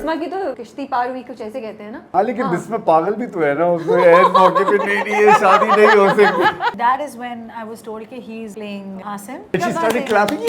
बिस्मा की तो किश्ती पार हुई, कुछ ऐसे कहते हैं ना। हाँ लेकिन बिस्मा पागल भी तो है ना, उसमें ऐसे मौके पे नहीं ये शादी नहीं हो सकती। That is when I was told कि he is playing Asim. She started clapping.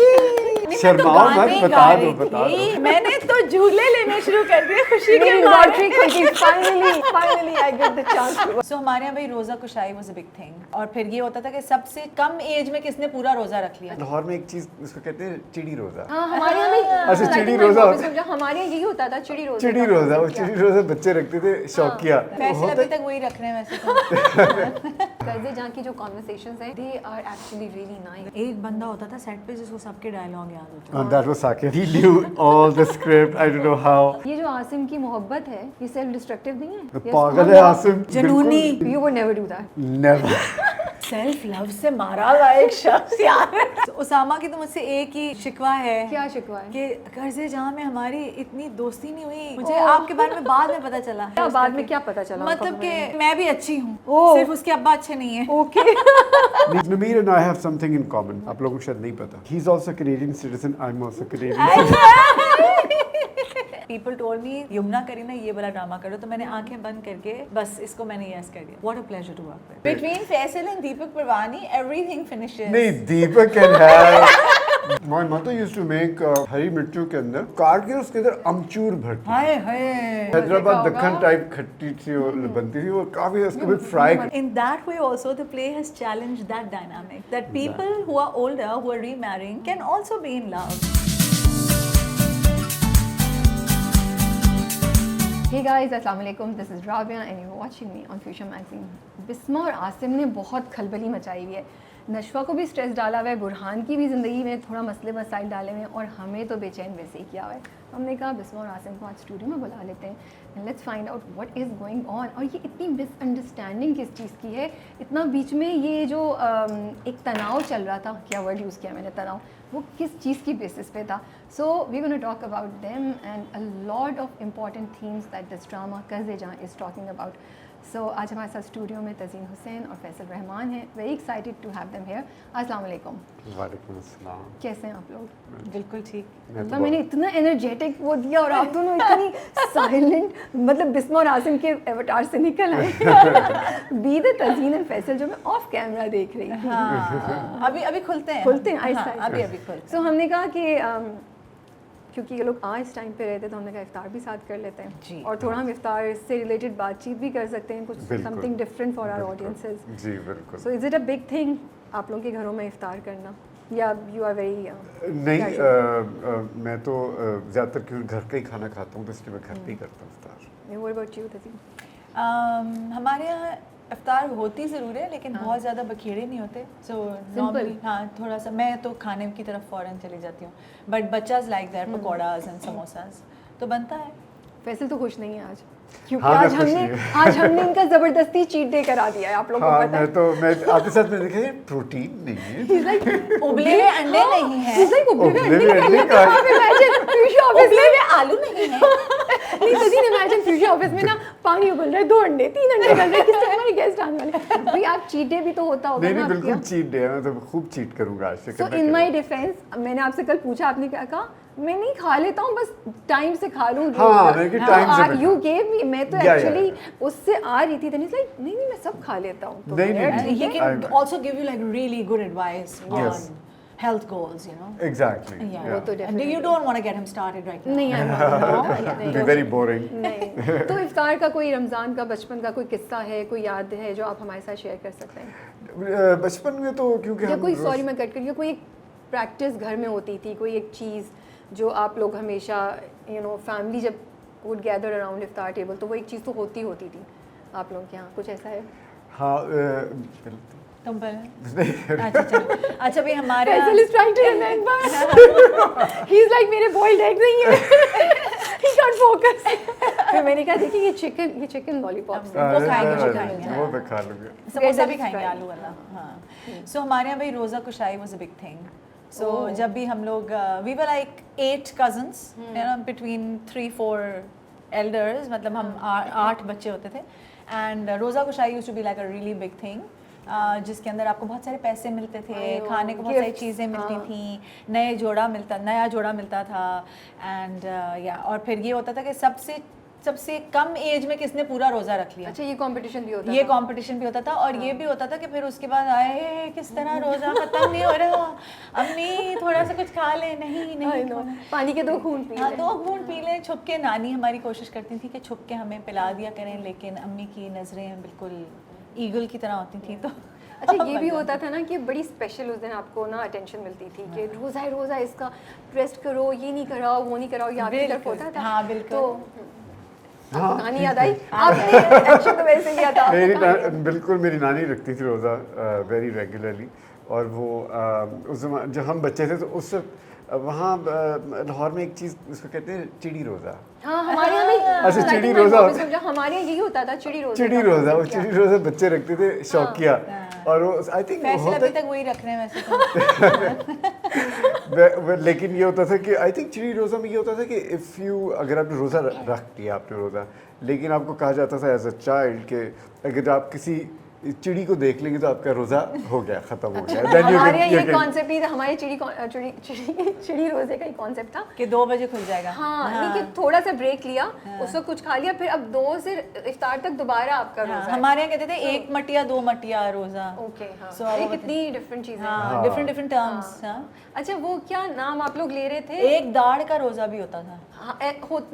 मैं तो शर्माओ मत, गाने बता गा दो रही बता थी। दो। मैंने तो झूले लेने शुरू कर दिए खुशी के मेरी मारे। लॉटरी खुल गई, finally I get the chance. So हमारे यहाँ भाई रोजा कुशाई was a big thing, और फिर ये होता था कि सबसे कम एज में किसने पूरा रोजा रख लिया। लाहौर में एक चीज उसको कहते हैं चिड़ी रोजा। हाँ हमारे यहाँ भी अच्छा, I think चिड़ी my रोजा mom होता is- हमारे यहाँ यही होता था, चिड़ी रोजा। चिड़ी रोजा, वो चिड़ी रोजा बच्चे रखते थे शौकिया। वैसे अभी तक वही रख रहे हैं वैसे तो। कर्जे जहाँ की जो कॉन्वर्सेशंस हैं they are actually really nice. एक बंदा होता था सेट पे जिसको सबके डायलॉग याद होते And that was Sakib. He knew all the script. I don't know how. ये जो आसिम की मोहब्बत है ये सेल्फ डिस्ट्रक्टिव नहीं है? Yes, पागल है आसिम। जनूनी। You would never do that. Never. Self love से मारा गया एक शख्स यार। उसामा की तो मुझसे एक ही शिकवा है क्या शिकवा है? कि कर्जे जहाँ में हमारी इतनी दोस्ती नहीं हुई, मुझे आपके बारे में बाद में पता चला। क्या बाद में क्या पता चला? मतलब कि मैं भी अच्छी हूँ, ओह। सिर्फ उसके अब्बा अच्छे नहीं है। Okay. Nameer and I have something in common. आप लोगों को शायद नहीं पता. He's also Canadian citizen. I'm also Canadian citizen. People told me Yamuna Kareena ये वाला ड्रामा करो, तो मैंने आंखें बंद करके बस इसको मैंने यस कर दिया। What a pleasure to work with. Between Faisal and Deepak Parwani, everything finishes. नहीं, Deepak can have. My mother used to make हरी मिर्चों के अंदर काट के उसके अंदर अमचूर भरती. हाय हाय। हैदराबाद दक्कन टाइप खट्टी सी वो बनती थी, वो काफी उसको भी fry. In that way also the play has challenged that dynamic that people who are older who are remarrying can also be in love. Hey guys, अस्सलाम वालेकुम. This is Rabia and you're watching me on Future Magazine. Bisma और आसिम ने बहुत खलबली मचाई हुई है. नशवा को भी स्ट्रेस डाला हुआ है, बुरहान की भी ज़िंदगी में थोड़ा मसले मसाइल डाले हुए हैं और हमें तो बेचैन वैसे ही किया हुआ है. हमने कहा बिस्मा और आसिम को आज स्टूडियो में बुला लेते हैं and let's find out what is going on. और ये इतनी मिसअंडरस्टैंडिंग किस चीज़ की है, इतना बीच में ये जो एक तनाव चल रहा था, क्या वर्ड यूज़ किया मैंने, तनाव, वो किस चीज़ की बेसिस पे था. So we gonna talk about them and a lot of important themes that this drama Qarze Jahan is talking about. सो आज हमारे साथ स्टूडियो में तज़ीन हुसैन और फैसल रहमान हैं. Very excited to have them here. अस्सलाम वालेकुम. वालेकुम अस्सलाम. कैसे हैं आप लोग? बिल्कुल ठीक. मतलब मैंने इतना एनर्जेटिक वो दिया और आप दोनों इतनी साइलेंट, मतलब बिस्मा और आसिम के एवटार से निकल आए. Be the Tazeen and Faisal जो मैं ऑफ कैमरा देख रही थी. हाँ, अभी खुलते हैं. खुलते हैं हाँ, आहिस्ता अभी आहिस्ता. खुलते सो हमने कहा कि क्योंकि ये लोग आज इस टाइम पे रहते तो हमने कहा इफ्तार भी साथ कर लेते हैं जी. और थोड़ा हम इफ्तार से रिलेटेड बातचीत भी कर सकते हैं, कुछ बिल्कुल. Something different for our audiences. जी बिल्कुल. So is it a big thing आप लोगों के घरों में इफ्तार करना, या यू आर वेरी नहीं, मैं तो ज़्यादातर क्यों घर का ही खाना खाता हूँ, तो इसलिए मैं घर पे ही करता हूँ इफ्तार. What about you Tazeen? हमारे यहाँ इफ्तार होती ज़रूर है लेकिन बहुत ज़्यादा बखेड़े नहीं होते. सो नॉर्मली हाँ थोड़ा सा मैं तो खाने की तरफ फ़ौरन चली जाती हूँ, बट बच्चाज like that pakoras and samosas तो बनता है. फैसल तो खुश नहीं है आज, क्योंकि हाँ, आज मैं खुश हमने नहीं आज हमने इनका ज़बरदस्ती चीट डे करा दिया है. आप लोगों को हाँ, पता है. मैं आपके साथ में देखा, ये प्रोटीन नहीं है. He's like, उबले हुए अंडे नहीं हैं. he's like, उबले हुए उबले हुए अंडे अंडे का आप imagine फ्यूचर ऑफिस उबले में हुए आलू नहीं हैं. नहीं तज़ीन इमेजिन फ्यूचर ऑफिस में ना पानी उबल रहा है, 2 अंडे 3 अंडे उबल रहे हैं, किस टाइम हमारे गेस्ट आने वाले हैं. भाई आप चीट डे भी तो होता होगा नहीं ना नहीं आपके बिल्कुल यहाँ. चीट डे है, मैं तो खूब चीट करूँगा आज से. सो इन माय डिफेंस मैंने आपसे कल पूछा, आपने क्या कहा? मैं नहीं खा लेता हूँ, बस टाइम से खा लूँ. हाँ, मैं कि time से मैं यू खा- गेव मी, मैं तो Yeah, एक्चुअली yeah. उससे आ रही थी. देन इज लाइक नहीं नहीं मैं सब खा लेता हूँ. तो नहीं, यार, नहीं, And ठीक he है. can I- also give you like really good advice Yes. on health goals, you know. Exactly. Yeah. वो तो And definitely. you don't want to get him started right now. नहीं It will be very boring. नहीं. तो इफ्तार का कोई रमज़ान का बचपन का कोई किस्सा है, कोई याद है जो आप हमारे साथ शेयर कर सकते हैं? बचपन में तो क्योंकि या हम कोई, सॉरी मैं कट करिए, कोई एक प्रैक्टिस घर में होती थी, कोई एक चीज़ जो आप लोग हमेशा फैमिली जब would gather around iftar table तो वो एक चीज़ तो होती थी आप लोगों के यहाँ, कुछ ऐसा है? हाँ तुम पहले. अच्छा चलो. अच्छा भाई हमारे Faisal is trying to remember. He is like मेरे बॉइल्ड एग नहीं है. He can't focus. फिर मैंने कहा देखिए ये चिकन लॉलीपॉप्स वो खाएंगे, वो खाएंगे. वो मैं खा लूँगा. समोसा भी Let's खाएंगे try. आलू वाला. हाँ. सो हमारे यहाँ भाई roza kushai was a big thing. So जब भी हम लोग we were like 8 cousins, you know, between 3-4 elders, मतलब हम 8 बच्चे होते थे. एंड रोज़ा कुशाई used to be like a really big thing. जिसके अंदर आपको बहुत सारे पैसे मिलते थे, अयो, खाने को बहुत सारी gifts, चीज़ें मिलती हाँ। थी, नया जोड़ा मिलता था एंड या और फिर ये होता था कि सबसे कम एज में किसने पूरा रोज़ा रख लिया। अच्छा, ये कंपटीशन भी होता ये था? कंपटीशन भी होता था और ये भी होता था कि फिर उसके बाद आए किस तरह रोज़ा ख़त्म नहीं हो रहा, अम्मी थोड़ा सा कुछ खा ले, नहीं I नहीं know, खाना। पानी के 2 खून पी हाँ ले। 2 घूंट पी लें छुप के। नानी हमारी कोशिश करती थी कि छुप के हमें पिला दिया करें, लेकिन अम्मी की नज़रें बिल्कुल ईगल की तरह होती थी तो अच्छा, ये भी होता था ना कि बड़ी स्पेशल उस दिन आपको ना अटेंशन मिलती थी कि रोज़ा है, रोज़ा है, इसका रेस्ट करो, ये नहीं कराओ, वो नहीं कराओ, ये आपकी तरफ बिल्कुल, होता था। हाँ, बिल्कुल। तो हाँ, कहानी याद आई आपने? एक्शन तो वैसे किया था मेरी आपने। बिल्कुल मेरी नानी रखती थी रोज़ा वेरी रेगुलरली। और वो उस जब हम बच्चे थे तो उस वहाँ लाहौर में एक चीज़ उसको कहते हैं चिड़ी रोज़ा। हाँ, हमारे यहाँ भी अच्छा, I think चिड़ी my रोज़ा mom होता- is समझा, हमारे यहाँ यही होता था, चिड़ी रोज़ा। चिड़ी रोज़ा, वो चिड़ी रोज़ा बच्चे रखते थे शौकिया। और वो आई थिंक फैसल अभी तक वही रख रहे हैं वैसे तो। लेकिन ये होता था कि आई थिंक चिड़ी रोज़ा में ये होता था कि इफ़ यू अगर आपने रोज़ा रख लिया आपने रोज़ा, लेकिन आपको कहा जाता था एज अ चाइल्ड कि अगर आप किसी चिड़ी को देख लेंगे तो आपका रोज़ा हो गया, ख़त्म हो गया। Then you हमारे यहाँ can- ये कॉन्सेप्ट ही था, हमारे चिड़ी रोज़े का ही कॉन्सेप्ट था। कि 2 बजे खुल जाएगा। हाँ, नहीं कि थोड़ा सा ब्रेक लिया, उसको कुछ खा लिया, फिर अब 2 से इफ्तार तक दोबारा आपका हाँ, रोज़ा है। हमारे यहाँ कहते थे 1 मटिया 2 मटिया रोज़ा। ओके, हाँ। So, ये वो कितनी डिफरेंट चीज़ें हैं। हाँ, डिफरेंट टर्म्स। अच्छा, वो क्या नाम आप लोग ले रहे थे? एक दाढ़ का रोज़ा भी होता था।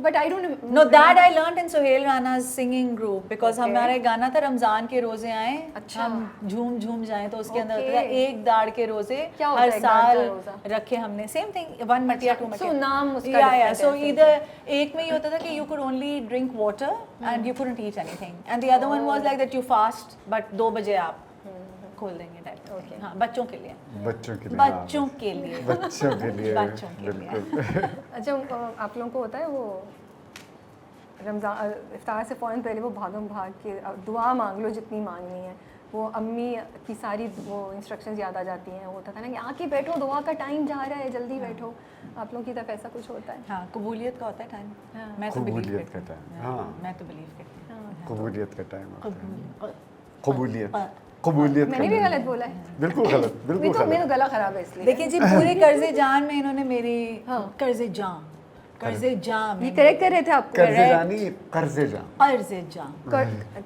But I don't know that I learn in Sohail Rana singing group because Okay. हमारे गाना था रमजान के रोजे आए, अच्छा। हम झूम झूम जाएं, तो उसके अंदर Okay. होता था एक दाढ़ के रोजे क्या होता हर है एक दाढ़ का साल रोजा? रखे हमने। सेम थिंग 1 मटिया 2 अच्छा, मटिया। so नाम उसका या different सो है, इधर एक में ये होता था कि you could only drink water and you couldn't eat anything and the other one was like that you fast but 2 बजे आप खोल देंगे टाइप। Okay. हाँ, बच्चों के लिए। बच्चों के लिए, हाँ, बच्चों के लिए। बच्चों के लिए बच्चों के लिए। बिल्कुल। अच्छा, आप लोगों को होता है वो रमज़ान इफ्तार से फ़ौरन पहले वो भागम भाग के दुआ मांग लो जितनी मांगनी है, वो अम्मी की सारी वो इंस्ट्रक्शंस याद आ जाती हैं। वो होता था ना कि आके बैठो, दुआ का टाइम जा रहा है, जल्दी बैठो। आप लोगों की तरफ ऐसा कुछ होता है? हाँ, कबूलियत का होता है टाइम। हाँ। मैं तो बिलीव कबूलियत करती का हूँ। time, हाँ। मैं तो बिलीव करती हूँ। कबूलियत का टाइम आता है। कबूल- कबूलियत कबूलियत मैंने का भी time। गलत बोला है? बिल्कुल गलत, बिल्कुल मेरा गलत। गला ख़राब है इसलिए। देखिए जी, पूरे कर्जे जान में इन्होंने मेरी हाँ। कर्जे जान ये करेक्ट कर रहे थे आपको? कर्जे Correct. जानी कर्जे जा, कर्जे जान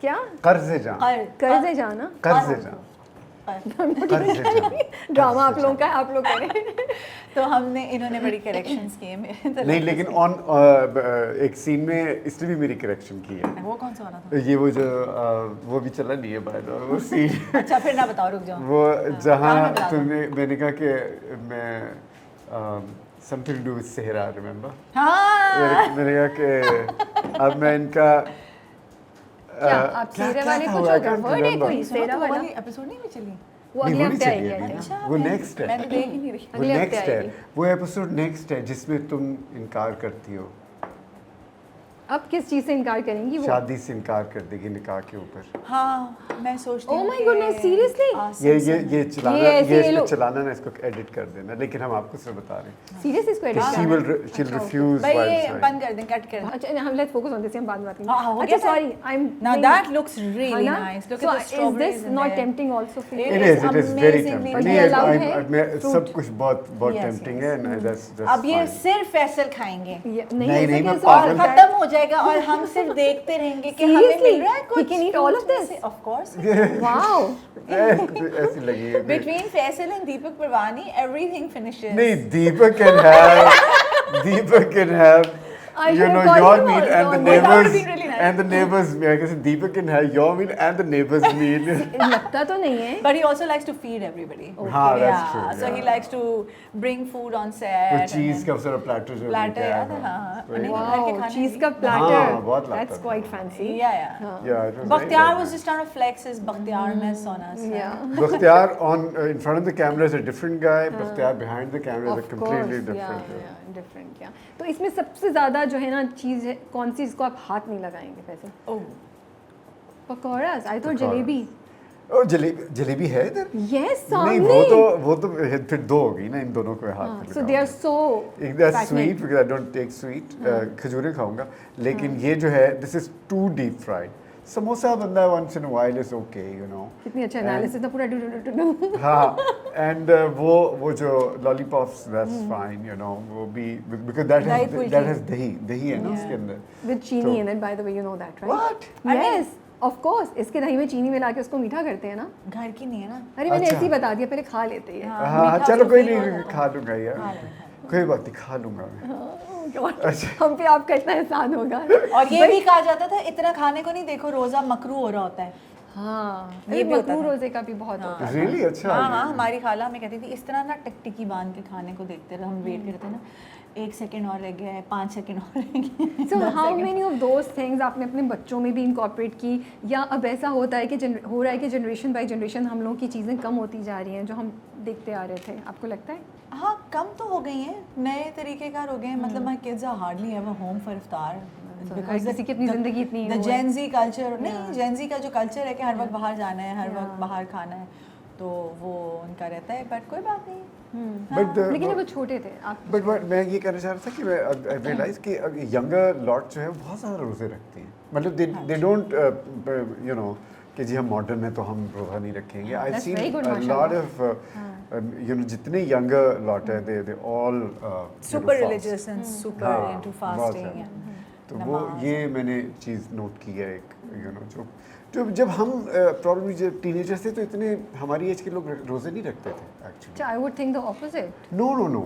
क्या? कर्जे जा, कर्जे जाना? कर्जे जा, कर्जे जा। ड्रामा आप लोगों का है, आप लोग करें। तो हमने इन्होंने बड़ी करेक्शंस किए मेरे तो नहीं, लेकिन ऑन एक सीन में इसने भी मेरी करेक्शन की है। वो कौन सा वाला था? ये वो जो वो भी चला नहीं है बाय द वे, वो सीन अच्छा, फिर ना बताओ, रुक जाओ। वो जहाँ गाना बता दो। मैंने कहा कि मैं समथिंग टू डू विद सेहरा, रिमेंबर? हाँ, मैंने कहा कि अब मैं इनका क्या आप सेहरा वाले कुछ था, I होगा? can't वर्ड है remember. कोई सेहरा वाला? वाली एपिसोड नहीं भी चली। वो नहीं, अगले वो नहीं हफ्ते चली आएगी। अभी ना। अच्छा, वो मैं- नेक्स्ट है, मैं तो देख ही नहीं रही। वो अगले हफ्ते नेक्स्ट है, आएगी। वो एपिसोड नेक्स्ट है जिसमें तुम इनकार करती हो, अब किस चीज़ से इनकार करेंगी वो? शादी से इनकार कर देगी निकाह के ऊपर। हाँ, मैं सोचती Oh हूँ my कि goodness, seriously? आसिम ये से- चलाना, ये ऐसे ये ये इसमें लोग- चलाना ना, इसको एडिट कर देना, लेकिन हम आपको सिर्फ बता रहे हैं सीरियस इसको कि एडिट she करना? will she'll अच्छा, refuse भाई while ये signing. बंद कर दें, कट कर दें। अच्छा, हम लेट्स फोकस ऑन दिस, हम बाद में बात हाँ, हो करेंगे। अच्छा, गया sorry, I am Now that looks really nice. Look at the is strawberries this in not there. tempting also for you? It It is very amazingly tempting. nice. नहीं, allowed I'm- है? मैं Fruit. सब कुछ बहुत Yes, tempting yes. है, and that's अब ये fine. सिर्फ फैसल खाएंगे ये- नहीं, ऐसे नहीं, मैं कैसे पागल हो सकता है? खत्म हो जाएगा और हम सिर्फ देखते रहेंगे कि हमें Seriously? मिल रहा है He कुछ। can eat all of this? Of course. Wow. ऐसी लगी है। Between Faisal and Deepak Parwani, everything finishes. नहीं, Deepak can have I you should know have called your him meal also and the on that. That would neighbors have been really nice. and the neighbors meal. I guess Deepak can have your meal and the neighbors meal. लगता तो नहीं है। But he also likes to feed everybody. हाँ, that's Yeah, true, so yeah. he likes to bring food on set. वो and चीज then- का सारा platter जो Platter, लेके आया याद है, था। हाँ, Very हाँ। nice. घर के Wow, खाने cheese भी। का हाँ, platter. बहुत लाता That's था। quite fancy. Yeah, yeah. Yeah, it was very, Bakhtiar very was nice. just trying to flex his Bakhtiarness on us. Yeah. Bakhtiar in front of the camera is a different guy. Bakhtiar behind the camera is a Of completely course, different. yeah, different, yeah. तो इसमें सबसे ज़्यादा जो है ना चीज़ है, कौन सी इसको आप हाथ नहीं लगाएंगे वैसे? Oh. Pakoras, I thought pakora. Jalebi. ओ जलेबी है इधर? Yes, नहीं, सामने. वो तो फिर दो होगी ना, इन दोनों को हाथ हाँ, में so they are so एक that's fattening. sweet because I don't take sweet. खजूरें खाऊंगा, लेकिन ये जो है this is too deep fried. Samosa बंदा once in while is okay, you know. कितनी अच्छा एनालिसिस था पूरा डू हाँ, एंड वो जो lollipops that's fine, you know, वो भी बिकॉज दैट हैज दही है ना उसके अंदर विद चीनी in it, by the way, you know that, right? What? Yes, of course. इसके दही में चीनी मिला के उसको मीठा करते हैं ना. घर की नहीं है ना. अरे मैंने अच्छा. ऐसे ही बता दिया, पहले खा लेते हैं. हाँ, मीठा चलो तो कोई feel नहीं, होता है. खा लूंगा यार, खा लेना. कोई बात नहीं, खा लूंगा मैं. अच्छा. हम पे आपका इतना एहसान होगा. और ये भी कहा जाता था इतना खाने को नहीं, देखो रोजा मकरू हो रहा होता है. हाँ, ये ये भी होता मकरू था. रोजे का भी बहुत होता है. रियली अच्छा. हाँ हाँ, हमारी खाला हमें कहती थी इस तरह ना टिकटिकी बांध के खाने को देखते रहे, हम वेट करते ना, 1 सेकंड और रह गया है, 5 सेकंड और रह गया. So how many of those things आपने अपने बच्चों में भी इंकॉर्पोरेट की, या अब ऐसा होता है कि हो रहा है कि जनरेशन बाय जनरेशन हम लोगों की चीज़ें कम होती जा रही हैं जो हम देखते आ रहे थे, आपको लगता है? हाँ, कम तो हो गई हैं, नए तरीकेकार हो गए हैं. मतलब my kids are hardly ever home for इफ्तार. हर किसी की अपनी ज़िंदगी इतनी द वो है. जेन ज़ी कल्चर, नहीं, जेन ज़ी का जो कल्चर है कि हर वक्त बाहर जाना है, हर वक्त बाहर खाना है, तो वो उनका रहता है. बट कोई बात नहीं. But लेकिन जब वो छोटे थे आप. बट मैं ये कहना चाह रहा था कि मैं रियलाइज कि यंगर लॉट जो है बहुत ज़्यादा रोज़े रखते हैं. मतलब दे डोंट यू नो कि जी हम मॉडर्न हैं तो हम रोज़ा नहीं रखेंगे. I That's scene very good, a lot माशाल्लाह. ऑफ यू नो जितने यंगर लॉट है they all super religious and super हाँ, इनटू बहुत फास्टिंग ज़्यादा. एंड तो वो ये मैंने चीज़ नोट की है एक, यू नो, जो जब हम प्रॉब्लम जब टीनेजर्स थे तो इतने हमारी एज के लोग रोज़े नहीं रखते थे एक्चुअली. अच्छा, I would think the opposite. No.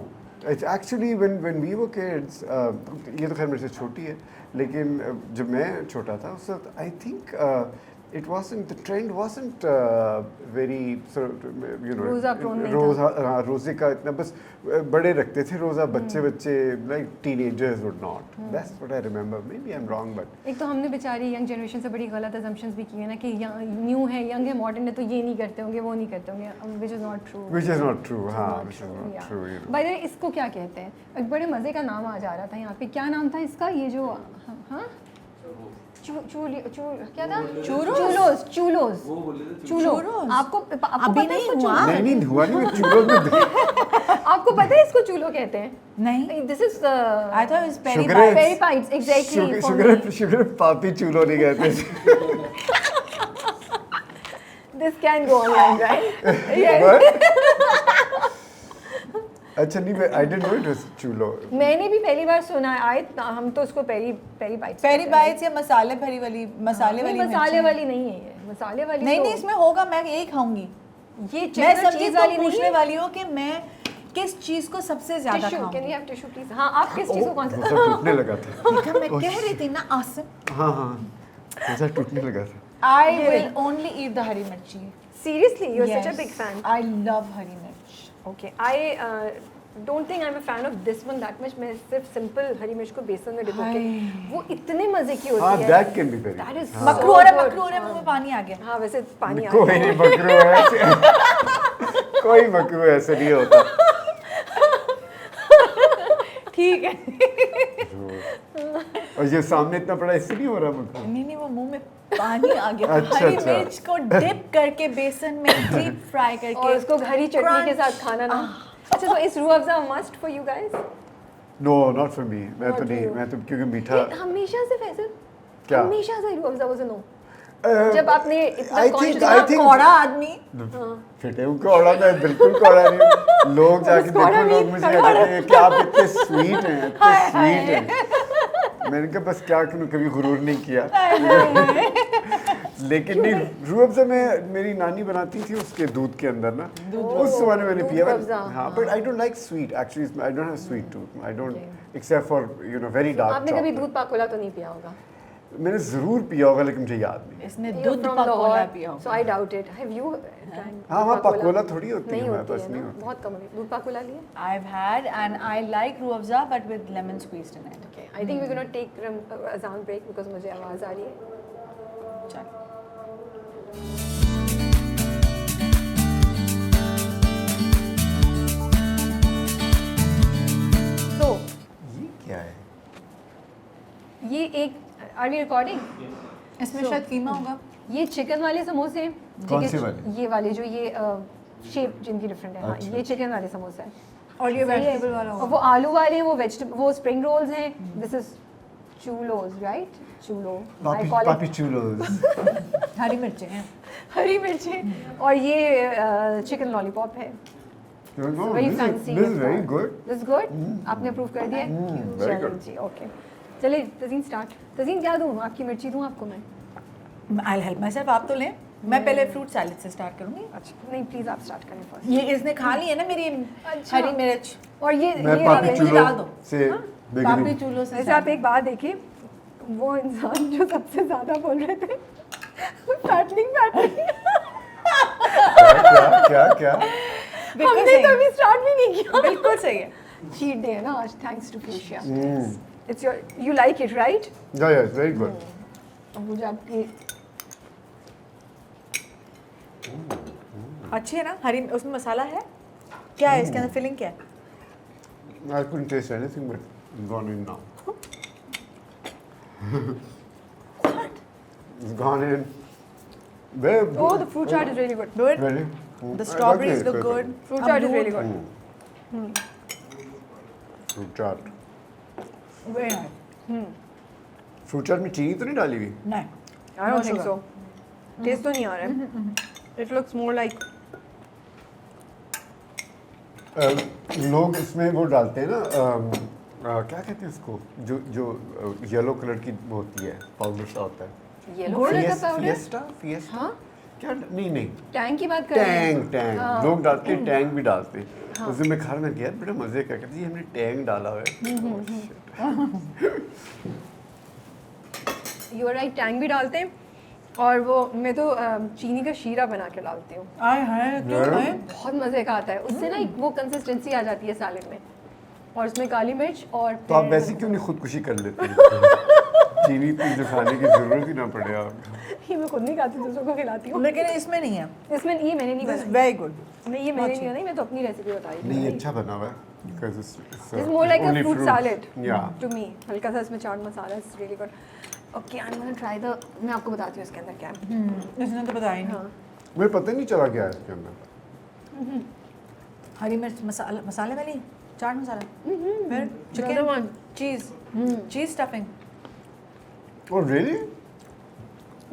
It's actually when we were kids, ये तो खैर मेरे से छोटी है, लेकिन जब मैं छोटा था उस वक्त I think the trend wasn't very sort of, you know, रोज़ा prone नहीं था. रोज़े का इतना बस बड़े रखते थे रोज़ा, बच्चे like teenagers would not. That's what I remember. Maybe I'm wrong, but एक तो हमने बेचारी यंग जनरेशन से बड़ी गलत assumptions भी की है ना कि न्यू है, यंग है, मॉडर्न है, तो ये नहीं करते होंगे, वो नहीं करते होंगे, which is not true. which is not true. हाँ, which is not Yeah. true. You know. By the way, इसको क्या कहते हैं? एक बड़े मज़े का नाम आ जा रहा था यहाँ पे, क्या नाम था इसका? ये जो हाँ क्या था? चूलोस. चूलोस? आपको अभी पता है नहीं इसको हुआ? चूलो? नहीं हुआ नहीं, मैं चूल्हों में आपको पता है इसको चूलो कहते हैं? नहीं. This is I thought it was peri Sugar bites. Peri bites. Exactly. Sugar पापी चूल्हो नहीं कहते. This can go online, right? What? अच्छा नहीं, I didn't know it was चूल्हो. मैंने भी पहली बार सुना है. हम तो उसको पेरी बाइट्स. पेरी बाइट्स या मसाले भरी वाली, मसाले वाली मसाले मिर्ची. वाली नहीं है ये. मसाले वाली नहीं तो- नहीं, इसमें होगा, मैं यही खाऊंगी. ये मैं cheddar सब cheese चीज वाली को नहीं पूछने है. वाली हूँ कि मैं किस चीज को सबसे ज्यादा टिश्यू. कैन खाऊंगी. You have tissue please? हाँ, आप किस चीज को कौन सा? रोज़ा टूटने लगा था. देखा, मैं कह रही थी ना आसिम, हाँ, रोज़ा टूटने लगा था. I will only eat the हरी मिर्ची. Seriously, you're such a Yes. big fan. I love हरी मिर्च. Okay, I don't think I'm a fan of this one that much. मैं सिर्फ सिंपल हरी मिर्च को बेसन में डिपो के, वो इतने मजे की हाँ, होती है. that can be very. That is हाँ. मकरू हो रहा है, good. मकरू हो रहा है, मुंह में पानी आ गया. हाँ, वैसे पानी आ कोई गया. नहीं मकरू ऐसे. कोई मकरू ऐसे नहीं होता. ठीक है. और ये सामने इतना बड़ा इससे नहीं हो रहा मकरू. नहीं, वो मुंह में पानी आ गया. अच्छा, हरी अच्छा. मिर्च को डिप करके बेसन में डीप फ्राई करके और उसको हरी चटनी के crunch. साथ खाना ना. अच्छा, तो इस Rooh Afza must for you guys? No, not for me. मैं Not तो for नहीं, you. मैं तो क्योंकि मीठा. हमेशा से फैसल, क्या? हमेशा से Rooh Afza was no. Uh, जब आपने इतना I think- conscious I think- कौड़ा आदमी. फिटे हूँ कौड़ा, मैं बिल्कुल कौड़ा नहीं हूँ. लोग जाके कौड़ा देखो, लोग नहीं, मुझे कहते हैं कि आप इतने स्वीट हैं, इतने स्वीट हैं. मैंने कहा बस क्या करूँ, कभी गुरूर नहीं किया. लेकिन नहीं, रूह अफ़ज़ा में मेरी नानी बनाती थी उसके दूध के अंदर ना, उस जमाने में मैंने दूध पिया. अफ़ज़ा. हाँ, but I don't like sweet actually. I don't have sweet tooth. I don't except for you know very dark आपने कभी चॉकलेट. दूध पाकोला तो नहीं पिया होगा? मैंने ज़रूर पिया होगा लेकिन मुझे याद नहीं. इसने You're दूध from पकोड़ा Lahore, पिया so होगा. I doubt it. Have you tried हाँ, वहाँ दूध पाकोला? पाकोला थोड़ी होती है नहीं हमारे होती पास, है नहीं ना, होती. बहुत कम होती. दूध पाकोला लिए? I've had and I like Rooh Afza but with lemon squeezed in it. Okay, I think we're gonna take अज़ान break because मुझे आवाज़ आ रही है. चल. तो ये क्या है? ये एक, आर वी रिकॉर्डिंग? इसमें शायद कीमा होगा. ये चिकन वाले समोसे हैं. कौन से वाले? ये वाले जो ये शेप जिनकी डिफरेंट है. हाँ, अच्छा. ये चिकन वाले समोसे हैं. और ये सही है. वेजिटेबल वाला और होगा. वो आलू वाले हैं, वो वेजिटेबल, वो स्प्रिंग रोल्स हैं. दिस इज चूलोज, राइट? चूलो आई पापी कॉल पापी इट चूलोस हरी मिर्चें हैं। हरी मिर्ची। और ये चिकन लॉलीपॉप है, very fancy. This is very good this good, आपने अप्रूव कर दिया है? very चलिए good. जी, ओके। चलिए तज़ीन स्टार्ट। तज़ीन क्या दूँ, आपकी मिर्ची दूँ आपको मैं? I'll help myself, आप तो लें। मैं पहले फ्रूट सैलेड से स्टार्ट करूँगी। अच्छा नहीं, प्लीज़ आप स्टार्ट करें फर्स्ट। ये इसने खा ली है ना मेरी अच्छा। हरी मिर्च। और ये मैं ये पापी मुझे चूलो डाल दो। से पापी beginning. चूल्हों से वैसे आप एक बात देखिए, वो इंसान जो सबसे ज़्यादा बोल रहे थे फैटनिंग फैटनिंग, क्या बिल्कुल हमने सही तो है। अभी स्टार्ट भी नहीं किया। बिल्कुल सही है। चीट डे है ना आज, thanks to Fuchsia. It's your, you like it right? या इट्स वेरी गुड मुझे आपकी अच्छी है ना हरी, उसमें मसाला है क्या है इसके अंदर, फिलिंग क्या है? I couldn't taste anything but gone in now. It's gone in. Where? oh the fruit chart is really good. Good. Really? The strawberries look good. Fruit chart is really good. Fruit chart. Very nice. Fruit chart में चीनी तो नहीं डाली हुई? नहीं, I don't No think sugar. so. Taste तो नहीं आ रहा है। It looks more like लोग इसमें वो डालते हैं ना क्या कहते हैं उसको जो जो येलो कलर की वो होती है पाउडर सा होता है येलो कलर का पाउडर। फिएस्टा फिएस्टा हाँ, क्या नहीं टैंग की बात कर रहे हैं। टैंग टैंग हाँ। लोग डालते हैं टैंग भी डालते हैं उस दिन मैं खा रहा था यार बड़े मजे का कहती हमने टैंग डाला हुआ है यू आर राइट, टैंग भी डालते हैं। और वो मैं तो चीनी का शीरा बना के डालती हूँ, आए हाय क्यों Yeah. है? बहुत मज़े का आता है उससे ना, एक वो कंसिस्टेंसी आ जाती है सैलेड में। और उसमें काली मिर्च और तो आप फिर- वैसे क्यों नहीं खुदकुशी कर लेते चीनी तो जो खाने की जरूरत ही ना पड़े आपको ये मैं खुद नहीं खाती, दूसरों को खिलाती हूँ। लेकिन इसमें नहीं है। इसमें ये मैंने नहीं दिस बनाई, वेरी गुड। नहीं ये मैंने नहीं बनाई, मैं तो अपनी रेसिपी बताई। नहीं ये अच्छा बना हुआ है because it's It's more like a only fruit fruits. salad Yeah. to me. हल्का सा इसमें chaat masala, it's really good. Okay, I'm gonna try the, मैं आपको बताती हूँ इसके अंदर क्या है। इसने तो बताया ही नहीं। हाँ, मुझे पता ही नहीं चला क्या है इसके अंदर हरी मिर्च मसाला, मसाले वाली चाट मसाला, फिर Another चिकन, one. चीज, चीज stuffing. Oh really?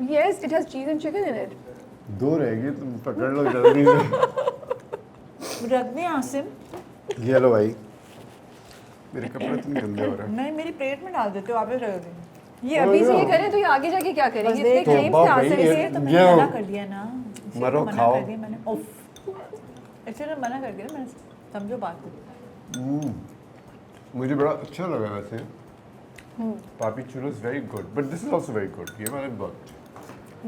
Yes, it has cheese and chicken in it. दो रहेगी तुम पकड़ लो जल्दी से रख दें आसिम? ये लो भाई मेरे कपड़े तो नहीं गंदे हो रहे नहीं, मेरी प्लेट में डाल देते हो, वापस रख दें। ये अभी से ये करें तो ये आगे जाके क्या करेंगे? बस इतने देख, claims तो थे भाई आसिम ये- से। तो मैंने ये- मना कर दिया ना, इसी को मरो, मना खाओ। कर दिया मैंने। उफ, इसलिए मना कर दिया ना मैंने, समझो बात को। मुझे बड़ा अच्छा लगा वैसे पापी चूलो is very good but this is also very good ये वाला बहुत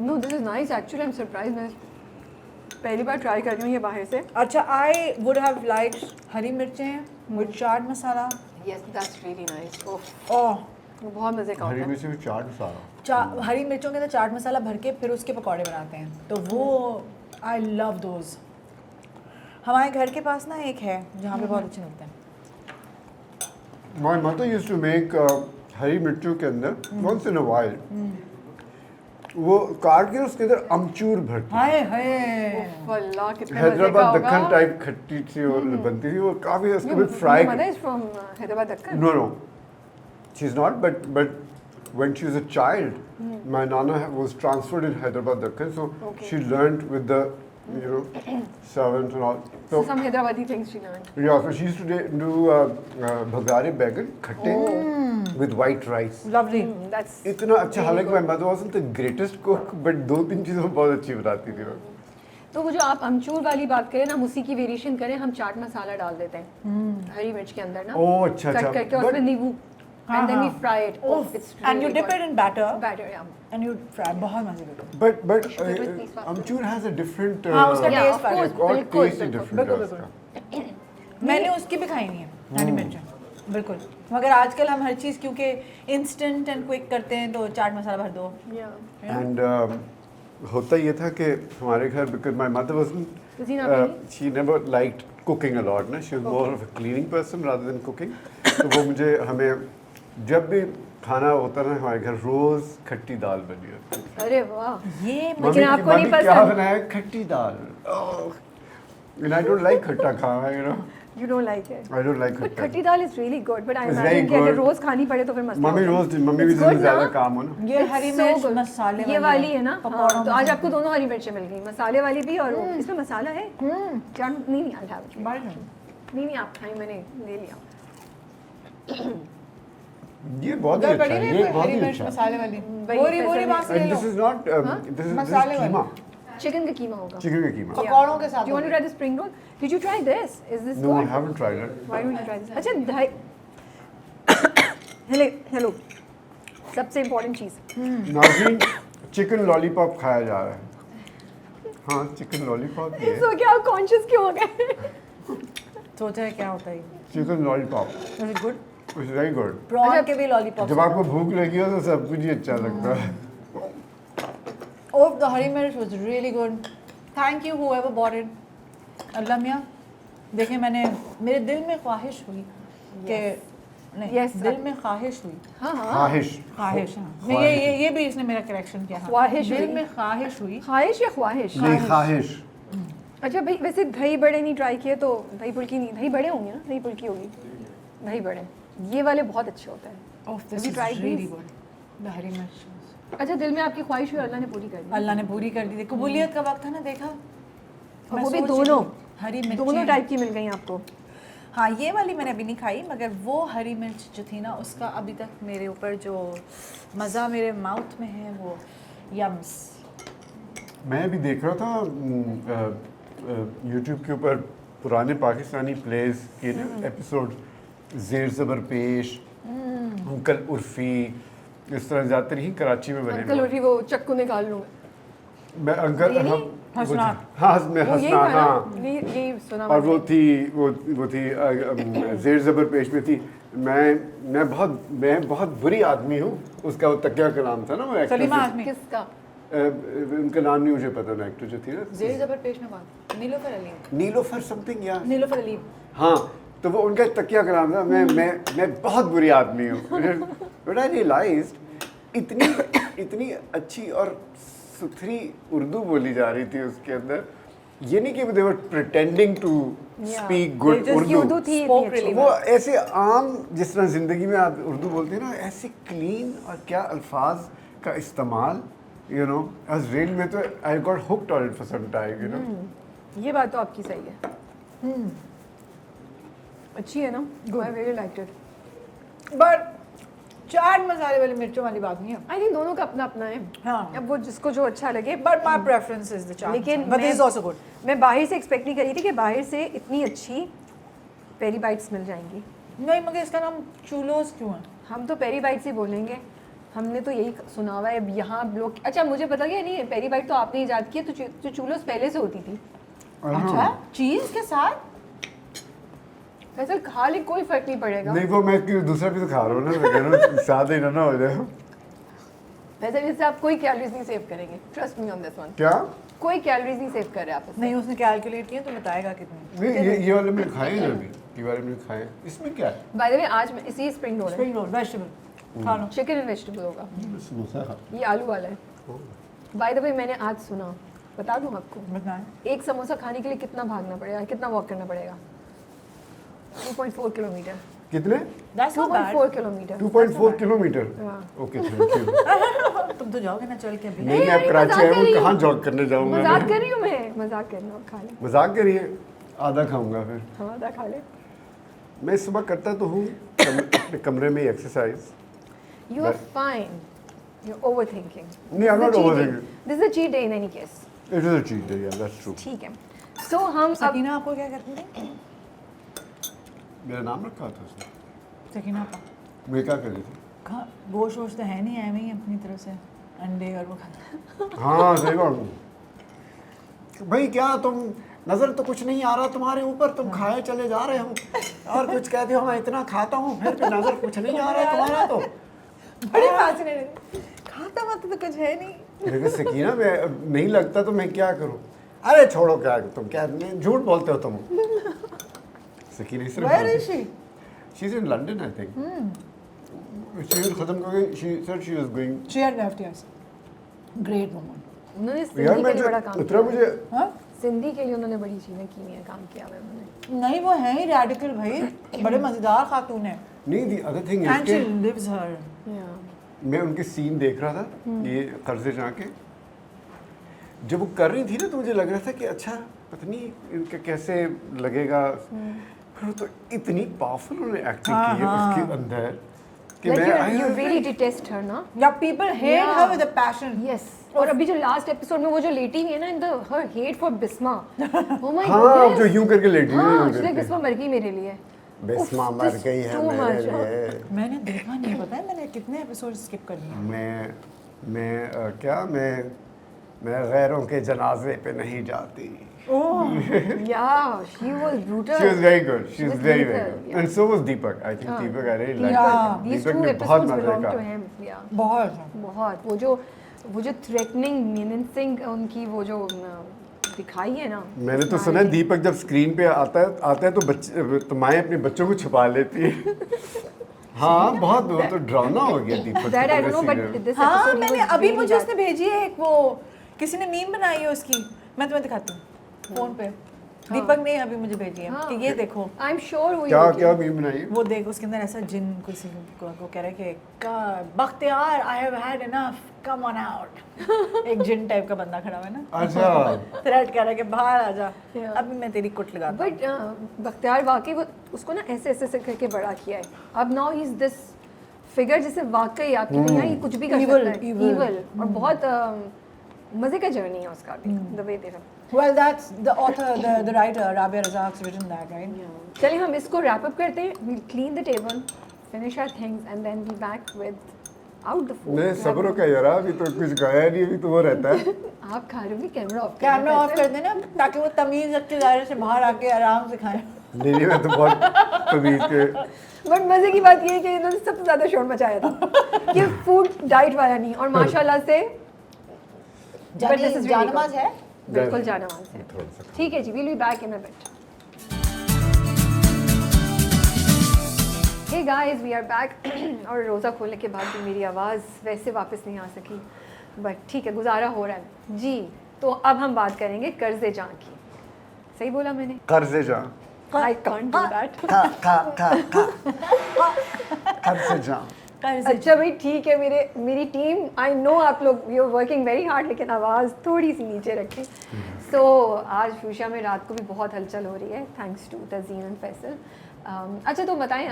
No, this is nice actually. I'm surprised. मैं पहली बार ट्राई कर रही हूँ ये बाहर से। अच्छा, आई वुड हैव लाइक्ड हरी मिर्चें with chaat masala. Yes, that's really nice. ओह, ओह, वो बहुत मज़े का हरी होता है। मिर्च में चाट मसाला हरी मिर्चों के अंदर चाट मसाला भर के फिर उसके पकौड़े बनाते हैं, तो वो आई लव दोज। हमारे घर के पास ना एक है जहाँ पे बहुत अच्छे मिलते हैं। My mother used to make हरी मिर्चों के अंदर वंस इन अ व्हाइल वो काट के उसके अंदर अमचूर भरती हाय हाय, अल्लाह कितने मज़े का हैदराबाद होगा। दक्कन टाइप खट्टी सी वो बनती थी वो काफी उसको भी Your fry mother is from Hyderabad, Dakkan. No, she's not. But when she was a child, my nana was transferred in Hyderabad, Dakkan. So Okay. she learned with the, servants and all. So some Hyderabadi things she learned. Yeah, so she used to do bhagare baigan, khatte, with white rice. Lovely. That's इतना अच्छा हालांकि my mother wasn't the greatest cook, but दो तीन चीज़ें बहुत अच्छी बनाती थी वो. तो वो जो आप अमचूर वाली बात करें ना, हम उसी की वेरिएशन करें, हम चाट मसाला डाल देते हैं हरी मिर्च के अंदर ना, ओह अच्छा कट अच्छा. करके और But उसमें नींबू and then we fry it. Oh, it's and you really dip good. It in batter Batter, yeah. And you fry, बहुत मजे का। but Sugar with these ones. Amchur has a different. हाँ, उसका Yeah, taste of वाला course, और बिल्कुल, taste ही बिल्कुल, different बिल्कुल, है बिल्कुल। उसका. मैंने उसकी भी खाई नहीं है हरी मिर्च, बिल्कुल। मगर आजकल हम हर चीज़ क्योंकि इंस्टेंट एंड क्विक करते हैं, तो चाट मसाला भर दो। Yeah. And होता ये था कि हमारे घर because my mother wasn't Cuisine आप नहीं? she never liked cooking a lot ना she was more of a cleaning person rather than cooking तो वो मुझे हमें जब भी खाना होता ना हमारे घर रोज खट्टी दाल बनी होती अरे वाह, ये लेकिन आपको नहीं क्या पसंद? बनाया खट्टी दाल and I don't like खट्टा खाना You don't like it. I don't like But it. खट्टी दाल is really good. But I It's imagine very कि अगर good. रोज खानी पड़े तो फिर मसला मम्मी होता है। रोज मम्मी भी It's good ज़्यादा ना? काम हो ना। ये It's हरी so मिर्च good. मसाले ये वाली है ना, पकौड़ों हाँ, तो में आज से। आपको दोनों हरी मिर्चें मिल गई, मसाले वाली भी और वो। इसमें मसाला है? क्या नहीं I'll have it. नहीं आप खाएं, मैंने ले लिया। ये बहुत ही उधर अच्छा पड़ी है, हुई ये है बहुत हरी ही मिर्च अच्छा है। मसाले वाली वही बोरी पैसे बोरी में- बांस ले And low this is not this is मसाले वाली। कीमा, चिकन का कीमा होगा। chicken का कीमा। पकौड़ों के साथ Do you want to try the spring roll? Did you try this? Is this No, I good? haven't tried it. Why don't you try this? अच्छा दही hello सबसे इम्पोर्टेंट चीज़ नाज़रीन, चिकन लॉलीपॉप खाया जा रहा है। हाँ, चिकन लॉलीपॉप ये सो क्या आप कॉन्शियस क्यों हो गए? सोचा है क्या होता है chicken lollipop is it good it's very good. Prawn के भी लॉलीपॉप जब आपको भूख लगी हो तो सब कुछ ही अच्छा लगता है। Oh, the हरी मिर्च was really good. Thank you whoever bought it. अल्लाह मियाँ, देखिए मैंने मेरे दिल में ख्वाहिश हुई कि नहीं Yes, दिल में ख्वाहिश हुई हाँ हाँ ख्वाहिश ख्वाहिश हाँ नहीं ये भी इसने मेरा करेक्शन किया हाँ। ख्वाहिश दिल हुई। में ख्वाहिश हुई ख्वाहिश या ख्वाहिश नहीं ख्वाहिश। अच्छा भाई वैसे दही बड़े नहीं ट्राई किए तो दही पुल्की नहीं दही बड़े होंगे ना दही पुल्की होगी दही बड़े ये वाले बहुत अच्छे होते हैं Oh, this Have you is tried really these? good. The हरी मिर्च अच्छा दिल में आपकी ख्वाहिश हुई अल्लाह ने पूरी कर दी अल्लाह ने पूरी कर दी थी कबूलियत का वक्त था ना देखा और मैं वो भी सोच रही दोनों थी, हरी मिर्च दोनों टाइप की मिल गई आपको हाँ ये वाली मैंने अभी नहीं खाई मगर वो हरी मिर्च जो थी ना उसका अभी तक मेरे ऊपर जो मज़ा मेरे माउथ में है वो यम्स मैं अभी देख रहा था यूट्यूब के ऊपर पुराने पाकिस्तानी प्लेस के एपिसोड ज़ेर ज़बर पेश अंकल उर्फी इस तरह ज़्यादातर ही कराची में बने अंकल हुए। उर्फी वो चक्कू निकाल लूँगा मैं अंकल ये नहीं? हाँ, वो हसनार। थी- हाँ मैं वो यही हसनार था हाँ ना यही सुना और वो मैंने। थी वो थी ज़ेर ज़बर पेश में थी मैं बहुत बुरी आदमी हूँ उसका वो तकिया का नाम था ना वो एक्टर सलीमा से- आजमी किसका उनका नाम नहीं मुझे पता ना एक्टर जो थी ना जेर जबर पेश में बात नीलोफर अली नीलोफर समथिंग या नीलोफर अली हाँ तो वो उनका तकिया का नाम था मैं बहुत बुरी आदमी हूँ बट आई रियलाइज्ड इतनी अच्छी और सुथरी उर्दू बोली जा रही थी उसके अंदर ये नहीं कि they were pretending to speak good They just- Urdu थी Spoke इतनी अच्छी। really वो ऐसे आम जिस तरह ज़िंदगी में आप उर्दू बोलते हैं ना ऐसे क्लीन और क्या अल्फाज का इस्तेमाल यू नो एज रियल में तो I got hooked on it for some time you know ये बात तो आपकी सही है अच्छी है ना I very like it but चाट मसाले वाली मिर्चों वाली बात नहीं है आई थिंक दोनों का अपना अपना है हाँ अब वो जिसको जो अच्छा लगे but my preference is the chaat लेकिन बट मैं- इज आल्सो गुड मैं बाहर से एक्सपेक्ट नहीं करी थी कि बाहर से इतनी अच्छी पेरी बाइट्स मिल जाएंगी नहीं मगर इसका नाम चूलोस क्यों है हम तो पेरी बाइट्स ही बोलेंगे हमने तो यही सुना हुआ है अब यहाँ लोग अच्छा मुझे पता क्या नहीं पेरी बाइट तो आपने ईजाद की है तो चूलोस पहले से होती थी अच्छा चीज के साथ फैसल खा ले कोई फर्क नहीं पड़ेगा नहीं वो मैं क्यों दूसरा भी तो खा रहा हूँ ना मैं कह रहा हूँ साथ ही ना हो जाए फैसल इससे आप कोई कैलोरीज नहीं सेव करेंगे trust me on this one क्या कोई कैलोरीज नहीं सेव कर रहे आप इससे। नहीं उसने कैलकुलेट किया तो बताएगा कितने नहीं ये वाले मैंने खाए हैं अभी ये वाले मैंने खाए हैं। इसमें क्या है बाय द वे आज मैं इसी स्प्रिंग रोल है स्प्रिंग रोल वेजिटेबल खा लो चिकन एंड वेजिटेबल होगा समोसा खा ये आलू वाला है बाय द वे मैंने आज सुना बता दूं आपको बताएं एक समोसा खाने के लिए कितना भागना पड़ेगा कितना वॉक करना पड़ेगा 2.4 किलोमीटर कितने that's not bad 2.4 kilometre 2.4 kilometre हाँ। ओके थैंक यू तुम तो जाओगे ना चल के अभी नहीं मैं अब नहीं, कराची मजाक आया कर रही हूँ हूँ। कहाँ जॉग करने जाऊँगा मजाक मैं कर रही हूँ मैं मजाक करना खा ले मजाक करिए आधा खाऊंगा फिर हाँ आधा खा ले मैं सुबह करता तो हूँ अपने कमरे में exercise you are fine you over thinking नहीं, I'm not overthinking. This is a cheat day in any case it is a cheat day या दैट्स ट्रू ठीक है सो हम अब सकीना आपको क्या कहते थे मेरा नाम रखा था उसने सकीना आपा मैं क्या कर रही थी खा गोश्त वोश्त तो है नहीं है ही अपनी तरफ से अंडे और वो खाता हाँ सही बात भाई क्या तुम नज़र तो कुछ नहीं आ रहा तुम्हारे ऊपर तुम खाए चले जा रहे हो और कुछ कहते हो मैं इतना खाता हूँ फिर भी नज़र कुछ नहीं आ रहा तुम्हारा तो बड़ी फैसिनेटिंग खाता मत तो कुछ है नहीं लेकिन सकीना मैं नहीं लगता तो मैं क्या करूँ अरे छोड़ो क्या तुम क्या झूठ बोलते हो तुम सकीना इस where is she she is in London I think she खत्म कर गई शी सर she was going she had left yes great woman उन्होंने यार जिंदगी मैं के लिए बड़ा काम उतरा मुझे हां सिंधी के लिए उन्होंने बड़ी चीज़ें की हैं, काम किया हुआ है उन्होंने। नहीं वो है ही रेडिकल भाई, बड़े मजेदार खातून है। नहीं, the other thing and she is lives her. मैं उनके सीन देख रहा था ये कर्जे जहाँ के, जब वो कर रही थी ना तो मुझे लग रहा था कि अच्छा पता नहीं इनका कैसे लगेगा, फिर वो तो इतनी पावरफुल उन्होंने एक्टिंग की है उसके अंदर कि Like मैं you really detest her, ना? या people hate Yeah. Her with a passion. Yes. और अभी जो लास्ट एपिसोड में वो जो लेटी हुई है ना, in the her hate for Bisma, oh my हाँ goodness. जो यूं करके लेटी हुई है, हाँ, यूं she's like, करके। बिस्मा मर गई मेरे लिए। बिस्मा Uff, मर just गई है too मेरे much. लिए। मैंने देखा नहीं, पता है मैंने कितने एपिसोड स्किप कर दिए। मैं गैरों के जनाजे पे नहीं जाती। Yeah, she was brutal. She was very good. She She was was very brutal, good. yeah. And so was Deepak. I think Deepak I really liked. Yeah. These Deepak two ने बहुत episodes मजे belong का। to him. Yeah. बहुत बहुत वो जो threatening meaning उनकी वो जो दिखाई है ना, मैंने तो सुना है दीपक जब स्क्रीन पे आता है तो बच्चे तो माएँ अपने बच्चों को छुपा लेती है। हाँ बहुत वो तो ड्रामा हो गया दीपक दैट आई के डोंट नो पूरे बट दिस हाँ एपिसोड मैंने अभी मुझे उसने भेजी है एक, वो किसी ने मीम बनाई है उसकी, मैं तुम्हें दिखाती हूँ फोन पे। दीपक ने अभी मुझे भेजी है कि ये देखो। आई एम श्योर वो क्या मीम बनाई? वो देख उसके अंदर ऐसा जिन किसी को कह रहा है कि Bakhtiyar I have had enough come on out. एक जिन टाइप का बंदा खड़ा हुआ है ना, अच्छा थ्रेट कर रहा है कि बाहर आ जा, Yeah. अभी मैं तेरी कुट लगाता हूँ। बट बख्तियार वाकई वो उसको ना ऐसे ऐसे से करके बड़ा किया है। अब now he is this figure जिसे वाकई आपकी नहीं आई कुछ भी कर Evil, सकता है, evil. evil, और बहुत मजे का जर्नी है उसका भी, द वे दे रहा। Well, that's the author, the writer, Rabia Razak's written that, right? चलिए हम इसको रैप अप करते हैं, we'll clean the table, finish our things and then be back with out the food. नहीं सब्र का यार, अभी तो कुछ गाया नहीं, अभी तो वो रहता है। आप खा रहे हो, कैमरा ऑफ कैमरा ऑफ कर देना ताकि वो तमीज के दायरे से बाहर आके आराम से खाएं। नहीं मैं तो बहुत तमीज के। बट मजे की बात ये है कि इन्होंने सबसे ज्यादा शोर मचाया था कि फूड डाइट वाला नहीं, और माशाल्लाह से but this is really जानमाज good. है। बिल्कुल जानमाज है। थोड़ा सा। ठीक है जी, we'll be back in a bit. Hey guys, we are back. और रोज़ा खोलने के बाद भी मेरी आवाज़ वैसे वापस नहीं आ सकी, बट ठीक है, गुजारा हो रहा है जी। तो अब हम बात करेंगे कर्ज़े जां की। सही बोला मैंने? कर्जे जा। I can't do that. कर्जे जा। अच्छा भाई ठीक है, मेरी टीम, आई नो आप लोग you are working very hard, लेकिन आवाज़ थोड़ी सी नीचे रखें। सो आज फ्यूशा में रात को भी बहुत हलचल हो रही है, thanks to Tazeen and Faisal. अच्छा तो बताएं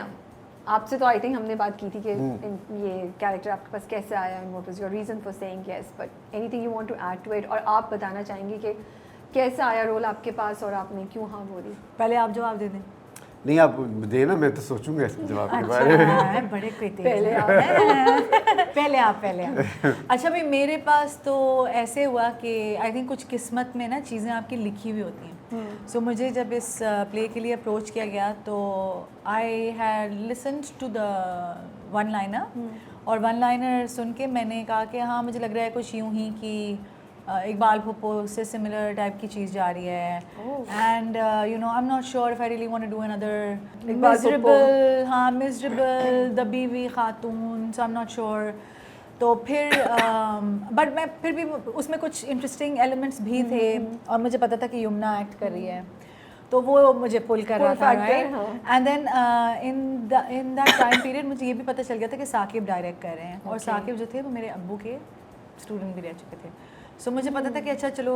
आपसे तो आई थिंक हमने बात की थी कि ये कैरेक्टर आपके पास कैसे आया and what was your reason for saying yes, but anything you want to add to it, और आप बताना चाहेंगे कि कैसा आया रोल आपके पास और आपने क्यों हाँ बोली? पहले आप जवाब दे दें। नहीं आप देना, मैं तो सोचूंगा इस जवाब के बारे में। अच्छा, बड़े कोई तेज पहले हैं। पहले आप। अच्छा भाई मेरे पास तो ऐसे हुआ कि आई थिंक कुछ किस्मत में ना चीज़ें आपकी लिखी हुई होती हैं। सो मुझे जब इस प्ले के लिए अप्रोच किया गया तो I had listened to the one liner, और वन लाइनर सुन के मैंने कहा कि हाँ मुझे लग रहा है कुछ यूँ ही कि इकबाल भुप्पो से सिमिलर टाइप की चीज़ जा रही है, and you know I am not sure if I really want to do another miserable, हाँ मिजरेबल दबीवी खातून, so I am not sure. तो फिर बट मैं फिर भी उसमें कुछ इंटरेस्टिंग एलिमेंट्स भी थे, और मुझे पता था कि यमुना एक्ट कर रही है, तो वो मुझे पुल कर रहा था, राइट। And then in that time period मुझे ये भी पता चल गया था कि साकिब डायरेक्ट कर रहे हैं, और साकिब जो थे वो मेरे अब्बू के स्टूडेंट भी रह चुके थे। सो मुझे पता था कि अच्छा चलो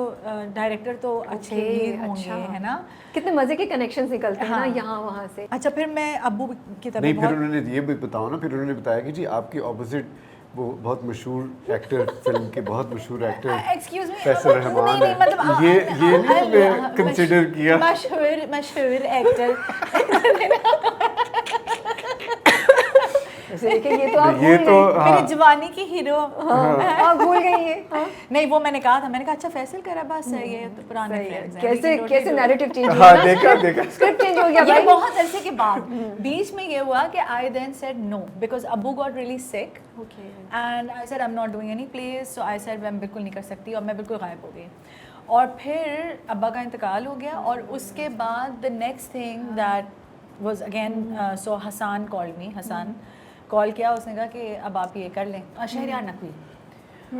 डायरेक्टर तो अच्छे ही होंगे, है ना। कितने मजे के कनेक्शंस निकलते हैं ना यहाँ वहाँ से। अच्छा फिर मैं अब्बू की तरफ नहीं फिर उन्होंने ये भी बताओ ना, फिर उन्होंने बताया कि जी आपकी ऑपोजिट वो बहुत मशहूर एक्टर, फिल्म के बहुत मशहूर actor excuse me, Faisal Rahman नहीं मतलब ये नहीं मैं कंसिडर किया। मशहूर एक्टर देखिए ये तो आप ये भूल तो गई। मेरी जवानी की हीरो। आप भूल गई ये। नहीं वो मैंने कहा था, मैंने कहा अच्छा फैसल करा बस है, ये तो पुराने फ्रेंड्स हैं। कैसे नैरेटिव चेंज हाँ देखा स्क्रिप्ट चेंज हो गया ये भाई। बहुत अरसे के बाद बीच में ये हुआ कि आई देन सेड नो बिकॉज अब्बू got really sick and I said I am not doing any place, so I said मैं बिल्कुल नहीं कर सकती, और मैं बिल्कुल गायब हो गई। और फिर अब्बा का इंतकाल हो गया, और उसके बाद the next thing that was again so Hasan called me, Hasan call किया, उसने कहा कि अब आप ये कर लें, शहरियार नकवी,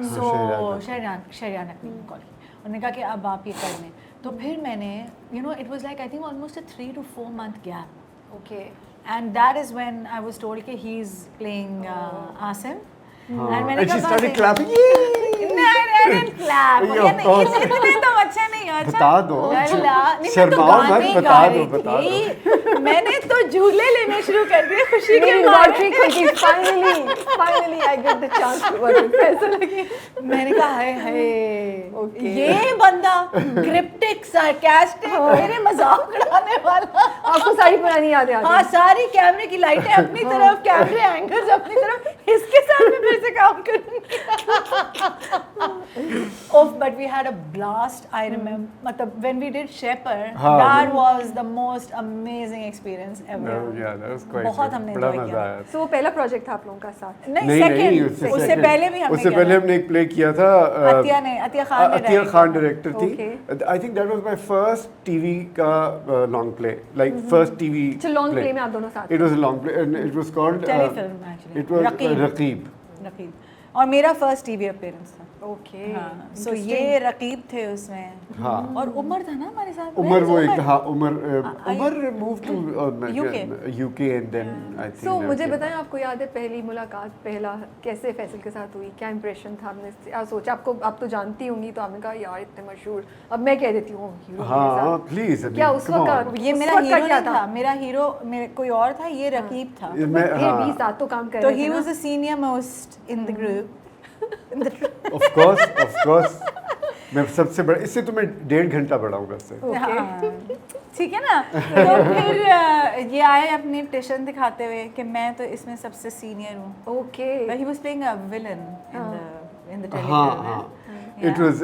सो शहरियार नकवी कॉल की, उन्होंने कहा कि अब आप ये कर लें। तो फिर मैंने you know it was like I think almost a 3 to 4 month gap okay and that is when I was told कि he is playing Asim हाँ, and मैंने and she कहा started "Baas clapping. नहीं I didn't clap Yeah, ये of course. इतने तो अच्छा नहीं अच्छा बता दो, नहीं, शर्माओ मैं तो मत, गाने बता गा दो, रही बता थी। मैंने तो झूले लेने शुरू कर दिए खुशी के मेरी मारे लॉटरी खुली finally I get the chance to work ऐसा लगे मैंने कहा हाय हाय Okay. ये बंदा क्रिप्टिक सार्कास्टिक मेरे मजाक उड़ाने वाला आपको सारी पुरानी यादें आ हाँ गई सारी कैमरे की लाइटें अपनी तरफ कैमरे एंगल्स अपनी तरफ इसके साथ मैं फिर से काम करूंगी ओफ but we had a blast I remember मतलब व्हेन वी डिड शेपर हाँ। That was the most amazing experience No, ever yeah, that was quite बहुत good. हमने बड़ा enjoy मजा किया। आया। सो वो पहला प्रोजेक्ट था आप लोगों का साथ नहीं सेकंड उससे second. पहले भी हमने उससे किया पहले था। हमने एक प्ले किया था अतिया खान ने अतिया direct खान किया था। डायरेक्टर थी Okay. I think that was my first TV का long play like first TV अच्छा, long play में आप दोनों साथ it was a long play and it was called Telefilm actually. It was Raqeeb. Raqeeb Raqeeb और मेरा फर्स्ट टीवी अपीयरेंस था okay हाँ सो ये रकीब थे उसमें हाँ। और उमर था ना हमारे साथ उमर वो एक हाँ I- Umar move to UK. UK and then I think so मुझे बताएं आपको याद है पहली मुलाकात पहला कैसे फैसल के साथ हुई क्या इंप्रेशन था आपने क्या सोचा आपको आप तो जानती होंगी तो आपने कहा यार इतने मशहूर अब मैं कह देती हूँ हीरो मेरे हाँ साथ। प्लीज क्या उस वक्त ये उस मेरा वक्त का हीरो क्या नहीं था मेरा हीरो कोई और था ये रकीब था मैं फिर भी हाँ साथ तो काम कर तो रहे ही थे ना। Was the senior most in the group of course मैं सबसे बड़ा इससे तो मैं 1.5 घंटा बड़ा हूँ वैसे ठीक है ना तो फिर ये आए अपनी टिशन दिखाते हुए कि मैं तो इसमें सबसे सीनियर हूँ okay But he was playing a villain in the telefilm. हाँ हाँ it was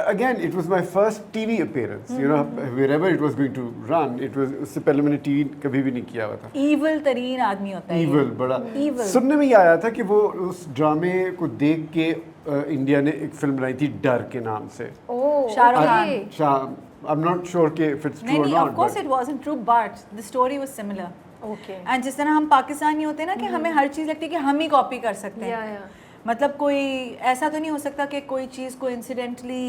again it was my first TV appearance you know wherever it was going to run it was उससे पहले मैंने TV कभी भी नहीं किया हुआ था Evil तरीन आदमी होता है ये। evil बड़ा Evil. सुनने में ये आया था कि वो उस ड्रामे को देख के इंडिया ने एक फिल्म बनाई थी डर के नाम से ओह Shahrukh okay. Khan. I'm not sure कि if it's नहीं true or नहीं not of course but it wasn't true but the story was similar. Okay And जिस तरह हम पाकिस्तानी होते हैं ना कि हमें हर चीज़ लगती है कि हम ही कॉपी कर सकते हैं या मतलब कोई ऐसा तो नहीं हो सकता कि कोई चीज़ को इंसिडेंटली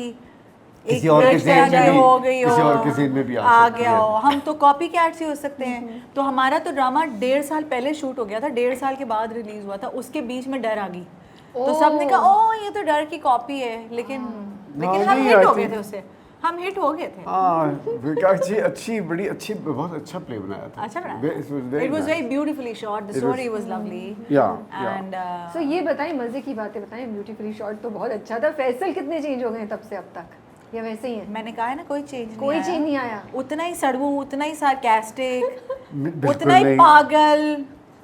किसी और के ज़हन में भी- हो गई हो किसी और के ज़हन में भी आ सकती गया है। हो हम तो कॉपी कैट्स ही हो सकते हैं तो हमारा तो ड्रामा 1.5 साल पहले शूट हो गया था 1.5 साल के बाद रिलीज हुआ था उसके बीच में डर आ गई तो सबने कहा ओ ये तो डर की कॉपी है लेकिन हाँ, हम नहीं, हिट I हो गए think- थे उससे हम हिट हो गए थे हाँ अच्छी बड़ी अच्छी बहुत अच्छा प्ले बनाया था अच्छा It was it was very very nice. Beautifully shot the It story was- was lovely Yeah, and so ये बताएं मजे की बातें बताएं ब्यूटीफुली शॉट तो बहुत अच्छा था फैसल कितने चेंज हो गए हैं तब से अब तक या वैसे ही है मैंने कहा है ना कोई चेंज नहीं कोई आया। चेंज नहीं आया उतना ही सड़वू उतना ही सार्कास्टिक बिल्कुल उतना ही नहीं। पागल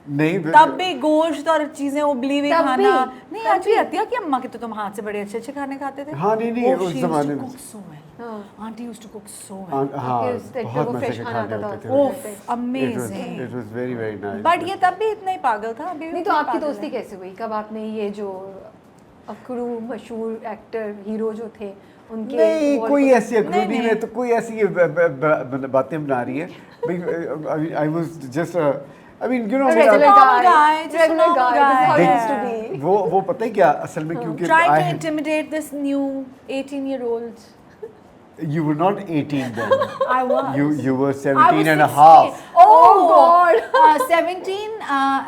नहीं तब भी गोश्त और चीजें उबली हुई तब खाना भी, नहीं तब आज भी भी। अतिया की अम्मा के तो तुम हाथ से बड़े अच्छे अच्छे खाने खाते थे हाँ, नहीं, उस ज़माने में। हाँ। Aunty used to cook so हाँ वेल हाँ, आपके उस टाइप पे बहुत वो मजे fresh के खाना खाने आता होते था। थे ओफ amazing It was very very nice but ये तब भी इतना ही पागल था अभी भी नहीं तो उतना आपकी पागल दोस्ती है। कैसे हुई कब आपने ये जो अकरू मशहूर एक्टर हीरो जो थे उनके नहीं wall कोई को- ऐसी अकरूदी में तो कोई ऐसी बातें बना रही है भाई I was just I mean you know A regular normal guy, guy, just a regular normal guy, this is how it guy. used to be. वो पता है क्या असल में क्योंकि Trying I to had- intimidate this new 18-year-old. you were not 18 then I was. you were I 17 was and a 16. half Oh God. 17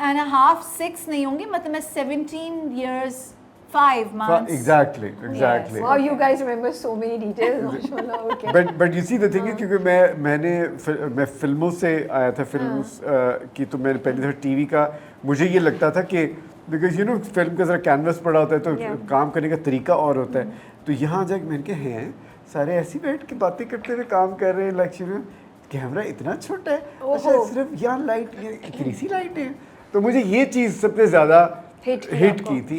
and a half 6 नहीं होंगी मतलब मैं 17 years 5 months. exactly Wow, you guys remember so many details. माशाल्लाह, okay. But you see the thing is क्योंकि मैं फिल्मों से आया था फिल्म की तो मैंने पहली दफ़ा टीवी का मुझे ये लगता था कि बिकॉज यू नो फिल्म का ज़रा कैनवस पड़ा होता है तो Yeah. काम करने का तरीका और होता है तो यहाँ जाके मैंने कहा हैं सारे ऐसी बैठ के बातें करते हुए काम कर रहे हैं लाइक यू कैमरा इतना छोटा है अच्छा सिर्फ यहाँ लाइट ये इतनी सी लाइट है तो मुझे ये चीज़ सबसे ज़्यादा Hit किया हिट आपको। की थी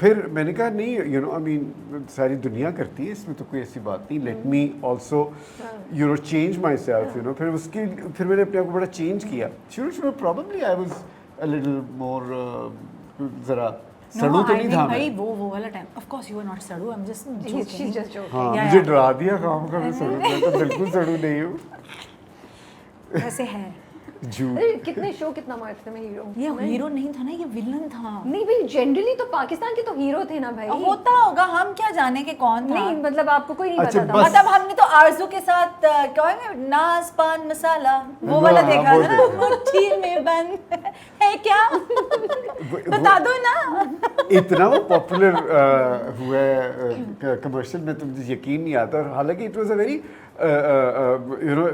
फिर मैंने कहा नहीं यू नो आई मीन सारी दुनिया करती है इसमें तो कोई ऐसी बात नहीं let me also you know change my self you know फिर मैंने अपने आप को बड़ा चेंज किया शुरू शुरू probably I was a little more ज़रा सड़ू तो नहीं था भाई मैं वो वाला time of course you are not सड़ू I am just She's just joking. हाँ Yeah, मुझे yeah. डरा दिया काम का मैं सड़ू मैं तो बिल्कुल सड़ू नहीं हूँ ऐसे है झूठ। अरे कितने शो कितना मारते मैं हीरो ये हीरो नहीं था ना, ये विलन था। नहीं भाई, जनरली तो पाकिस्तान के तो हीरो थे ना भाई। होता होगा, हम क्या जाने कि कौन था। नहीं मतलब आपको कोई नहीं अच्छा, पता था। बस। मतलब हमने तो आरजू के साथ कहेंगे नाज पान मसाला वो वाला हाँ, देखा वो था ना, मुट्ठी में बंद है क्या, बता दो ना। इतना वो पॉपुलर हुआ है कमर्शियल में, तो मुझे यकीन नहीं आता। और हालांकि it was a very you know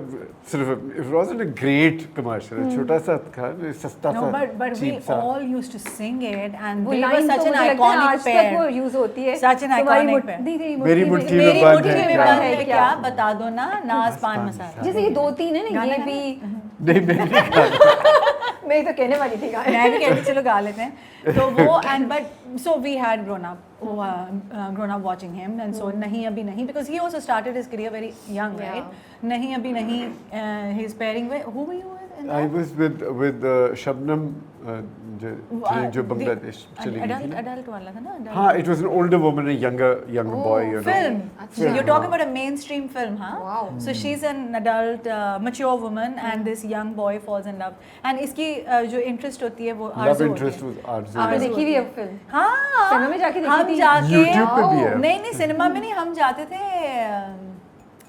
सिर्फ it wasn't a great commercial, छोटा सा था, सस्ता No, सा, but we cheap सा। all used to sing it, and वो they were लाइन such तो an मुझे लगता है iconic आज तक वो pair. यूज होती है। Such an तुम्हारी iconic मुट्ठी- pair. तेरी मेरी मुट्ठी मुट्ठी में- में मेरी बंद मुट्ठी है में क्या? बंद है क्या, बता दो ना, नाज पान मसाला। जैसे ये 2-3 है ना, गाना ये गाना? भी नहीं मैंने नहीं कहा। मैं तो कहने वाली थी गाना। मैं भी कहती चलो गा लेते हैं। तो वो and but so we had grown up watching him, and so नहीं अभी नहीं, because he also started his career very young, Yeah. right? नहीं अभी नहीं, his pairing with who were you with? in I that? was with Shabnam, जो बांग्लादेश चली गई थी ना। adult वाला था ना, adult हाँ, it was an older woman, a younger boy, you know. film. अच्छा। You're talking about a mainstream film, huh? Wow. So she's an adult, mature woman, and this young boy falls in love. And इसकी जो interest होती है वो Love आरज़ू interest होती was है। Arzu. आपने आरज़ू देखी भी होती है फिल्म? हाँ, सिनेमा में जाके देखी हम थी? जाके YouTube पे भी है। नहीं नहीं, सिनेमा में नहीं, हम जाते थे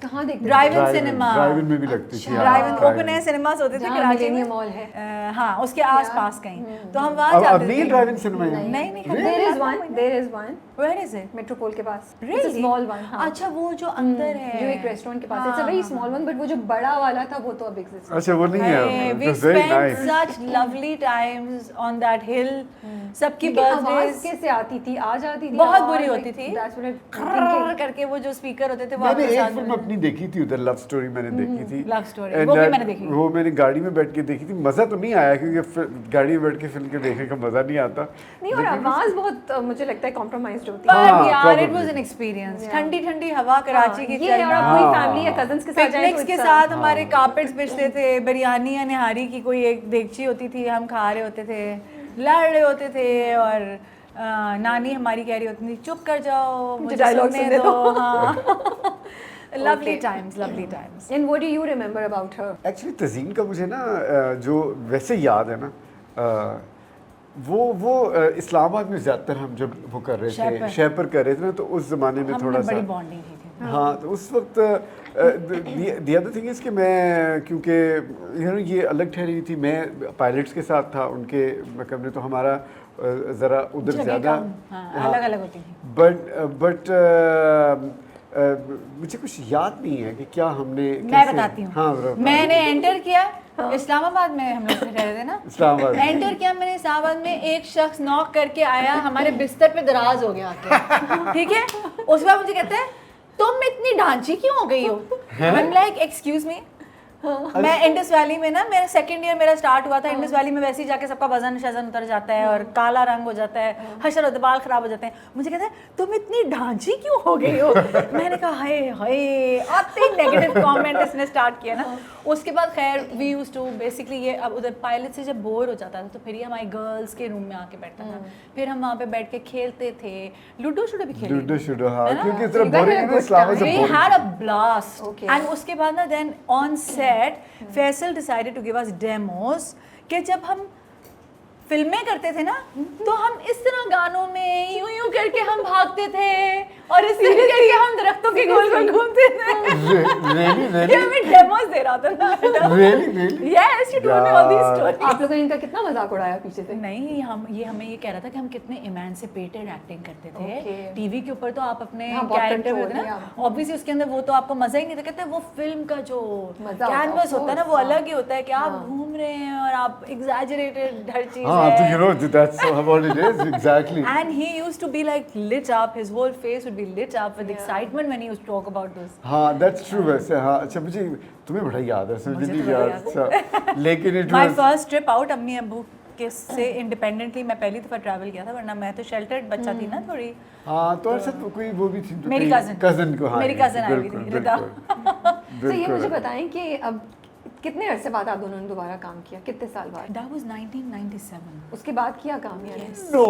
कहाँ देखते थे? ड्राइव इन Drive-in, सिनेमा। drive-in में भी लगती थी, अच्छा। हाँ, ड्राइव इन drive-in। ओपन एयर सिनेमास होते थे जहाँ कराची में। Millennium Mall है। हाँ, उसके आसपास कहीं, तो हम वहाँ अब जाते नहीं थे। ड्राइव इन सिनेमा है? नहीं नहीं, There is one, there is one. Where is it? Metropole के पास। It's a Really? small one, हाँ। अच्छा, वो जो अंदर है, जो एक रेस्टोरेंट के पास। It's a हाँ, very हाँ, small one, but वो जो बड़ा वाला था वो तो अब exist। अच्छा वो नहीं है, Hey, it we was very spent nice। such lovely times on that hill. सबकी लेकिन आवाज birthdays कैसे आती थी? आ जाती थी? बहुत आवाज, बुरी like, होती थी। That's what I'm खर्र thinking। करके वो जो स्पीकर होते थे वो मैंने आपके एक साथ फिल्म में- अपनी देखी थी उधर, लव स्टोरी मैंने देखी थी। Love Story, And वो भी that- मैंने देखी। वो मैंने गाड़ी में बैठ के देखी थी। मज़ा तो नहीं आया क्योंकि गाड़ी में बैठ के फिल्म के देखने का मज़ा नहीं आता। नहीं, और लेकिन आवाज बहुत मुझे लगता है कॉम्प्रोमाइज्ड होती है। पर हाँ, यार probably। It was an experience, Yeah। ठंडी ठंडी हवा कराची की ये और चलना, आप पूरी हाँ। फैमिली या कजन्स के साथ जाएं तो पिकनिक्स के it's a- साथ हमारे कार्पेट्स बिछते थे, बिरयानी या निहारी की कोई एक देगची होती थी, हम खा रहे होते थे, लड़ रहे होते थे, और नानी हमारी कह रही होती थी चुप कर जाओ, मुझे dialogue सुनने सुनने दो। दो। हाँ, lovely Okay. Times, lovely times. And what do you remember about her? Actually Tazeen का मुझे ना जो वैसे याद है ना, वो इस्लामाबाद में ज़्यादातर हम जब वो कर रहे शहर थे, पर। शहर पर कर रहे थे ना, तो उस ज़माने में हमने थोड़ा बड़ी सा बॉन्डिंग की थी। हाँ, तो उस वक्त द अदर थिंग इज़ कि मैं क्योंकि यू नो ये अलग ठहरी हुई थी, मैं पायलट्स के साथ था, उनके मतलब में तो हमारा ज़रा उधर जगह ज़्यादा कम, हाँ, अलग-अलग होती थी। बट मुझे कुछ याद नहीं है कि क्या हमने मैं कैसे- बताती हूँ। हाँ, बताओ। मैंने एंटर किया इस्लामाबाद में, हम लोग रह रहे थे ना इस्लामाबाद में। एंटर किया मैंने इस्लामाबाद में, एक शख्स नॉक करके आया, हमारे बिस्तर पे दराज हो गया आके, ठीक है। उसके बाद मुझे कहते हैं तुम इतनी ढांची क्यों हो गई हो? I am like excuse me, मैं इंडस वैली में ना, मेरा सेकंड ईयर मेरा स्टार्ट हुआ था इंडस वैली में, वैसे ही जाके सबका वजन शजन उतर जाता है और काला रंग हो जाता है, हशर होते, बाल खराब हो जाते हैं। मुझे कहते हैं तुम इतनी ढांची क्यों हो गई हो? मैंने कहा हाय हाय, आते ही नेगेटिव कमेंट इसने स्टार्ट किया ना। उसके बाद खैर वी यूज्ड टू बेसिकली, ये अब उधर पायलट से जब बोर हो जाता था तो फिर ये हमारे गर्ल्स के रूम में आके बैठता था, फिर हम वहाँ पे बैठ के खेलते थे, लूडो शूडो भी खेले, लूडो शुडो, हाँ, है ना? क्योंकि इतना You guys boring had a है good इस्लामाबाद से We boring। had a blast. Okay. And उसके बाद ना then on set Faisal decided to give us demos कि जब हम फिल्में करते थे ना तो हम इस तरह गानों में यूं यूं करके हम भागते थे और इस तरह करके हम दरख्तों के गोल गोल घूमते थे। Really? ये हमें डेमोस दे रहा था ना। Really? Yes, you told me all these यार। stories. आप लोगों ने इनका कितना मजाक उड़ाया पीछे से? नहीं, हमें ये कह रहा था कि हम कितने इमेंसिपेटेड एक्टिंग करते थे। Okay. टीवी के ऊपर तो आप अपने हाँ, बहुत कैरेक्टर control होते हैं है, ना, ऑब्वियसली उसके अंदर वो तो आपको मजा ही नहीं था। कहते हैं वो फिल्म का जो मजा होता है, कैनवस of होता है ना, वो course, अलग ही होता है कि आप हाँ। घूम रहे हैं और आप एग्जैजरेटेड हर चीज हाँ, तो you है। know that's what it is exactly। And he used to be like lit up, his whole face would be lit up with excitement when he used to talk about this. हाँ, that's true वैसे। हाँ, अच्छा, मुझे तुम्हें बड़ा याद है, मुझे मुझे नहीं तो बड़ा याद याद अच्छा, लेकिन it My was first trip out अम्मी अब्बू के से इंडिपेंडेंटली मैं पहली दफा ट्रैवल किया था, वरना मैं तो शेल्टर्ड बच्चा थी ना थोड़ी। हाँ, तो और सब कोई वो भी थी तो मेरी कोई cousin। cousin को, हाँ, मेरी cousin आई हुई बिल्कुल, थी, रिदा। तो ये मुझे बिल्कुल। बताएं कि अब कितने अरसे बाद आप दोनों ने दोबारा काम किया? कितने साल बाद? That was 1997. उसके बाद किया काम यानी? Yes. No,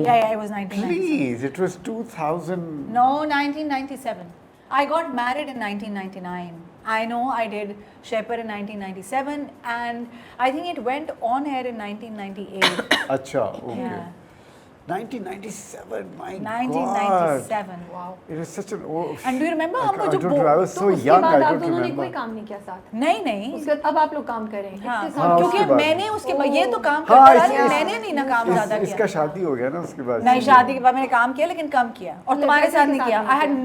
Yeah, it was 1997. please, it was 2000। No, 1997. I got married in 1999. I know I did Shepherd in 1997 and I think it went on air in 1998. अच्छा, okay. Yeah. 1997, my God. 1997. Wow. It is such an And do you remember हमको I जो don't remember, I was तो so उसके young, बाद I आप don't दोनों ने remember. कोई काम नहीं किया साथ? नहीं उसके बाद अब आप लोग काम कर रहे हैं हाँ, कितने हाँ, साल? क्योंकि उसके बाद। मैंने उसके बाद ये तो काम हाँ, करता रहा, इस- मैंने नहीं ना काम ज़्यादा इसका किया। शादी हो गया ना उसके बाद। नहीं, शादी के बाद मैंने काम किया लेकिन कम किया और नहीं, तुम्हारे वैसे साथ के नहीं साथ किया। नहीं I had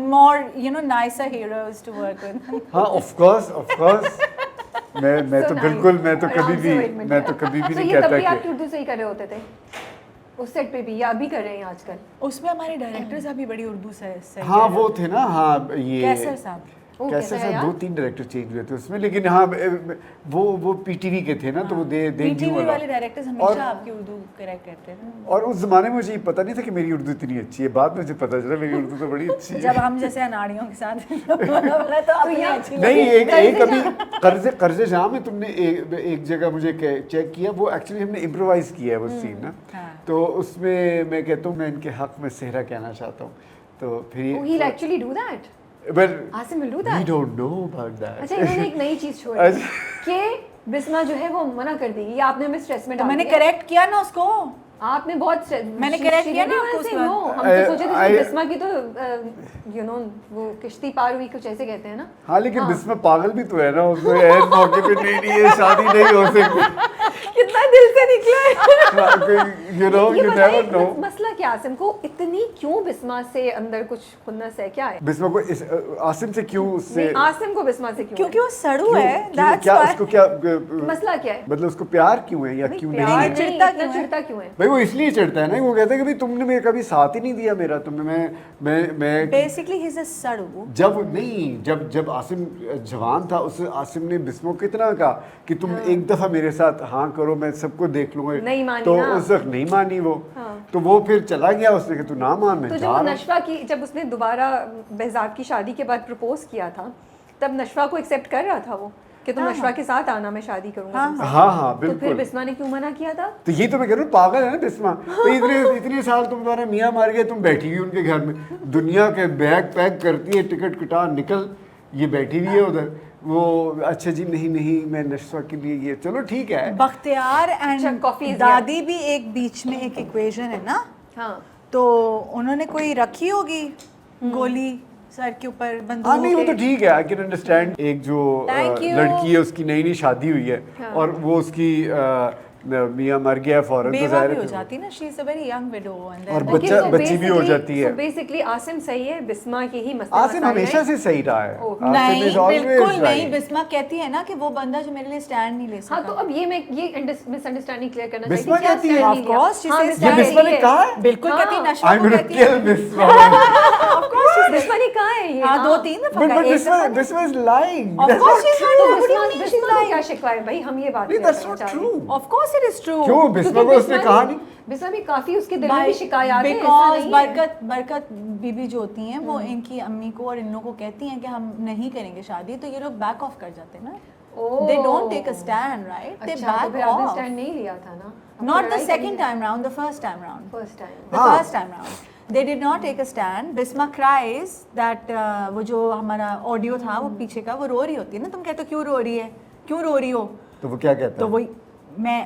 किया। more nicer heroes to work with. हाँ, of course। मैं तो बिल्कुल, मैं तो कभी भी नहीं ये तब कहता भी आप कि उर्दू से ही कर रहे होते थे उस सेट पे भी, या अभी कर रहे हैं आजकल? उसमें हमारे डायरेक्टर्स अभी बड़ी उर्दू से हाँ वो थे ना, हाँ ये कैसर साहब। वो कैसे कैसा है सर यार? 2-3 डायरेक्टर चेंज हुए थे उसमें, लेकिन हाँ वो पीटीवी के थे ना, तो वो दे पीटीवी वाले डायरेक्टर्स हमेशा आपकी उर्दू करेक्ट करते थे। और उस जमाने में मुझे ये पता नहीं था कि मेरी उर्दू इतनी अच्छी है, बाद में मुझे पता चला मेरी उर्दू तो बड़ी अच्छी है। जब हम जैसे अनाड़ियों के साथ तो अपनी यहाँ- अच्छी नहीं, लगी। एक अभी कर्जे जहाँ में तुमने एक जगह मुझे चेक किया, वो एक्चुअली हमने इम्प्रोवाइज किया है वो सीन ना, हाँ। तो उसमें मैं कहता हूँ मैं इनके हक में सेहरा कहना चाहता हूँ, तो फिर Oh, he'll actually do that? but Asim will do we that? don't know about that. अच्छा, इन्होंने एक नई चीज छोड़ी अच्छा। कि बिस्मा जो है वो मना कर देगी, या आपने हमें स्ट्रेस में तो डाल मैंने दिया? करेक्ट किया ना उसको। आपने बहुत मैंने correct किया ना आपको उसके बाद। नो, हम तो सोचे थे I- कि बिस्मा की तो यू नो वो किश्ती पार हुई, कुछ ऐसे कहते हैं ना। हाँ, लेकिन बिस्मा पागल भी तो है ना, उसको ऐन मौके पे नहीं ये शादी नहीं हो सकती। कितना दिल से निकला है। You know, ये you बताइए, never know. मसला क्या आसिम को इतनी क्यों बिस्मा से अंदर कुछ खुन्नस है, क्या है? बिस्मा को आसिम से क्यों उससे नहीं, आसिम को बिस्मा से क्यों? क्योंकि वो सड़ू क्यों- है। क्यों- That's क्या why. उसको क्या मसला क्या है? मतलब उसको प्यार क्यों है या नहीं, क्यों प्यार नहीं? नहीं, चिढ़ता इतना क्यों है? चिढ़ता क्यों है? भाई वो इसलिए चढ़ता है ना, वो कहता है कि भाई तुमने मेरे कभी साथ ही नहीं दिया मेरा, तुमने मैं Basically he's a सड़ू। जब आसिम जवान था, उस आसिम ने बिस्मा को कितना कहा कि तुम एक दफा मेरे साथ हाँ करो, मैं सबको देख लूंगा, नहीं मानी तो ना। उस वक्त नहीं मानी वो, हाँ। तो वो फिर चला गया, उसने कि तू ना मान, मैं तो जा जब वो रहा हूँ। नशवा की, जब उसने दोबारा बेहजाद की शादी के बाद प्रपोज किया था, तब नशवा को एक्सेप्ट कर रहा था वो कि तुम हाँ, नशवा के साथ आना, मैं शादी करूंगा हाँ, तुमसे। हाँ तो फिर बिल्कुल। बिस्मा ने क्यों मना किया था? तो ये तो मैं कह रहा हूँ, पागल है ना बिस्मा। तो इतने साल तुम्हारा मियाँ मार गया, तुम बैठी हुई उनके घर में, दुनिया के बैग पैक करती है, टिकट कटा निकल, ये बैठी हुई है उधर, वो अच्छा जी नहीं मैं नशवा के लिए ये, चलो ठीक है। बख्तियार अच्छा, एंड coffee is दादी भी एक बीच में एक इक्वेशन है ना, हाँ, तो उन्होंने कोई रखी होगी गोली सर के ऊपर हाँ बंदूक नहीं, वो के। तो ठीक है, आई कैन अंडरस्टैंड। एक जो Thank you. लड़की है उसकी नई शादी हुई है, हाँ। और वो उसकी मियाँ मर गया है फौरन, तो बेवा जाहिर भी है हो फिर- जाती ना, she is a very young window and और देन बच्चा- बच्ची भी हो जाती है। बेसिकली आसिम सही है, बिस्मा के ही मसले आसिम मसाइल हमेशा हैं। से सही रहा है। ओह, आसिम नहीं is always बिल्कुल नहीं। right. बिस्मा कहती है ना कि वो बंदा जो मेरे लिए स्टैंड नहीं ले सका। हाँ, तो अब ये मैं ये मिसअंडरस्टैंडिंग क्लियर करना बिस्मा क्या कहती है? stand Of नहीं लिया? course, she हाँ, says बिस्मा that. बिस्मा ने कहती है। कहा है? बिल्कुल हाँ। कहती है, नशवा I'm को gonna कहती है। kill Bisma. Of course she's- Bisma ने कहा है ये? हाँ, 2-3 दफा But कहा, एक बिस्मा दफा नहीं। Bisma is lying. Of That's course not she's true. तो lying. What do you Bisma mean she's Bisma को lying? क्या शिकवा है भाई, हम ये बात नहीं, clear that's करना not चाह रहे हैं। true. Of course it is true. क्यों बिस्मा को उसने कहा नहीं? बिस्मा भी काफी उसके दिल में भी शिकायत है, ऐसा बिकॉज नहीं है। बरकत बीबी जो होती हैं वो इनकी अम्मी को और इन लोगों को कहती हैं कि हम नहीं करेंगे शादी, तो ये लोग बैक ऑफ कर जाते हैं ना। ओह। They don't take a stand, right? They अच्छा, तो back फिर आपने off. स्टैंड नहीं लिया था ना? Not the second time round, the first time round. First time. The हाँ। first time round. They did not take a stand. Bisma cries that वो जो हमारा ऑडियो था वो पीछे का, वो रो रही होती है ना, तुम कहते हो क्यों रो रही है, क्यों रो रही हो, तो वो क्या कहता तो है? वही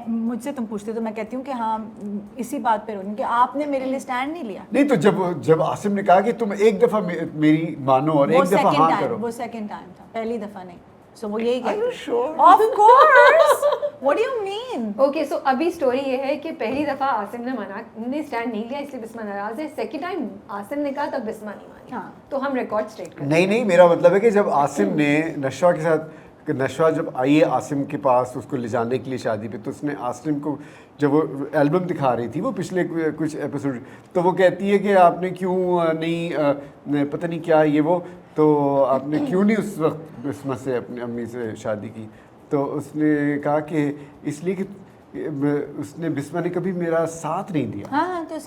मुझसे तुम पूछते तो मैं कहती हूँ कि हाँ इसी बात पे रो रही हूँ कि आपने मेरे लिए स्टैंड नहीं लिया। नहीं, तो जब आसिम ने कहा कि तुम एक दफा मेरी मानो और वो एक दफा सेकंड हाँ टाइम, करो, वो सेकंड टाइम था, पहली दफा नहीं। सो वो यही Are you कहती sure? Of course, what do you mean? Okay, so अभी स्टोरी ये है कि पहली दफा आसिम ने स्टैंड नहीं लिया, इसलिए बिस्मा नाराज है। सेकंड टाइम आसिम ने कहा, तब बिस्मा नहीं मानी। हाँ। तो हम रिकॉर्ड स्ट्रेट कर नहीं मेरा मतलब है कि जब आसिम ने नशवा के साथ, नशवा जब आई है आसिम के पास उसको ले जाने के लिए शादी पे, तो उसने आसिम को जब वो एल्बम दिखा रही थी वो पिछले कुछ एपिसोड, तो वो कहती है कि आपने क्यों नहीं पता नहीं क्या ये वो, तो आपने क्यों नहीं उस वक्त बिस्मा से अपनी अम्मी से शादी की, तो उसने कहा कि इसलिए कि उसने बिस्मा ने कभी मेरा साथ नहीं दिया। हाँ तो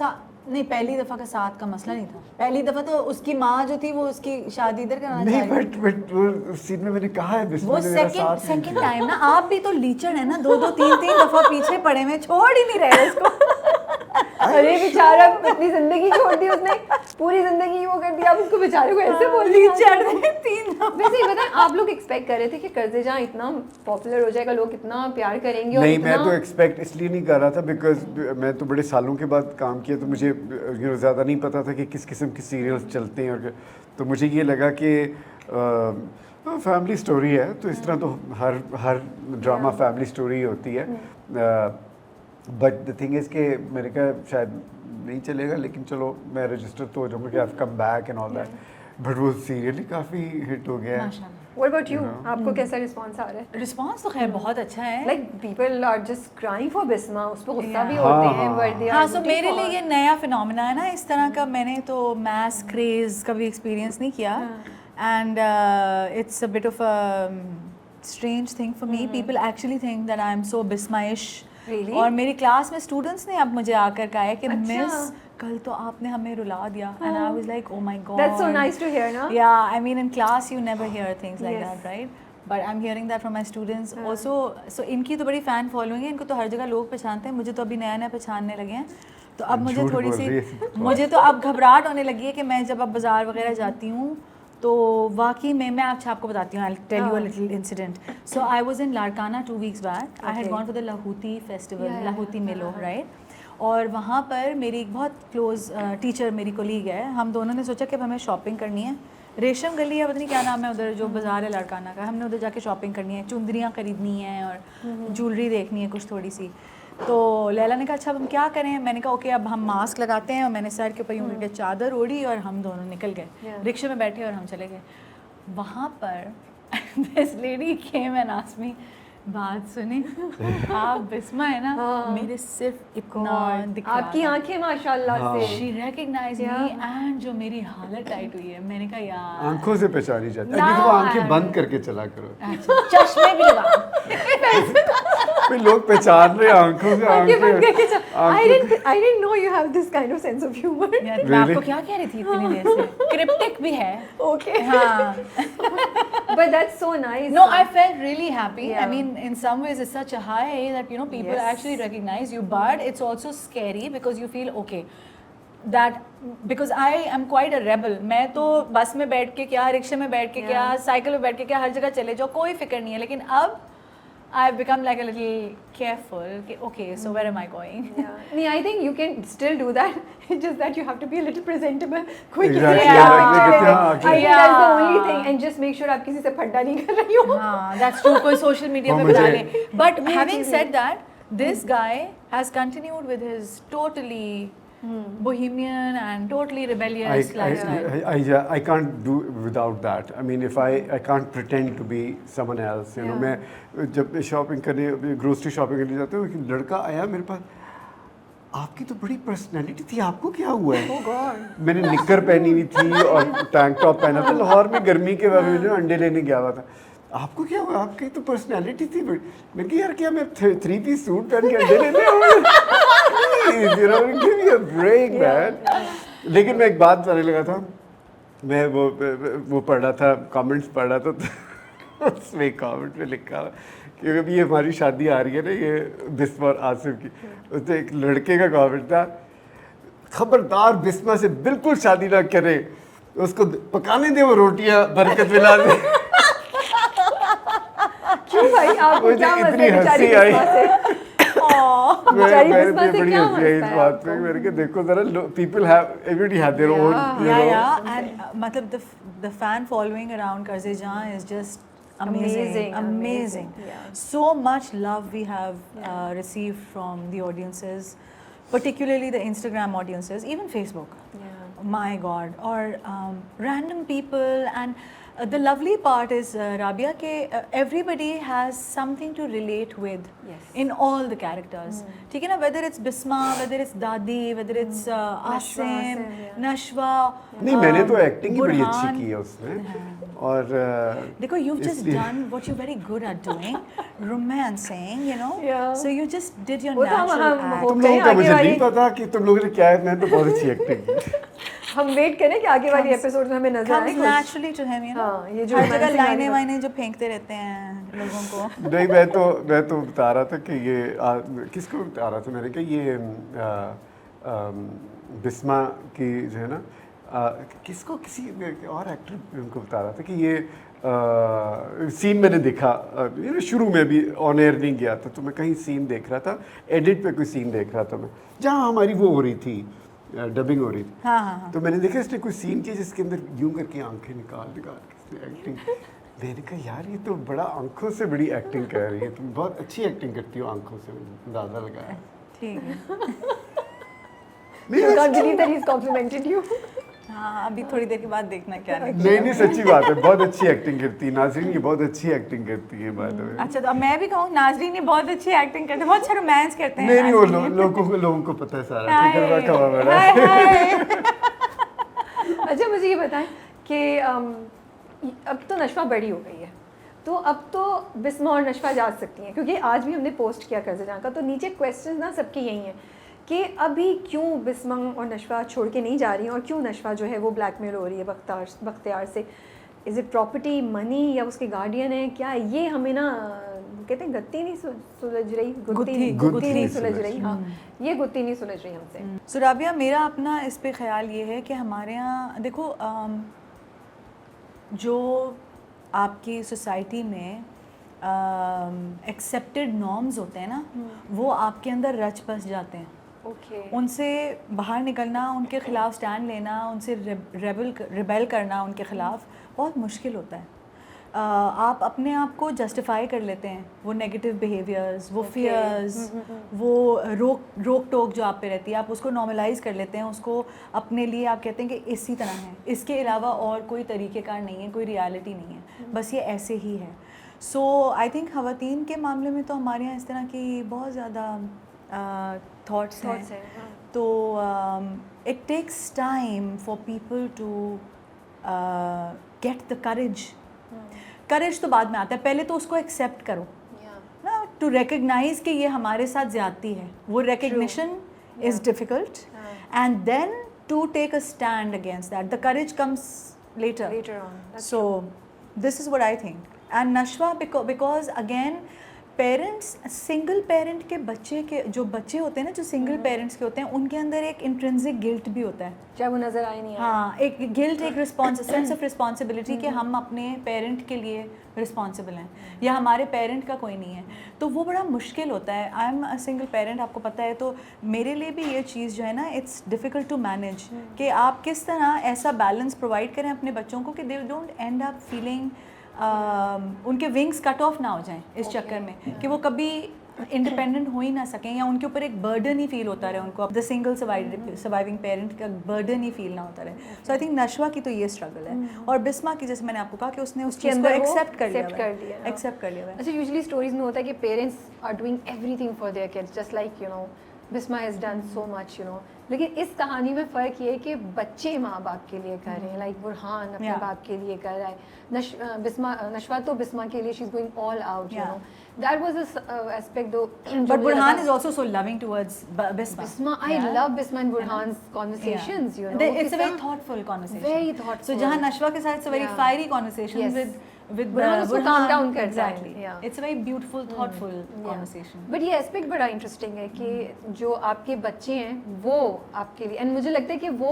नहीं, पहली दफा का साथ का मसला नहीं था। पहली दफा तो उसकी माँ जो थी वो उसकी शादी इधर कराना नहीं, चाह रही थी। बट वो सीन में मैंने कहा है बिस्मा वो ने मेरा साथ नहीं सेकंड दिया। टाइम ना, आप भी तो लीचड़ है ना, 2-2 3-3 दफा पीछे पड़े में छोड़ ही नहीं रहे उसको। अरे बेचारा अपनी जिंदगी छोड़ दी उसने, पूरी जिंदगी वो कर दिया, आप उसको बेचारे को ऐसे बोल लीड दिया। चढ़ रहे 3 वैसे ये बताएं, आप लोग एक्सपेक्ट कर रहे थे कि कर्जे जहाँ इतना पॉपुलर हो जाएगा, लोग इतना प्यार करेंगे और नहीं, इतना मैं तो एक्सपेक्ट इसलिए नहीं कर रहा था बिकॉज मैं तो बड़े सालों के बाद काम किया, तो मुझे ज़्यादा नहीं पता था कि किस किस्म की सीरियल्स चलते हैं, और तो मुझे ये लगा कि फैमिली स्टोरी है, तो इस तरह तो हर ड्रामा फैमिली स्टोरी होती है। बट द थिंग इज़ कि मेरे का शायद नहीं चलेगा, लेकिन चलो मैं रजिस्टर तो हो जाऊँगा कि I come back and all that, but वो सीरियल ही काफ़ी हिट हो गया है। माशाल्लाह। What about you? आपको कैसा रिस्पॉन्स आ रहा है? रिस्पॉन्स तो खैर बहुत अच्छा है। Like people are just crying for Bisma, उस पर गुस्सा भी Yeah. होते हाँ, हैं, हाँ, but they हाँ, are सो rooting मेरे for- लिए ये नया फिनोमेना है ना, इस तरह का मैंने तो मैस क्रेज कभी एक्सपीरियंस नहीं किया, and it's a bit of a strange thing for me. People actually think that I am so बिस्माइश। Really? और मेरी क्लास में स्टूडेंट्स ने अब मुझे आकर कहा है कि अच्छा। मिस कल तो आपने हमें रुला दिया, and I was like oh my God, That's so nice to hear, ना? Yeah, I mean in class you never hear things like Yes. that, right? But I'm hearing that from my students also. So इनकी तो बड़ी fan following है, इनको तो हर जगह लोग पहचानते हैं, मुझे तो अभी नया नया पहचानने लगे हैं। तो अब मुझे झूठ थोड़ी बोल सी रही है। मुझे तो अब घबराहट होने लगी है कि मैं जब अब बाज़ार वगैरह जाती हूँ तो वाकई में मैं आपको बताती हूँ, I'll tell you a little incident. So I was in Larkana 2 weeks back. I had Okay. gone for the Lahuti festival, Yeah, yeah, Lahuti Melo, right? और वहाँ पर मेरी एक बहुत क्लोज टीचर मेरी कोलीग है, हम दोनों ने सोचा कि अब हमें शॉपिंग करनी है। रेशम गली है, पता नहीं क्या नाम है उधर, जो बाज़ार है लाड़काना का, हमने उधर जाके शॉपिंग करनी है, चुंदरियाँ खरीदनी है और ज्वेलरी देखनी है कुछ थोड़ी सी। तो लैला ने कहा अच्छा अब हम क्या करें, मैंने कहा ओके अब हम मास्क लगाते हैं, और मैंने सर के ऊपर यूँ करके चादर ओढ़ी और हम दोनों निकल गए, रिक्शे में बैठे और हम चले गए। वहाँ पर this lady came and asked me, बात सुनी आप बिस्मा है ना, मेरे सिर्फ इतना दिखा आपकी आंखें माशाल्लाह से शी रिकॉग्नाइज मी, एंड जो मेरी हालत टाइट हुई है, मैंने कहा यार आंखों से पहचानी जाती है, Now अभी तो आंखें I'm- बंद करके चला करो, अच्छा, चश्मे भी लगा फिर लोग पहचान रहे हैं आंखों से, आंखें बंद करके आंखें- I didn't know you have this kind of sense of humor. यार, मैं Really? आपको क्या कह रही थी इतनी देर से, क्रिप्टिक भी है। Okay. हाँ, But that's so nice. no, I felt really happy. I Yeah. mean, in some ways, it's such a high that people Yes. actually recognize you, but it's also scary because you feel okay. That because I am quite a rebel. मैं तो बस में बैठ के क्या, रिक्शे में बैठ के क्या, साइकिल में बैठ के क्या, हर जगह चले जाओ, कोई फिक्र नहीं है। लेकिन अब I've become like a little careful. Okay, so where am I going? Yeah. Nee, I think you can still do that. It's just that you have to be a little presentable. कोई किसी Exactly, से yeah, क्या like picture it's- लेगा। हाँ, I think that's the yeah. only thing. And just make sure आप किसी से फड्डा नहीं कर रही हो। हाँ, that's true. कोई social media वो पे बता मुझे- ले. But having said that, this guy has continued with his totally bohemian and totally rebellious lifestyle. I can't do without that. I mean, if I can't pretend to be someone else. You know, मैं जब shopping करने, grocery shopping करने जाता हूँ, एक लड़का आया मेरे पास, आपकी तो बड़ी पर्सनैलिटी थी, आपको क्या हुआ है? Oh God. मैंने निक्कर पहनी हुई थी और टैंक टॉप पहना था, लाहौर में गर्मी के वक्त में जो अंडे लेने गया हुआ था। आपको क्या हुआ, आपकी तो पर्सनैलिटी थी बड़ी। मैंने कहा यार क्या मैं 3 पीस सूट पहन के अंडे लेने आऊँ? Give me a break, man. लेकिन मैं एक बात बताने लगा था, मैं वो पढ़ रहा था, कमेंट्स पढ़ रहा था, तो उसमें कमेंट में लिखा कि अभी ये हमारी शादी आ रही है ना, ये बिस्मा और आसिफ की, उसमें एक लड़के का कमेंट था, खबरदार बिस्मा से बिल्कुल शादी ना करे, उसको पकाने दे वो रोटियां, बरकत मिला दे। क्यों भाई, आपको मुझे क्या मसला इतनी है बेचारी हंसी आई। बिस्मा से? बेचारी मेरे बिस्मा पे से बड़ी क्या हंसी आई इस मसला है बात पे, आपको? मेरे के देखो जरा, people have, everybody have their own, you Yeah, know. yeah, and मतलब the fan following around Karze Jaan is just amazing, amazing. Yeah. So much love we have received from the audiences, particularly the Instagram audiences, even Facebook. Yeah. My God, or random people, and the lovely part is Rabia ke everybody has something to relate with Yes. in all the characters. ठीक है ना, whether it's Bisma, whether it's Dadi, whether it's Asim, yeah. Nashwa. नहीं, मैंने तो acting ही बड़ी अच्छी Burhan. की है उसमें, और देखो, you've just इसलिए- done what you're very good at doing, romancing, you know. Yeah. So you just did your वो तो natural हम act. हो तुम गए लोगों का आगे मुझे वाली, नहीं पता कि तुम लोगों ने क्या है, मैं तो बहुत अच्छी एक्टिंग की। हम वेट करें कि आगे वाली एपिसोड में हमें नजर आए Comes कुछ। naturally to him, you know. हाँ, ये जो हर जगह romancing लाइनें वाली वाइनें जो फेंकते रहते हैं लोगों को। नहीं, मैं तो बता रहा था कि ये किसको बता रहा था मैंने, कि ये बिस्मा की जो है ना किसको किसी और एक्टर उनको बता रहा था कि ये सीन मैंने देखा शुरू में भी ऑन एयर नहीं गया था, तो मैं कहीं सीन देख रहा था, एडिट पे कोई सीन देख रहा था मैं, जहाँ हमारी वो हो रही थी, डबिंग हो रही थी। हाँ। तो मैंने देखा इसने कोई सीन किया जिसके अंदर यूं करके आंखें निकाल के इसने एक्टिंग। मैंने कहा यार ये तो बड़ा आंखों से बड़ी एक्टिंग कर रही है, तुम बहुत अच्छी एक्टिंग करती हो आंखों से, अंदाजा लगाया। ठीक है। You can't believe that he's complimented you. हाँ, अभी थोड़ी देर के बाद देखना क्या नहीं। नहीं सच्ची बात है, बहुत अच्छी एक्टिंग करती है नाज़रीन, ये बहुत अच्छी एक्टिंग करती है बात है। अच्छा, तो अब मैं भी कहूँ नाज़रीन ये बहुत अच्छी एक्टिंग करते हैं, बहुत अच्छा रोमांस करते हैं। नहीं वो लोगों को पता है सारा। अच्छा मुझे ये बताएं कि अब तो नशवा बड़ी हो गई है, तो अब तो बिस्मा और नशवा जा सकती हैं, क्योंकि आज भी हमने पोस्ट किया कर्ज़जां का, तो नीचे क्वेश्चन ना सबके यही हैं कि अभी क्यों बिस्मा और नशवा छोड़ के नहीं जा रही हैं, और क्यों नशवा जो है वो ब्लैकमेल हो रही है बख्तियार से। इज़ इट प्रॉपर्टी, मनी, या उसके गार्डियन है क्या? ये हमें ना कहते हैं गत्ती नहीं सुलझ रही, गुत्ती नहीं सुलझ रही। हाँ, ये गुत्ती नहीं सुलझ रही हमसे। सो राबिया, मेरा अपना इस पे ख्याल ये है कि हमारे यहाँ देखो जो आपकी सोसाइटी में एक्सेप्टेड नॉर्म्स होते हैं ना, वो आपके अंदर रच बस जाते हैं। उनसे बाहर निकलना, उनके ख़िलाफ़ स्टैंड लेना, उनसे रिबेल करना उनके ख़िलाफ़ बहुत मुश्किल होता है। आप अपने आप को जस्टिफाई कर लेते हैं, वो नेगेटिव बिहेवियर्स, वो फियर्स, वो रोक टोक जो आप पे रहती है, आप उसको नॉर्मलाइज कर लेते हैं, उसको अपने लिए आप कहते हैं कि इसी तरह है, इसके अलावा और कोई तरीक़ेकार नहीं है, कोई रियलिटी नहीं है, बस ये ऐसे ही है। सो आई थिंक ख़वातीन के मामले में तो हमारे यहाँ इस तरह की बहुत ज़्यादा थॉट्स हैं। तो it takes time for people to get the courage तो बाद में आता है, पहले तो उसको एक्सेप्ट करो ना, टू रिकग्नाइज कि ये हमारे साथ ज़्यादती है, वो recognition is difficult, and then to take a stand against that, the courage comes later on. So this is what I think. And Nashwa, because again parents, single parent के बच्चे के जो बच्चे होते हैं ना, जो सिंगल पेरेंट्स के होते हैं, उनके अंदर एक इंट्रिंसिक गिल्ट भी होता है, चाहे वो नज़र आए नहीं आए। हाँ, एक गिल्ट, एक सेंस ऑफ रिस्पॉन्सिबिलिटी कि हम अपने पेरेंट के लिए रिस्पॉन्सिबल हैं, या हमारे पेरेंट का कोई नहीं है, तो वो बड़ा मुश्किल होता है। I am a single parent, आपको पता है, तो मेरे लिए भी ये चीज़ जो है ना, इट्स डिफ़िकल्ट टू मैनेज कि आप किस तरह ऐसा बैलेंस प्रोवाइड करें अपने बच्चों को कि they don't and up feeling उनके विंग्स कट ऑफ ना हो जाएं इस चक्कर में कि वो कभी इंडिपेंडेंट हो ही ना सकें, या उनके ऊपर एक बर्डन ही फील होता रहे उनको, द सिंगल सर्वाइविंग पेरेंट का बर्डन ही फील ना होता रहे। सो आई थिंक नशवा की तो ये स्ट्रगल है, और बिस्मा की जैसे मैंने आपको कहा कि उसने उस चीज़ को एक्सेप्ट कर लिया है। अच्छा, यूजुअली स्टोरीज में होता है कि parents are doing everything for their kids, just like you know Bisma has done so much, you know, लेकिन इस कहानी में फ़र्क ये है कि बच्चे माँ बाप के लिए कर रहे हैं, लाइक बुरहान अपने बाप के लिए कर रहा है, नशवा तो बिस्मा के लिए she is going all out, you know, that was a aspect though. But Burhan is also so loving towards Bisma. I love Bisma and Burhan's conversations, you know. It's a very thoughtful conversation. Very thoughtful. So जहाँ नशवा के साथ it's a very fiery conversation with Burhan उसको calm down करता है. Exactly. It's a very beautiful, thoughtful conversation. But ये aspect बड़ा interesting है कि जो आपके बच्चे हैं वो आपके लिए, and मुझे लगता है कि वो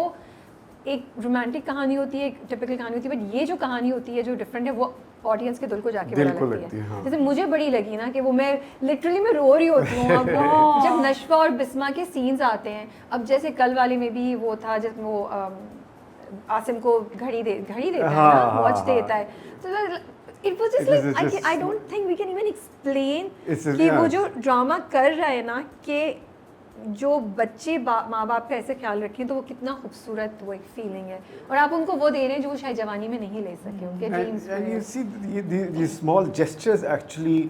एक रोमांटिक कहानी होती है, एक टिपिकल कहानी होती है, बट ये जो कहानी होती है जो डिफरेंट है वो ऑडियंस के दिल को जाके बड़ा लगती है। जैसे मुझे बड़ी लगी ना कि वो मैं लिटरली मैं रो रही होती हूँ अब जब नशवा और बिस्मा के सीन्स आते हैं। अब जैसे कल वाले में भी वो था जब वो आसिम को घड़ी देता है ना, वॉच देता है, तो it was just like I don't think we can even explain कि वो जो ड्रामा कर रहा है ना कि जो बच्चे माँ बाप का ऐसे ख्याल रखें तो वो कितना खूबसूरत वो एक फीलिंग है, और आप उनको वो दे रहे हैं जो वो शायद जवानी में नहीं ले सके उनके dreams. And you see these small gestures actually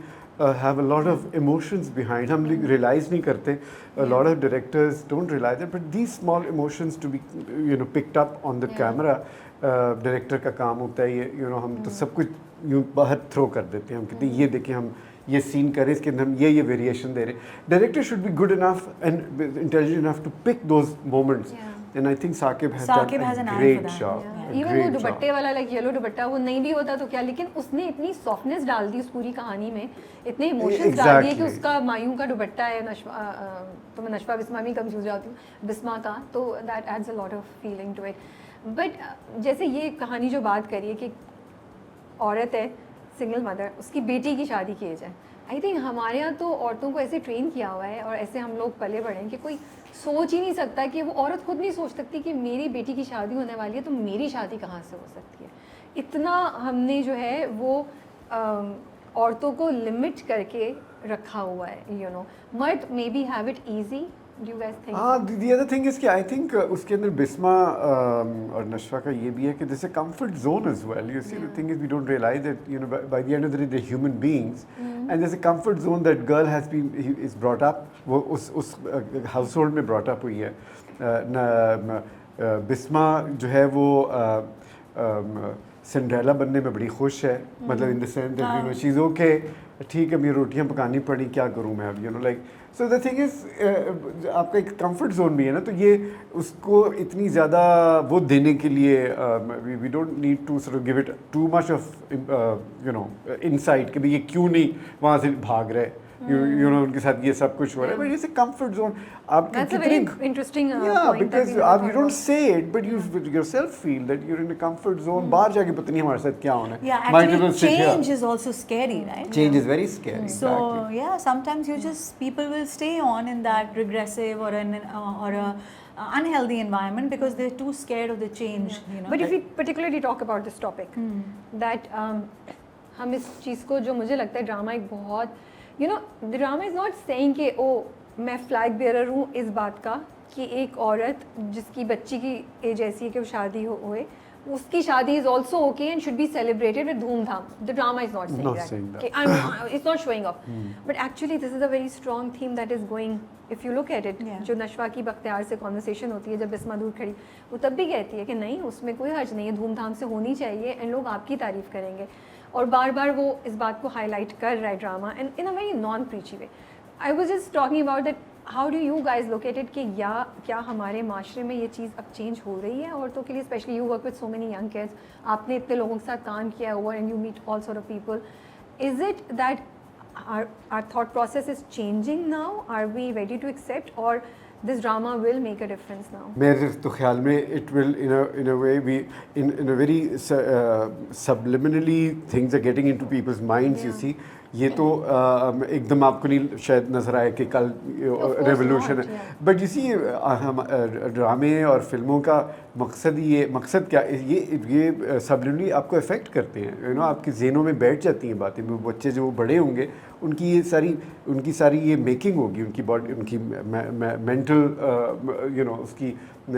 have a lot of emotions behind. हम realize नहीं करते, a lot of directors don't realize it, but these small emotions to be picked up on the camera, director का काम होता है ये हम तो सब कुछ यूँ बाहर थ्रो कर देते हैं, हम कहते हैं ये देखें हम ये सीन करें, इसके अंदर हम ये वेरिएशन दे रहे हैं। Director should be good enough and intelligent enough to pick those moments and I think Saqib has Saqib done has a an eye for great that. job. Yeah. A even वो great job. दुपट्टे वाला like yellow दुपट्टा वो नहीं भी होता तो क्या, लेकिन उसने इतनी सॉफ्टनेस डाल दी उस पूरी कहानी में, इतने इमोशंस डाल दिए कि Exactly. उसका मायूं का दुपट्टा है तो मैं नशवा बिस्मा में कंफ्यूज जाती हूँ बिस्मा का, तो that adds a lot of feeling to it. But जैसे ये कहानी जो बात करी है कि औरत है सिंगल मदर, उसकी बेटी की शादी की एज है. आई थिंक हमारे यहाँ तो औरतों को ऐसे ट्रेन किया हुआ है और ऐसे हम लोग पले बढ़े हैं कि कोई सोच ही नहीं सकता कि वो औरत खुद नहीं सोच सकती कि मेरी बेटी की शादी होने वाली है तो मेरी शादी कहाँ से हो सकती है. इतना हमने जो है वो औरतों को लिमिट करके रखा हुआ है. यू नो मर्द may be have it easy. Do you guys think? The other thing is कि I think उसके अंदर बिस्मा और नशवा का ये भी है कि there's a comfort zone as well. You see, the thing is we don't realize that, you know, by the end of the day they're human beings, and there's a comfort zone that girl is brought up, वो उस household में brought up हुई है. बिस्मा जो है वो Cinderella बनने में बड़ी खुश है, मतलब in the sense that you know she is okay, ठीक है, मेरी रोटियां पकानी पड़ी, क्या करूं मैं अब, you know like. So the thing is आपका एक कंफर्ट जोन भी है ना, तो ये उसको इतनी ज़्यादा वो देने के लिए we don't need to sort of give it too much of you know insight कि भाई ये क्यों नहीं वहाँ से भाग रहे, you know उनके साथ ये सब कुछ हो रहा है, but it's a comfort zone. आप That's a very interesting yeah, point. because you don't say it, but you yourself feel that you're in a comfort zone. बाहर जाके पता नहीं हमारे साथ क्या होना है. Yeah, Might as well actually sit here. change is also scary, right? Change is very scary. So Exactly. yeah, sometimes you just people will stay on in that regressive or a unhealthy environment because they're too scared of the change. You know. But if we particularly talk about this topic, that हम इस चीज़ को जो मुझे लगता है drama एक बहुत you know drama is not saying कि ओ मैं फ्लैग बेयरर हूँ इस बात का कि एक औरत जिसकी बच्ची की एज ऐसी है कि वो शादी होए उसकी शादी is also okay and should be celebrated with धूमधाम. The drama is not saying that it's not showing off, but actually this is a very strong theme that is going. If you look at it, जो नशवा की बख्तियार से conversation होती है जब बिस्मा दूर खड़ी, वो तब भी कहती है कि नहीं उसमें कोई हर्ज नहीं है, धूमधाम से होनी चाहिए एंड लोग आपकी तारीफ़ करेंगे. और बार बार वो इस बात को हाईलाइट कर रहा है drama and in a very non प्रीची way. I was just talking about that how do you guys look at it कि क्या हमारे माशरे में ये चीज़ अब चेंज हो रही है औरतों के लिए, specially you work with so many young kids, आपने इतने लोगों के साथ काम किया हुआ and you meet all sort of people. Is it that our thought process is changing now? Are we ready to accept, or this drama will make a difference now? मेरे तो ख्याल में it will in a way we in a very subliminally things are getting into people's minds. You see, ये तो एकदम आपको नहीं शायद नजर आए कि कल रेवोल्यूशन है, बट यू सी हम ड्रामे और फिल्मों का मकसद क्या, ये सबलिमिनली आपको इफ़ेक्ट करते हैं. यू नो आपके ज़हनों में बैठ जाती हैं बातें. बच्चे जो बड़े होंगे उनकी सारी ये मेकिंग होगी, उनकी बॉडी, उनकी मेंटल यू नो उसकी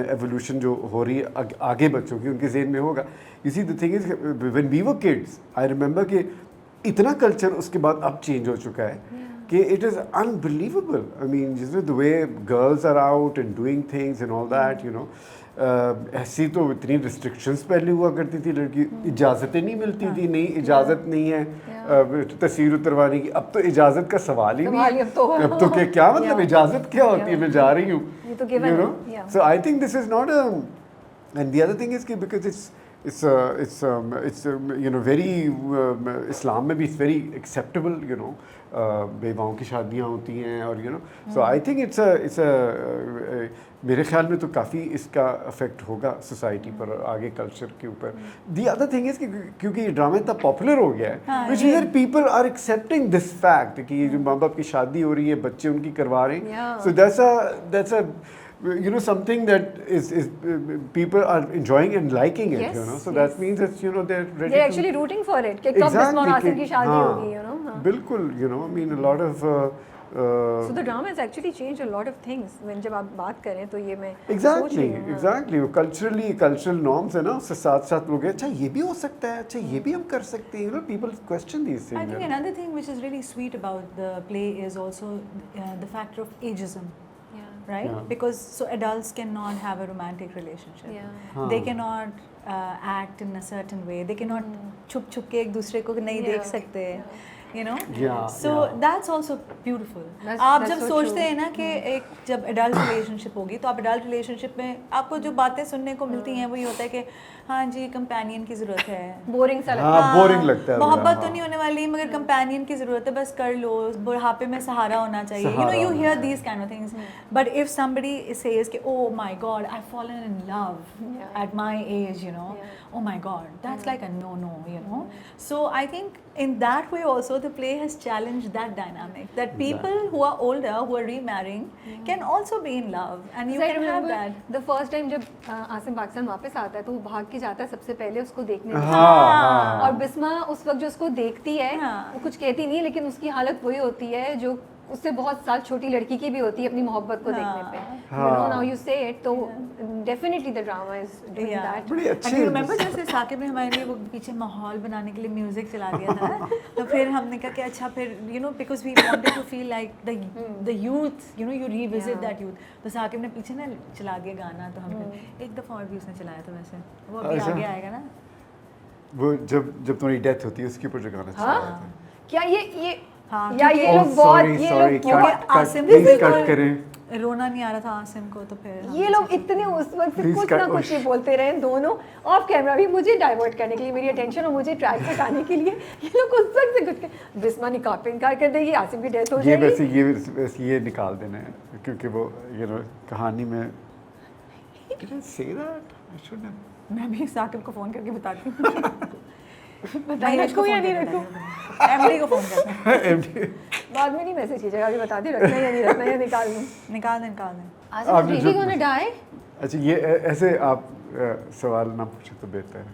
एवोल्यूशन जो हो रही है आगे बच्चों की, उनके जहन में होगा. You see the thing is when we were kids, I remember कि इतना कल्चर उसके बाद अब चेंज हो चुका है कि it is unbelievable. I mean जिसमें the way girls are out and doing things and all that, you know ऐसी तो इतनी रिस्ट्रिक्शंस पहले हुआ करती थी, लड़की इजाज़तें नहीं मिलती थी, नहीं इजाज़त नहीं है तस्वीर उतरवाने की. अब तो इजाज़त का सवाल ही नहीं है. अब तो क्या मतलब इजाज़त क्या होती है, मैं जा रही हूँ, you know. So I think this is not and the other thing is कि because it's you know very इस्लाम में भी it's very acceptable, you know, बेवाओं की शादियाँ होती हैं और you know, so I think it's a मेरे ख्याल में तो काफ़ी इसका अफेक्ट होगा सोसाइटी पर और आगे कल्चर के ऊपर. दी अदर थिंग इज़ कि क्योंकि ये ड्रामा इतना पॉपुलर हो गया है, which is that people are accepting this fact कि ये जो माँ बाप की शादी हो रही है, बच्चे उनकी करवा रहे हैं, so that's a you know something that is people are enjoying and liking it, you know, so that means that you know they're actually rooting for it कि कब बिस्मा और आसिम की शादी होगी, you know. बिल्कुल, you know, I mean a lot of so the drama has actually changed a lot of things when जब आप बात करें तो ये मैं सोच रही हूँ. exactly cultural norms है ना, उससे साथ लोग अच्छा ये भी हो सकता है, अच्छा ये भी हम कर सकते हैं, you know, people question these things. I think another thing which is really sweet about the play is also the factor of ageism. Right? Yeah. Because so adults cannot have a romantic relationship. They cannot act in a certain way. They cannot छुप के एक दूसरे को नहीं देख सकते. you know. Yeah, So yeah. that's also beautiful. That's आप जब so सोचते true. हैं ना कि एक जब एडल्ट रिलेशनशिप होगी तो आप एडल्ट रिलेशनशिप में आपको जो बातें सुनने को मिलती हैं वही होता है कि हाँ जी कंपेनियन की ज़रूरत है, बोरिंग सा लगता हाँ बोरिंग लगता है मोहब्बत बड़ा, तो हाँ। नहीं होने वाली मगर कंपेनियन की ज़रूरत है, बस कर लो, बुढ़ापे में सहारा होना चाहिए, you know, सहारा you होना hear चाहिए। these kind of things. But if somebody says कि oh my god I've fallen in love Yeah. at my age, you know, Yeah. oh my god that's like a no, you know. So I think in that way also the play has challenged that dynamic that people who are older who are remarrying can also be in love and you I can have remember that. the first time जब आसिम पाकिस्तान वापस आता है तो वो भाग के जाता है सबसे पहले उसको देखने के लिए। हाँ, और बिस्मा उस वक्त जो उसको देखती है हाँ। वो कुछ कहती नहीं लेकिन उसकी हालत वही होती है जो उससे बहुत साल छोटी लड़की की भी होती है अपनी मोहब्बत को देखने पे। You know, now you say it, तो definitely the drama is doing Yeah. that. बड़ी अच्छी And you remember जैसे साकिब ने हमारे लिए वो पीछे माहौल बनाने के लिए म्यूजिक चला दिया था ना, तो फिर हमने कहा कि अच्छा फिर you know because we wanted to feel like the youth, you know, you revisit Yeah. that youth. तो साकिब ने पीछे ना चला दिया गाना, तो हम फिर एक दफ़ा और भी उसने चलाया था वैसे, वो अभी अच्छा। आगे आएगा ना। वो जब तुम्हारी डेथ होती है उसके ऊपर जो गाना चला रहा था। क्या ये हाँ, या क्योंकि- ये लोग बहुत sorry, ये sorry, लोग cut, बहुत cut, आसिम please बिल्कुल- cut करें। रोना नहीं आ रहा था आसिम को, तो फिर हम ये लोग सोचे- इतने उस वक्त से Please कुछ cut- ना कुछ ही बोलते रहे दोनों ऑफ कैमरा भी मुझे डाइवर्ट करने के लिए, मेरी अटेंशन और मुझे ट्रैक हटाने के लिए ये लोग उस वक्त से कुछ बिस्मा निकाह पे इनकार कर देगी, आसिम की डेथ हो ये जाएगी। वैसे ये निकाल देना है क्योंकि वो you know कहानी में Did I say that? I shouldn't have. मैं भी साकिब को फ़ोन करके बताती हूँ। बताइए रखूँ या नहीं रखूँ? एमडी को फ़ोन करते हैं। MD बाद में नहीं मैसेज कीजिएगा, अभी बता दी रखना या नहीं रखना या निकाल दूँ। निकाल दें। आसिम आपने रियली जो- गोना डाई? अच्छा ये ऐसे आप सवाल ना पूछे तो बेहतर है।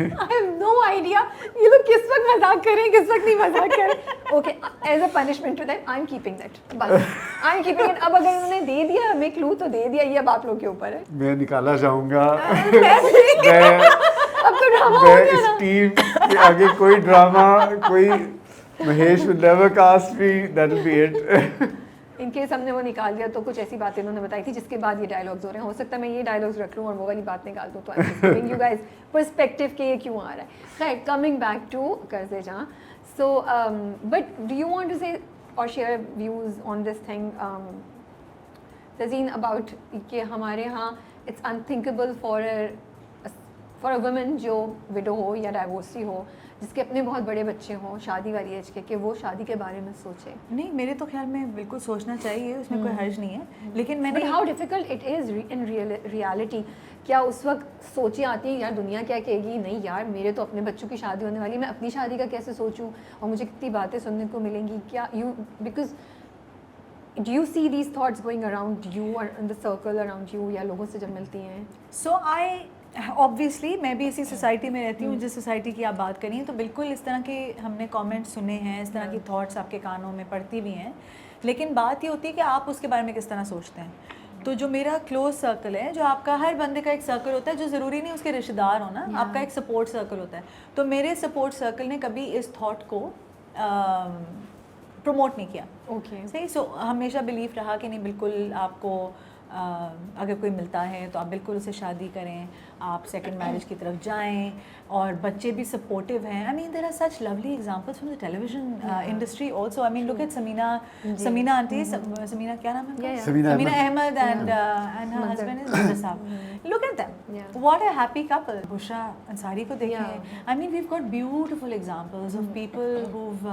I have no idea. ये लोग किस वक्त मजाक कर रहे हैं, किस वक्त नहीं मजाक कर रहे। Okay, as a punishment to them, I'm keeping that. बस, I'm keeping it. अब अगर उन्होंने दे दिया हमें क्लू तो दे दिया, ये अब आप लोग के ऊपर है। मैं निकाला जाऊंगा। अब तो ड्रामा हो मैं गया इस ना। टीम के आगे कोई ड्रामा कोई Mahesh will never cast me, that'll be it. In case हमने वो निकाल दिया तो कुछ ऐसी बातें उन्होंने बताई थी जिसके बाद ये डायलॉग्स हो रहे हैं। हो सकता है मैं ये डायलॉग्स रख लूँ और वो वाली बात निकाल दूँ, तो I am giving you guys perspective के ये क्यों आ रहा है। Right, coming back to Qarze Jahan, so but do you want to say और share views on this thing Tazeen about कि हमारे यहाँ it's unthinkable for a woman जो विडो हो या डाइवोर्सी हो जिसके अपने बहुत बड़े बच्चे हों शादी वाली एज के, कि वो शादी के बारे में सोचे। नहीं, मेरे तो ख्याल में बिल्कुल सोचना चाहिए, उसमें कोई हर्ज नहीं है, लेकिन मैंने but how difficult it is in reality. क्या उस वक्त सोचें आती हैं यार दुनिया क्या कहेगी, नहीं यार मेरे तो अपने बच्चों की शादी होने वाली है, मैं अपनी शादी का कैसे सोचूं और मुझे कितनी बातें सुनने को मिलेंगी, क्या you because do you see these thoughts going around you और in the circle around you या लोगों से जब मिलती हैं? सो आई ऑब्वियसली मैं भी इसी सोसाइटी में रहती हूँ जिस सोसाइटी की आप बात करिए, तो बिल्कुल इस तरह के हमने कमेंट्स सुने हैं, इस तरह की थॉट्स आपके कानों में पड़ती भी हैं, लेकिन बात ये होती है कि आप उसके बारे में किस तरह सोचते हैं। तो जो मेरा क्लोज सर्कल है, जो आपका हर बंदे का एक सर्कल होता है, जो ज़रूरी नहीं उसके रिश्तेदार हो ना, आपका एक सपोर्ट सर्कल होता है, तो मेरे सपोर्ट सर्कल ने कभी इस थॉट को प्रमोट नहीं किया। ओके, सही, सो हमेशा बिलीव रहा कि नहीं बिल्कुल आपको अगर कोई मिलता है तो आप बिल्कुल उससे शादी करें, आप सेकंड मैरिज की तरफ जाएं, और बच्चे भी सपोर्टिव हैं। I mean there are such lovely examples from the television industry also. I mean look at Samina aunty, Samina क्या नाम है उनका? Yeah. Samina Ahmed and her husband is Manzur साहब। Look at them. Yeah. What a happy couple. Bushra Ansari को देखें। Yeah. I mean we've got beautiful examples of people who've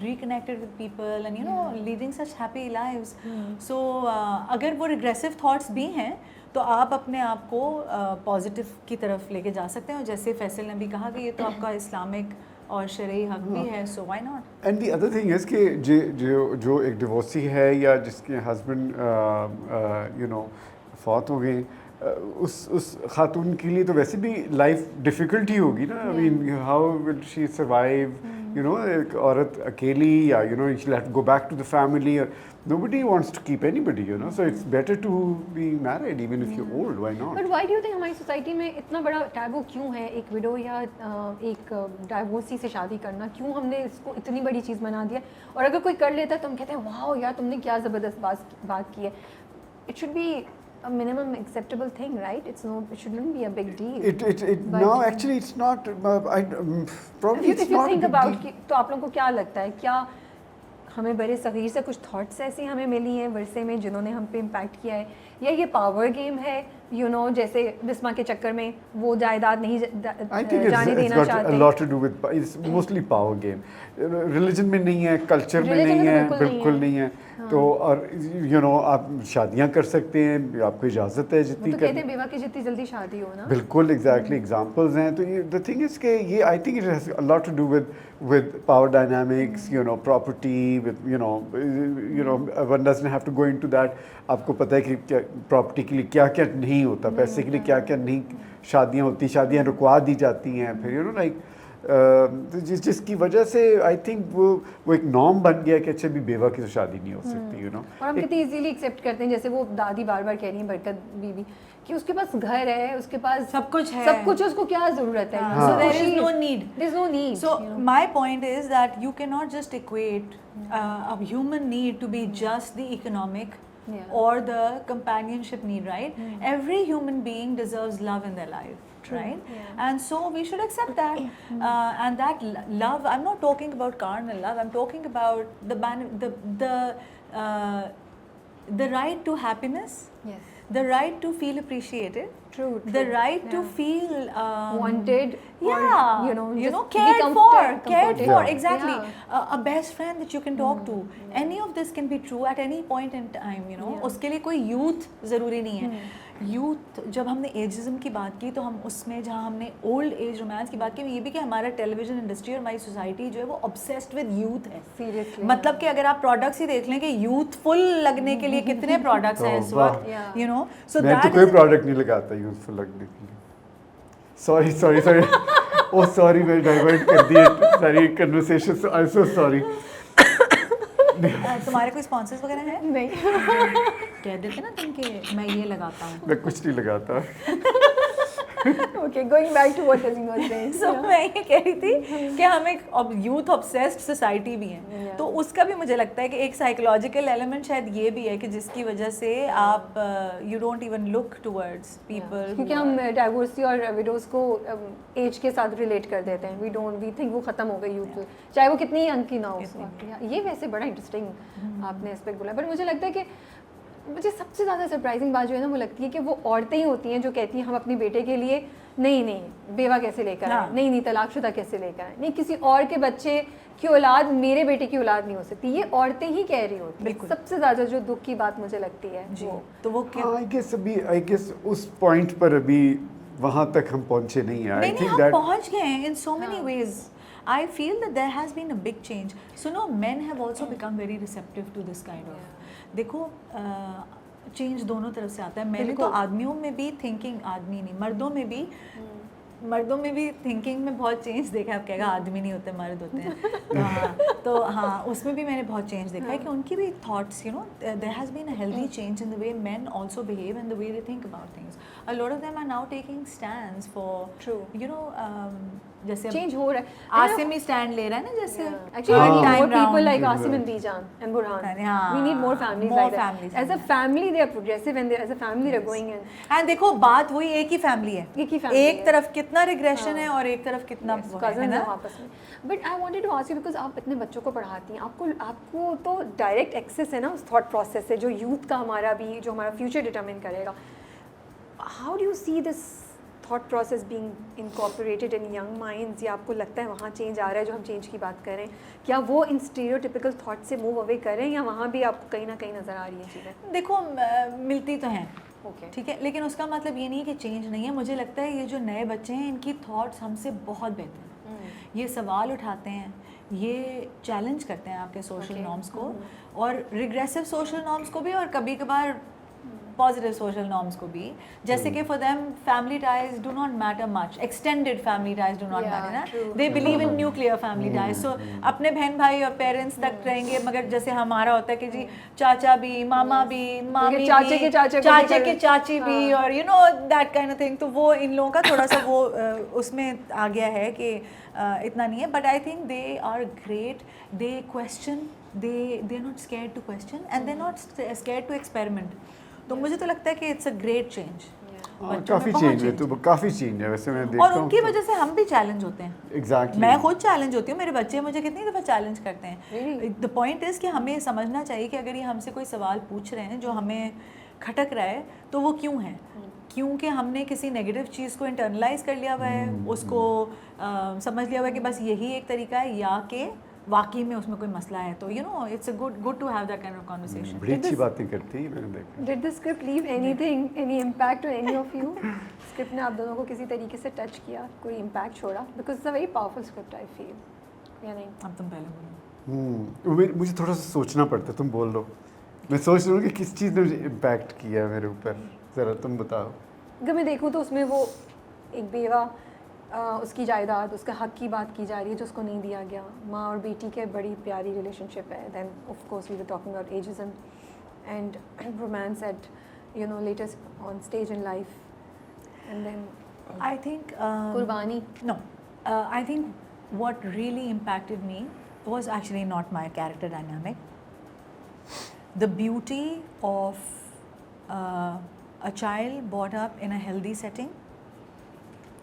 reconnected with people and you know leading such happy lives. So अगर वो regressive thoughts भी हैं तो आप अपने आप को पॉजिटिव की तरफ लेके जा सकते हैं, और जैसे फैसल ने भी कहा कि ये तो आपका इस्लामिक और शरई हक भी है, so why not. And the other thing is कि जो एक डिवोर्सी है या जिसके हस्बैंड यू नो फौत हो गए, उस खातून के लिए तो वैसे भी लाइफ डिफ़िकल्ट ही होगी ना। I mean how will she survive, you know, एक औरत अकेली, या you know she have to go back to the family, nobody wants to keep anybody, you know, so it's better to be married even if you're old, why not? But why do you think हमारी society में इतना बड़ा taboo क्यों है एक window या एक divorcee से शादी करना? क्यों हमने इसको इतनी बड़ी चीज़ बना दिया? और अगर कोई कर लेता है तो हम कहते हैं वाह यार तुमने क्या ज़बरदस्त बात की है। It should be a minimum acceptable thing, right? It shouldn't be a big deal. It But- no, actually it's not. Probably If it's you not a think big about deal. तो आप लोगों को क्या लगता है, क्या हमें बड़े सगीर से कुछ थॉट्स ऐसी हमें मिली हैं वर्षे में जिन्होंने हम पे इम्पैक्ट किया है, या ये पावर गेम है, जैसे बिस्मा के चक्कर में वो जायदाद नहीं I think जाने it's देना got a चाहते. lot to do with it's mostly power game. Religion में नहीं है, culture में Religion नहीं में है, तो बिल्कुल बिल्कुल नहीं नहीं है. तो और आप शादियां कर सकते हैं, आपको इजाज़त है वो जितनी तो कर. कहते हैं बेवा की जितनी जल्दी शादी हो ना. बिल्कुल एग्जैक्टली एग्जांपल्स हैं. तो ये द थिंग इज के ये I think it has a lot to do with power dynamics, property, with one doesn't have to go into that. आपको पता है कि क्या प्रॉपर्टी के लिए क्या क्या नहीं होता, पैसे के लिए क्या क्या नहीं शादियां होती, शादियां रुकवा दी जाती हैं, फिर लाइक जिसकी वजह से आई थिंक वो एक नॉर्म बन गया कि अच्छा भी बेवा की तो शादी नहीं हो सकती. और हम कितनी इजीली एक्सेप्ट करते हैं, जैसे वो दादी बार बार कह रही हैं बरकत बीबी कि उसके पास घर है, उसके पास सब कुछ है, उसको क्या जरूरत है. So there is no need. There's no need. So my point is that you cannot just equate a human need to be just the economic or the companionship need, right? Every human being deserves love in their life, right? And so we should accept that. And that love, I'm not talking about carnal love. I'm talking about the right to happiness. Yes. The right to feel appreciated. True. The right to feel Wanted. yeah, Or, just be cared comforted. for, Yeah. exactly. A best friend that you can talk to. Any of this can be true at any point in time, उसके लिए कोई youth ज़रूरी नहीं है. Youth, जब हमने ageism की बात की तो हम उसमें जहाँ हमने ओल्ड एज रोमांस की बात की, ये भी कि हमारा टेलीविजन इंडस्ट्री और हमारी सोसाइटी जो है वो ऑब्सेस्ड विद यूथ है. Seriously. मतलब कि अगर आप प्रोडक्ट्स ही देख लें कि यूथफुल लगने के लिए कितने प्रोडक्ट्स हैं इस वक्त, सो मैं तो कोई प्रोडक्ट नहीं लगाता यूथफुल लगने के लिए. सॉरी ओह सॉरी, मैं डाइवर्ट कर दिए सारी conversation. I am so sorry. तुम्हारे कोई स्पॉन्सर्स वगैरह हैं? नहीं. कह देते ना तुम कि मैं ये लगाता हूँ. मैं कुछ नहीं लगाता. Okay, going back to what Azim was saying. So मैं ये कह रही थी कि हम एक यूथ ऑब्सेस्ड सोसाइटी भी हैं, तो उसका भी मुझे लगता है कि एक साइकोलॉजिकल एलिमेंट शायद ये भी है कि जिसकी वजह से आप you don't even look towards people. क्योंकि हम डाइवोर्सी और विडोज को एज के साथ रिलेट कर देते हैं. वी थिंक वो खत्म हो गई यूथ, चाहे वो कितनी यंग की ना हो उस वक्त. ये वैसे बड़ा इंटरेस्टिंग आपने एस्पेक्ट बोला. बट मुझे लगता है कि मुझे सबसे ज़्यादा सरप्राइजिंग बात जो है ना वो लगती है कि वो औरतें ही होती हैं जो कहती हैं हम अपने बेटे के लिए नहीं बेवा कैसे लेकर आए, नहीं तलाकशुदा कैसे लेकर आए, नहीं किसी और के बच्चे की औलाद मेरे बेटे की औलाद नहीं हो सकती. ये औरतें ही कह रही होती हैं. सबसे ज़्यादा जो दुख की बात मुझे लगती है जी. तो वो क्या आई गेस उस पॉइंट पर अभी वहाँ तक हम पहुँचे नहीं हैं. आई थिंक दैट पहुँच गए हैं in so many ways. I feel that there has been a big change. So no, men have also become very receptive to this kind of. देखो चेंज दोनों तरफ से आता है. मैंने तो आदमियों में भी थिंकिंग, आदमी नहीं मर्दों में भी थिंकिंग में बहुत चेंज देखा है. आप कहेगा आदमी नहीं होते मर्द होते हैं. तो हाँ उसमें भी मैंने बहुत चेंज देखा है कि उनकी भी thoughts there has been a healthy change in the way men also behave and the way they think about things. A lot of them are now taking stands for जैसे चेंज हो रहा है. आसिम ही stand ले रहा है ना, जैसे actually we need more people round. like Asim and Dijan and Burhan. हाँ. We need more families More like that. families As a like family they are progressive and as a family they're going in. And देखो बात वही एक ही family है. एक ही family एक है. तरफ कितना रिग्रेशन है और एक तरफ कितना वो है कजन ना. है आपस में. But I wanted to ask you because आप इतने बच्चों को पढ़ाती हैं, आपको तो डायरेक्ट एक्सेस है ना उस थॉट प्रोसेस से जो यूथ का हमारा भी जो हमारा फ्यूचर डिटरमिन करेगा. How do you see this thought process being incorporated in young minds, या आपको लगता है वहाँ चेंज आ रहा है जो हम चेंज की बात कर रहे हैं? क्या वो इन स्टीरियोटिपिकल थॉट से मूव अवे कर रहे हैं या वहाँ भी आपको कहीं ना कहीं नज़र आ रही है चीज़ें? देखो मिलती तो हैं, ओके ठीक है, लेकिन उसका मतलब ये नहीं कि चेंज नहीं है. मुझे लगता है ये जो नए बच्चे हैं इनकी थॉट्स हमसे बहुत बेहतर हैं. ये सवाल उठाते हैं, ये चैलेंज करते हैं आपके सोशल नॉर्म्स को और रिग्रेसिव सोशल नॉर्म्स को भी, और कभी कभार पॉजिटिव सोशल नॉर्म्स को भी. जैसे कि for them family ties do not matter much, extended family ties do not matter ना. They believe in nuclear family ties. So अपने बहन भाई और पेरेंट्स तक रहेंगे, मगर जैसे हमारा होता है कि जी चाचा भी, मामा भी, मामी भी, चाचे के चाची भी, और दैट काइंड ऑफ थिंग. तो वो इन लोगों का थोड़ा सा वो उसमें आ गया है कि इतना नहीं है. But I think they are great. They question, they are not scared to question and they're not scared to experiment. तो मुझे तो लगता है कि इट्स अ ग्रेट चेंज। काफ़ी चेंज है, तो काफ़ी चेंज है वैसे मैं देखता और हूँ उनकी तो। वजह से हम भी चैलेंज होते हैं। एग्जैक्टली मैं खुद चैलेंज होती हूँ, मेरे बच्चे मुझे कितनी दफ़ा चैलेंज करते हैं। Really? द पॉइंट इज़ कि हमें समझना चाहिए कि अगर ये हमसे कोई सवाल पूछ रहे हैं जो हमें खटक रहा है तो वो क्यों है, क्योंकि हमने किसी नेगेटिव चीज़ को इंटरनलाइज कर लिया हुआ है, उसको समझ लिया हुआ है कि बस यही एक तरीका है, या कि वाकई में उसमें कोई मसला है। तो you know it's a good to have that kind of conversation. बड़ी अच्छी बातें करती है, मैंने देखा। Did the script leave anything, any impact on any of you? Script ने आप दोनों को किसी तरीके से टच किया, कोई इम्पैक्ट छोड़ा? Because it's a very powerful script I feel, या नहीं? अब तुम पहले बोलो। मुझे थोड़ा सा सोचना पड़ता है, तुम बोल लो। मैं सोच रहा हूँ कि किस चीज़ ने मुझे इम्पैक्ट किया मेरे ऊपर, ज़रा तुम बताओ। अगर मैं देखूँ तो उसमें वो एक बेवा, उसकी जायदाद, उसके हक की बात की जा रही है जो उसको नहीं दिया गया। माँ और बेटी के बड़ी प्यारी रिलेशनशिप है। Then of course we were talking about ageism and romance at you know latest on stage in life, and then I think कुर्बानी। no, I think what really impacted me was actually not my character dynamic. The beauty of a child brought up in a healthy setting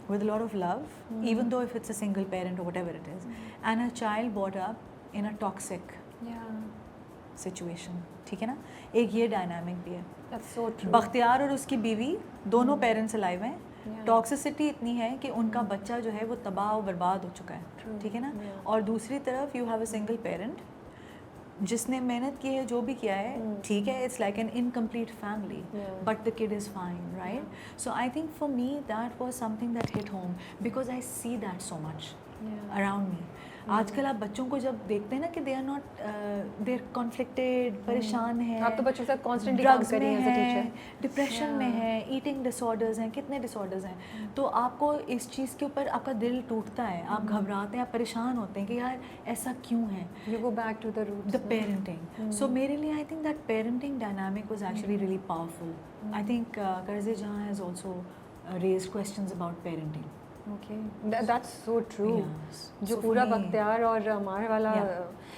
with a lot of love, even though if it's a single parent or whatever it is, and a child brought up in a toxic situation. ठीक है ना, एक ये dynamic भी है। That's so true. Bakhtiyar और उसकी बीवी दोनों पेरेंट्स अलाइव हैं। टॉक्सिसिटी इतनी है कि उनका बच्चा जो है वो तबाह और बर्बाद हो चुका है, ठीक है ना। और दूसरी तरफ you have a single parent जिसने मेहनत की है, जो भी किया है, ठीक है, it's like an incomplete family, but the kid is fine, right. So I think for me that was something that hit home because I see that so much around me. आजकल आप बच्चों को जब देखते हैं ना कि they are not, they are conflicted, परेशान हैं, आप तो बच्चों के साथ कॉन्स्टेंटली काम ड्रग्स कर रही में हैं एज अ है, टीचर। डिप्रेशन में है, ईटिंग डिसऑर्डर्स हैं, कितने डिसऑर्डर्स हैं। तो आपको इस चीज़ के ऊपर आपका दिल टूटता है, आप घबराते हैं, आप परेशान होते हैं कि यार ऐसा क्यों है। You go back to the roots. The parenting, so मेरे लिए I think that parenting dynamic was actually really powerful. I think कर्जे जहाँ has also raised questions about parenting. Okay, that's so true. Yes. जो So पूरा for me- Bakhtiyar और मार वाला,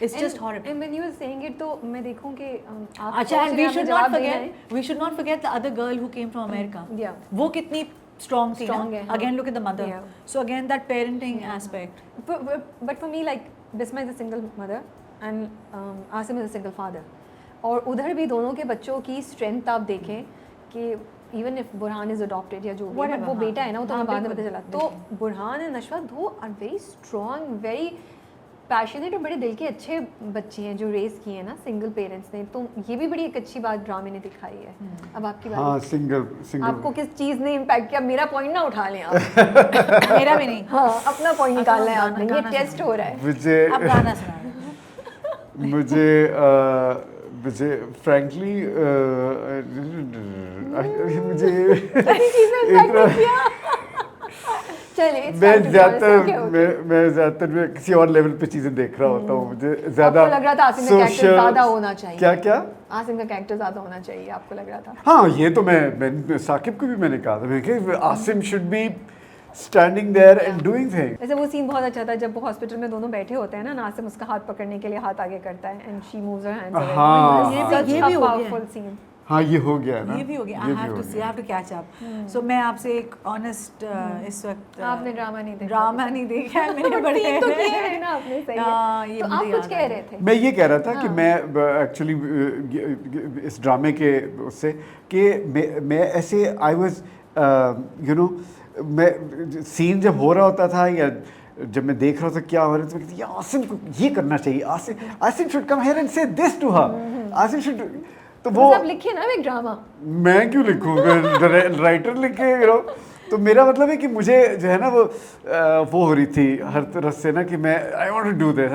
It's just horrible. And when you were saying it, तो मैं देखूं कि आप अच्छा, and we आपने should जवाब not देना है। forget, we should not forget the other girl who came from America. Yeah. वो कितनी strong थी Strong ना? है, हाँ. Again, look at the mother. Yeah. So again, that parenting aspect. But for me, like Bisma is a single mother and Asim is a single father. और उधर भी दोनों के बच्चों की स्ट्रेंथ आप देखें कि even if Burhan is adopted या जो भी, Whatever, but वो हाँ. बेटा है ना, वो तो हाँ, हमें बाद में बिल्कुल, पता चला। तो बुरहान एंड नशवा दो are very strong, very passionate और बड़े दिल के अच्छे बच्चे हैं जो रेस किए हैं ना सिंगल पेरेंट्स ने। तो ये भी बड़ी एक अच्छी बात ड्रामे ने दिखाई है। अब आपकी बात, हाँ, सिंगल आपको किस चीज़ ने इम्पैक्ट किया? मेरा पॉइंट ना उठा लें आप। मेरा भी नहीं। हाँ, अपना पॉइंट निकालना है आपने, ये गाना टेस्ट हो रहा है। मुझे अब गाना सुना। मुझे फ्रैंकली मुझे इतना चलिए मैं ज़्यादातर मैं किसी और लेवल पे चीज़ें देख रहा होता हूँ। मुझे ज़्यादा आपको लग रहा था आसिम का कैरेक्टर ज़्यादा होना चाहिए। क्या आसिम का कैरेक्टर ज़्यादा होना चाहिए, आपको लग रहा था? हाँ, ये तो मैं साकिब को भी मैंने कहा था, मैं कि Asim should be standing there and doing things. वैसे वो सीन बहुत अच्छा था जब वो हॉस्पिटल में दोनों बैठे होते हैं ना, नासिम उसका हाथ पकड़ने के लिए हाथ आगे करता है and she moves her hands away. हाँ, ये भी हो गया। Powerful scene. हाँ, ये हो गया ना, ये भी हो गया। I have to see, I have to catch up. So मैं आपसे एक ऑनेस्ट इस वक्त आपने ड्रामा नहीं देखा? ड्रामा नहीं देखा है मैंने, बड़े सीन तो किए हैं ना आपने, सही हाँ, है। ये तो मुझे आप कुछ याद कह आ रहे थे? मैं ये कह रहा था कि मैं एक्चुअली इस ड्रामे के उससे कि मैं ऐसे आई वाज यू नो, मैं सीन जब हो रहा होता था या जब मैं देख रहा था क्या हो रहा था, तो आसिम को ये करना चाहिए, Asim should come here and say this to her, Asim should. तो वो आप लिखिए ना एक ड्रामा। मैं क्यों लिखूँ, राइटर लिखे, यू नो। तो मेरा मतलब है कि मुझे जो है ना वो हो रही थी हर तरफ से ना कि मैं I want to do this.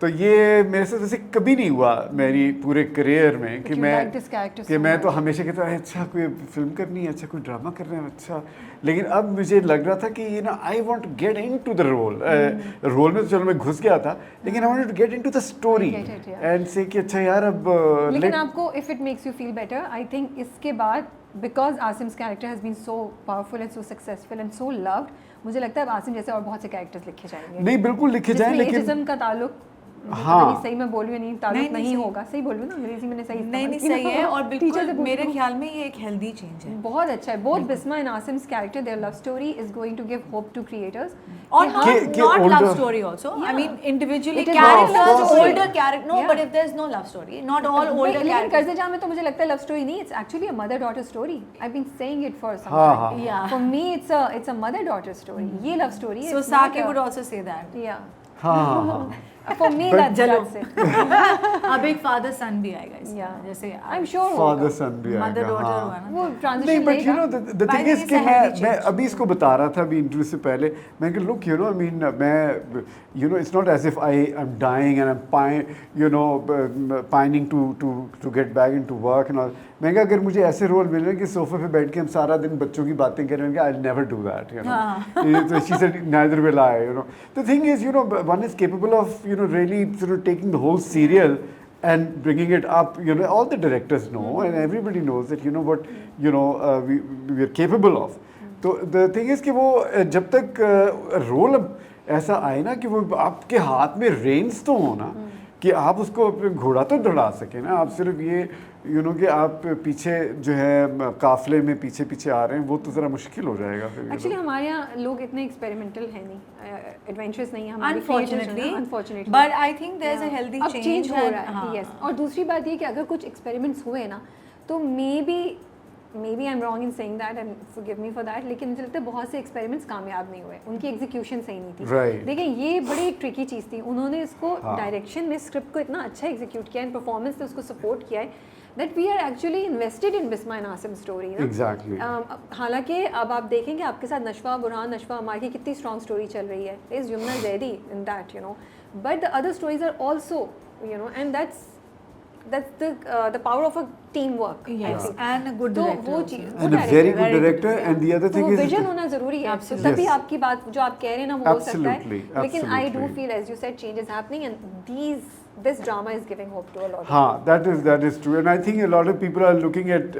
तो ये मेरे साथ ऐसे कभी नहीं हुआ मेरी पूरे करियर में कि मैं तो हमेशा कहता अच्छा कोई फिल्म करनी है, अच्छा कोई ड्रामा करना है, अच्छा। लेकिन अब मुझे लग रहा था कि ये ना I want to get into the role में तो चलो मैं घुस गया था, लेकिन I want to get into the story and say कि अच्छा यार अब लेकिन आपको if it makes you feel better, I think इसके बाद because Asim's character has been so powerful and so successful and so loved, मुझे लगता है अब आसिम जैसे और बहुत से कैरेक्टर्स लिखे जाएंगे। नहीं, बिल्कुल लिखे जाएं, लेकिन एजिज्म का ताल्लुक हाँ। नहीं सही मैं बोल रही हूँ नहीं ताल्लुक नहीं, नहीं सही। होगा, सही बोल रही हूँ ना, अंग्रेजी मैंने सही नहीं नहीं इस्तेमाल सही किया। है और टीचर से बिल्कुल पूछ मेरे लो। ख्याल में ये एक हेल्दी चेंज है बहुत अच्छा है। Both Bisma and Asim's character, their love story is going to give hope to creators. और कि not love older- story also. I Yeah. mean individually It is characters, not love story. older character. No, Yeah. but if there's no love story, not all older लेकिन characters. कर्जे जहाँ में तो मुझे लगता है लव स्टोरी नहीं, it's actually a mother daughter story. I been saying it for some हाँ, टाइम। हाँ। Yeah. For me it's a mother daughter story. ये लव स्टोरी है। So Sake would also say that. या हाँ for me But- that's it. अब एक father son भी आएगा इसमें, Yeah. जैसे I am sure father son भी mother आएगा, daughter हाँ। हुआ ना. वो नहीं transition but you know the By thing the is way, कि it's a healthy मैं change. अभी इसको बता रहा था अभी इंटरव्यू से पहले, मैं कि look you know I mean मैं you know it's not as if I am dying and I am you know pining to get back into work and all. मैं कहा अगर मुझे ऐसे रोल मिल रहे हैं कि सोफे पे बैठ के हम सारा दिन बच्चों की बातें करेंगे, I never do that you know. तो she said neither will I, you know. The thing is, you know, one is capable of, you know, really sort of taking the whole serial and bringing it up. You know, all the directors know and everybody knows that, you know, what, you know, we are capable of. तो the thing is कि वो जब तक role अब ऐसा आए ना कि वो आपके हाथ में रेंज तो हो ना कि आप उसको अपने घोड़ा तो दौड़ा सके ना, आप सिर्फ ये यू नो कि आप पीछे जो है काफले में पीछे पीछे आ रहे हैं, वो तो ज़रा मुश्किल हो जाएगा फिर। एक्चुअली हमारे यहाँ लोग इतने एक्सपेरिमेंटल है नहीं, एडवेंचरस नहीं है हमारे Unfortunately, unfortunately. but I think there's a healthy अब change चेंज हो and- रहा है, हाँ. यस। और दूसरी बात ये कि अगर कुछ एक्सपेरिमेंट्स हुए ना तो maybe I am wrong in saying that and forgive me for that, लेकिन मुझे लगता है बहुत से एक्सपेरिमेंट्स कामयाब नहीं हुए, उनकी एग्जीक्यूशन सही नहीं थी। Right. देखिए ये बड़ी एक ट्रिकी चीज़ थी, उन्होंने इसको हाँ. डायरेक्शन में स्क्रिप्ट को इतना अच्छा एग्जीक्यूट किया एंड परफॉर्मेंस ने उसको सपोर्ट किया है that we are actually invested in Bisma and Asim story ना। Exactly. हालांकि अब आप देखेंगे आपके साथ नशवा बुरहान, नशवा अमार की कितनी स्ट्रॉन्ग स्टोरी चल रही है, is Yumna Zaidi in that you know, but the other stories are also you know and that's the power of a teamwork। Yes, and a good तो director वो also. Cheese And a very good director, and the other तो thing वो is vision होना जरूरी है, तो Absolutely. तभी Yes. आपकी बात जो आप कह रहे हैं ना वो हो सकता है, Absolutely, लेकिन I do absolutely. Feel as you said change is happening and this drama is giving hope to a lot of हाँ, that is true, and I think a lot of people are looking at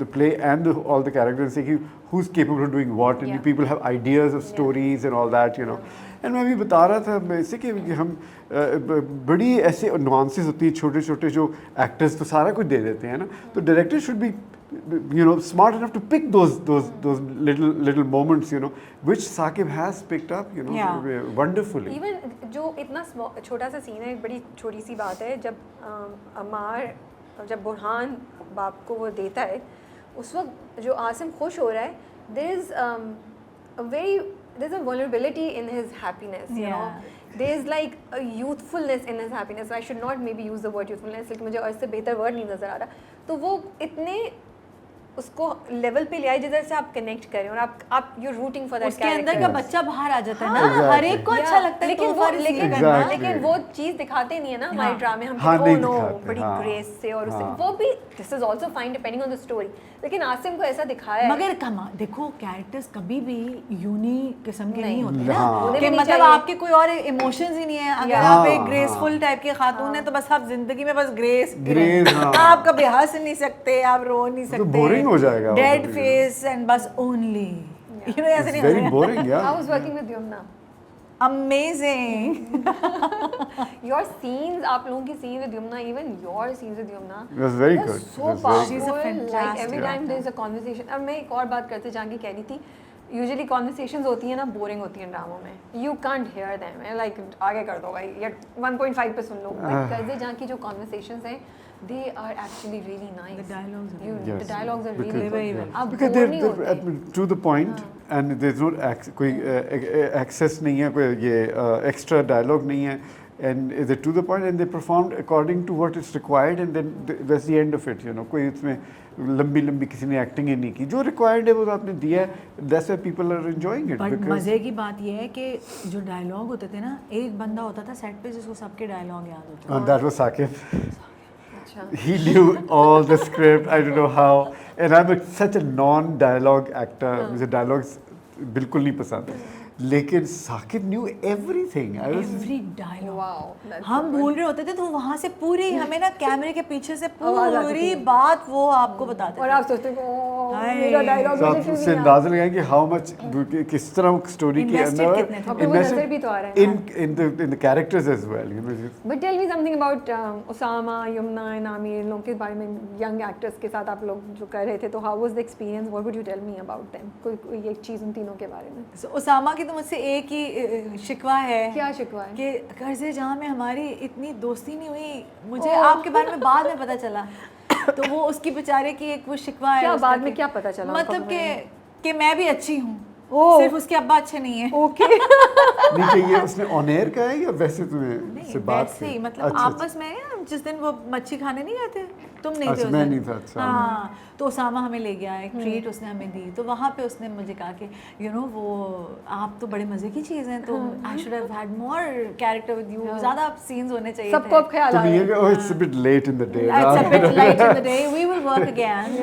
the play and all the characters and saying who's capable of doing what, and Yeah. people have ideas of stories and all that, you know. And मैं भी बता रहा था मैं इसे कि हम बड़ी ऐसे nuances होती हैं, छोटे छोटे जो actors तो सारा कुछ दे देते हैं ना, तो director should be you know smart enough to pick those little moments, you know, which Saqib has picked up, you know, Yeah. wonderfully. Even जो इतना छोटा सा सीन है, एक बड़ी छोटी सी बात है, जब अमार जब बुरहान बाप को वो देता है उस वक्त जो आसिम खुश हो रहा है, there is a vulnerability in his happiness, you know. There is like a youthfulness in his happiness. I should not maybe use the word youthfulness, लेकिन मुझे इससे बेहतर वर्ड नहीं नज़र आ रहा, तो वो इतने उसको लेवल पे ले आए जिधर से आप कनेक्ट करें और आप यू रूटिंग फॉर दैट उसके अंदर का बच्चा बाहर आ जाता है हाँ, ना, हर एक को exactly. अच्छा लगता है, लेकिन तो वो फर्ज लेकिन ये करना। Exactly. लेकिन वो चीज़ दिखाते नहीं है ना हमारे हाँ. ड्रामे, हम हाँ, नहीं नो दिखाते, बड़ी हाँ. ग्रेस से और उससे हाँ. वो भी this is also fine depending on the story, लेकिन आसिम को ऐसा दिखाया है मगर कमा देखो कैरेक्टर्स कभी भी यूनी किस्म के नहीं नहीं, होते हाँ. ना, होने कि भी नहीं मतलब चाहिए। आपके कोई और इमोशंस ही नहीं है, अगर Yeah. आप एक हाँ, ग्रेसफुल टाइप के खातून है तो बस आप जिंदगी में बस ग्रेस Grace, हाँ. आप कभी हंस नहीं सकते, आप रो नहीं तो सकते, boring हो जाएगा वो डेड कभी, फेस एंड बस ओनली यू नो, ऐसे It's नहीं very होता boring, I yeah. was working with Yumna. Amazing Your scenes, आप लोगों की scene with Yumna, even your scenes with Yumna, It was very was good. so It was very powerful. She's a Like fantastic every time actor. there is a conversation. अब मैं एक और बात करते जान के कह रही थी, यूजुअली कॉन्वर्सेशंस होती हैं ना, बोरिंग होती हैं ड्रामों में, you can't hear them, like आगे कर दो भाई या 1.5 पे सुन लो, बट कर्जे जहाँ की जो कॉन्वर्सेशंस हैं they are actually really nice. The dialogues are You- Yes, the dialogues are because- really very good. well. आप Because बोर नहीं they're होते. to the point, and there's no कोई access नहीं है, कोई ये extra dialogue नहीं है, and they're to the point and they performed according to what is required, and then that's the end of it, you know. कोई इसमें लंबी लंबी किसी ने एक्टिंग ही नहीं की, जो required है वो तो आपने दिया है, that's why people are enjoying it. But because मजे की बात यह है कि जो डायलॉग होते थे ना, एक बंदा होता था सेट पे जिसको सबके डायलॉग याद होते थे। that was Saqib. अच्छा. He knew all the script. I don't know how. And I'm such a non-dialogue actor. मुझे dialogues बिल्कुल नहीं पसंद. लेकिन Saqib new everything. I was every dialogue wow, हम भूल रहे होते थे तो वहाँ से पूरी हमें ना कैमरे के पीछे से आवाज़ आती पूरी थी। बात वो आपको बताते और थे। आप सोचते हो "ओह, हाय। मेरा डायलॉग तो आप मुझे क्यों उससे नहीं अंदाजा लगाएं कि हाउ मच किस तरह स्टोरी के Invested अंदर कितने थे। अब वो नजर भी तो आ रहा है in the characters as well, you know. But tell me something about Usama, Yamuna and Aamir, इन लोगों के बारे में, यंग एक्टर्स के साथ आप लोग जो कर रहे थे, तो how was the experience, what would you tell me about them? कोई एक चीज़ उन तीनों के बारे में। So, उसामा की तो मुझसे एक ही शिकवा है क्या शिकवा है? कि कर्जे जहाँ में हमारी इतनी दोस्ती नहीं हुई, मुझे ओह। आपके बारे में बाद में पता चला। तो वो उसकी बेचारे की एक वो शिकवा है क्या उसका बाद में कि- क्या पता चला उनको मतलब हमारे में? कि मैं भी अच्छी हूँ, ओह। सिर्फ उसके अब्बा अच्छे नहीं है। ओके। नहीं चाहिए उसने ऑन एयर का है या वैसे तुम्हें नहीं, से बात वैसे ही की? मतलब अच्छा, आपस में ना, जिस दिन वो मच्छी खाने नहीं गए थे, तुम नहीं थे अच्छा, उस मैं दिन। नहीं था, अच्छा। हाँ, तो उसामा हमें ले गया, एक ट्रीट उसने हमें दी, तो वहाँ पे उसने मुझे कहा कि यू नो वो आप तो बड़े मजे की चीज़ हैं, तो I should have had more character with you, ज़्यादा सीन्स होने चाहिए सबको अब ख्याल तो आ रहा ये है। Oh it's a bit late in the day. It's a bit late in the day. We will work again.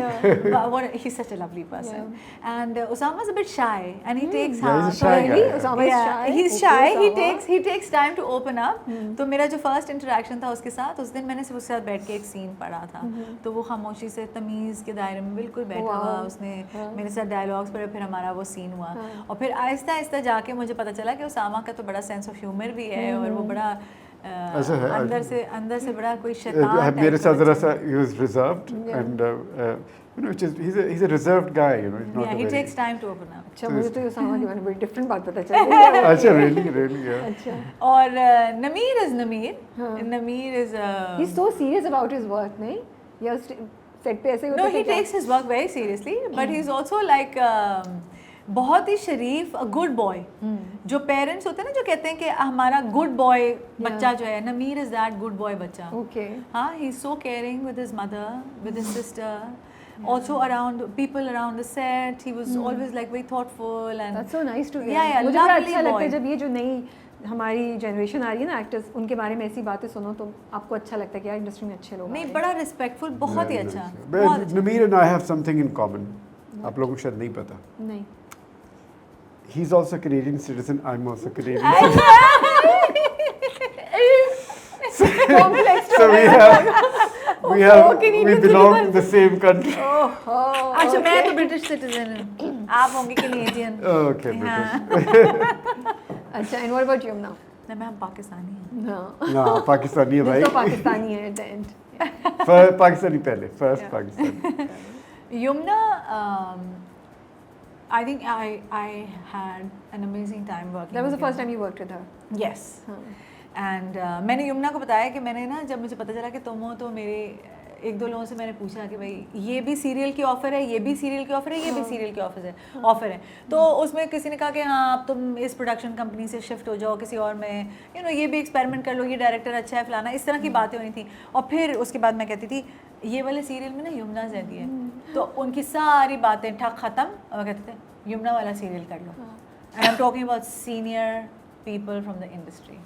He's such a lovely person. And Osama's a bit shy, and he takes Yeah, he's a shy थोड़ा- guy. Really? Osama is Yeah, shy? he's Okay, shy. Osama. He takes time to open up. तो मेरा जो first interaction था उसके साथ, उस दिन मैंने सिर्फ उसके साथ बैठ के एक सीन पढ़ा था, तो वो खामोशी से तमीज़ के दायरे में बिल्कुल बैठा Wow. हुआ, उसने मेरे साथ डायलॉग्स पढ़े, फिर हमारा वो सीन हुआ, और फिर आहिस्ता आहिस्ता जाके मुझे पता चला कि उसामा का तो बड़ा सेंस ऑफ ह्यूमर भी है, और वो बड़ा ऐसा है, अंदर से बड़ा कोई शैतान मेरे type साथ का जरा बच्चा सा he was reserved Yeah. and you know he's a reserved guy, you know, he's not Yeah, a he very takes time to open up. अच्छा, मुझे तो उसामा के बारे में बड़ी डिफरेंट बात पता चल रही है। अच्छा really yeah. अच्छा। और नमीर is Nameer. Nameer is He's so serious about his work, नहीं? या सेट पे ऐसे ही no, होता he है क्या? takes his work very seriously, but he's also like बहुत ही शरीफ, a good boy. जो पेरेंट्स होते हैं ना जो कहते हैं कि हमारा good boy बच्चा जो है, नमीर is that good boy बच्चा. Okay. हाँ, he's so caring with his mother, with his sister. Also around people around the set, he was always like very thoughtful and That's so nice to hear. Yeah, मुझे बड़ा lovely अच्छा लगता है boy. जब ये जो नई हमारी जनरेशन आ रही है ना एक्टर्स, उनके बारे में ऐसी बातें सुनो तो आपको अच्छा लगता है कि यार इंडस्ट्री में अच्छे लोग आ नहीं, रहे हैं। बड़ा रिस्पेक्टफुल, बहुत ही Very अच्छा, nice. बहुत But अच्छा। Nameer and I have something in common. आप लोगों को शायद नहीं पता. नहीं। He's also a Canadian citizen. I'm also Canadian citizen. So we belong to the same country. अच्छा, मैं तो ब्रिटिश सिटीजन हूँ, आप होंगे कैनेडियन। Okay, हाँ। अच्छा, and what about Yumna? नहीं, मैं पाकिस्तानी हूँ। हाँ। ना पाकिस्तानी है भाई. तो पाकिस्तानी है at the end. पाकिस्तानी पहले. First Pakistani. Yumna, I think I had an amazing time working. That was the with first Yumna. time you worked with her. Yes. हाँ. एंड मैंने यमुना को बताया कि मैंने ना, जब मुझे पता चला कि तुम हो, तो मेरे एक दो लोगों से मैंने पूछा कि भाई ये भी सीरियल की ऑफ़र है, ये भी सीरियल की ऑफ़र है, ये भी सीरियल की ऑफ़र है। तो उसमें किसी ने कहा कि हाँ, अब तुम इस प्रोडक्शन कंपनी से शिफ्ट हो जाओ किसी और में, यू नो ये भी एक्सपेरिमेंट कर लो, ये डायरेक्टर अच्छा है, फलाना, इस तरह की बातें हुई थी। और फिर उसके बाद मैं कहती थी ये वाले सीरियल में ना यमुना जैदी है, तो उनकी सारी बातें ठक ख़त्म, और वो कहते थे यमुना वाला सीरियल कर लो। And I am talking about senior people from the industry.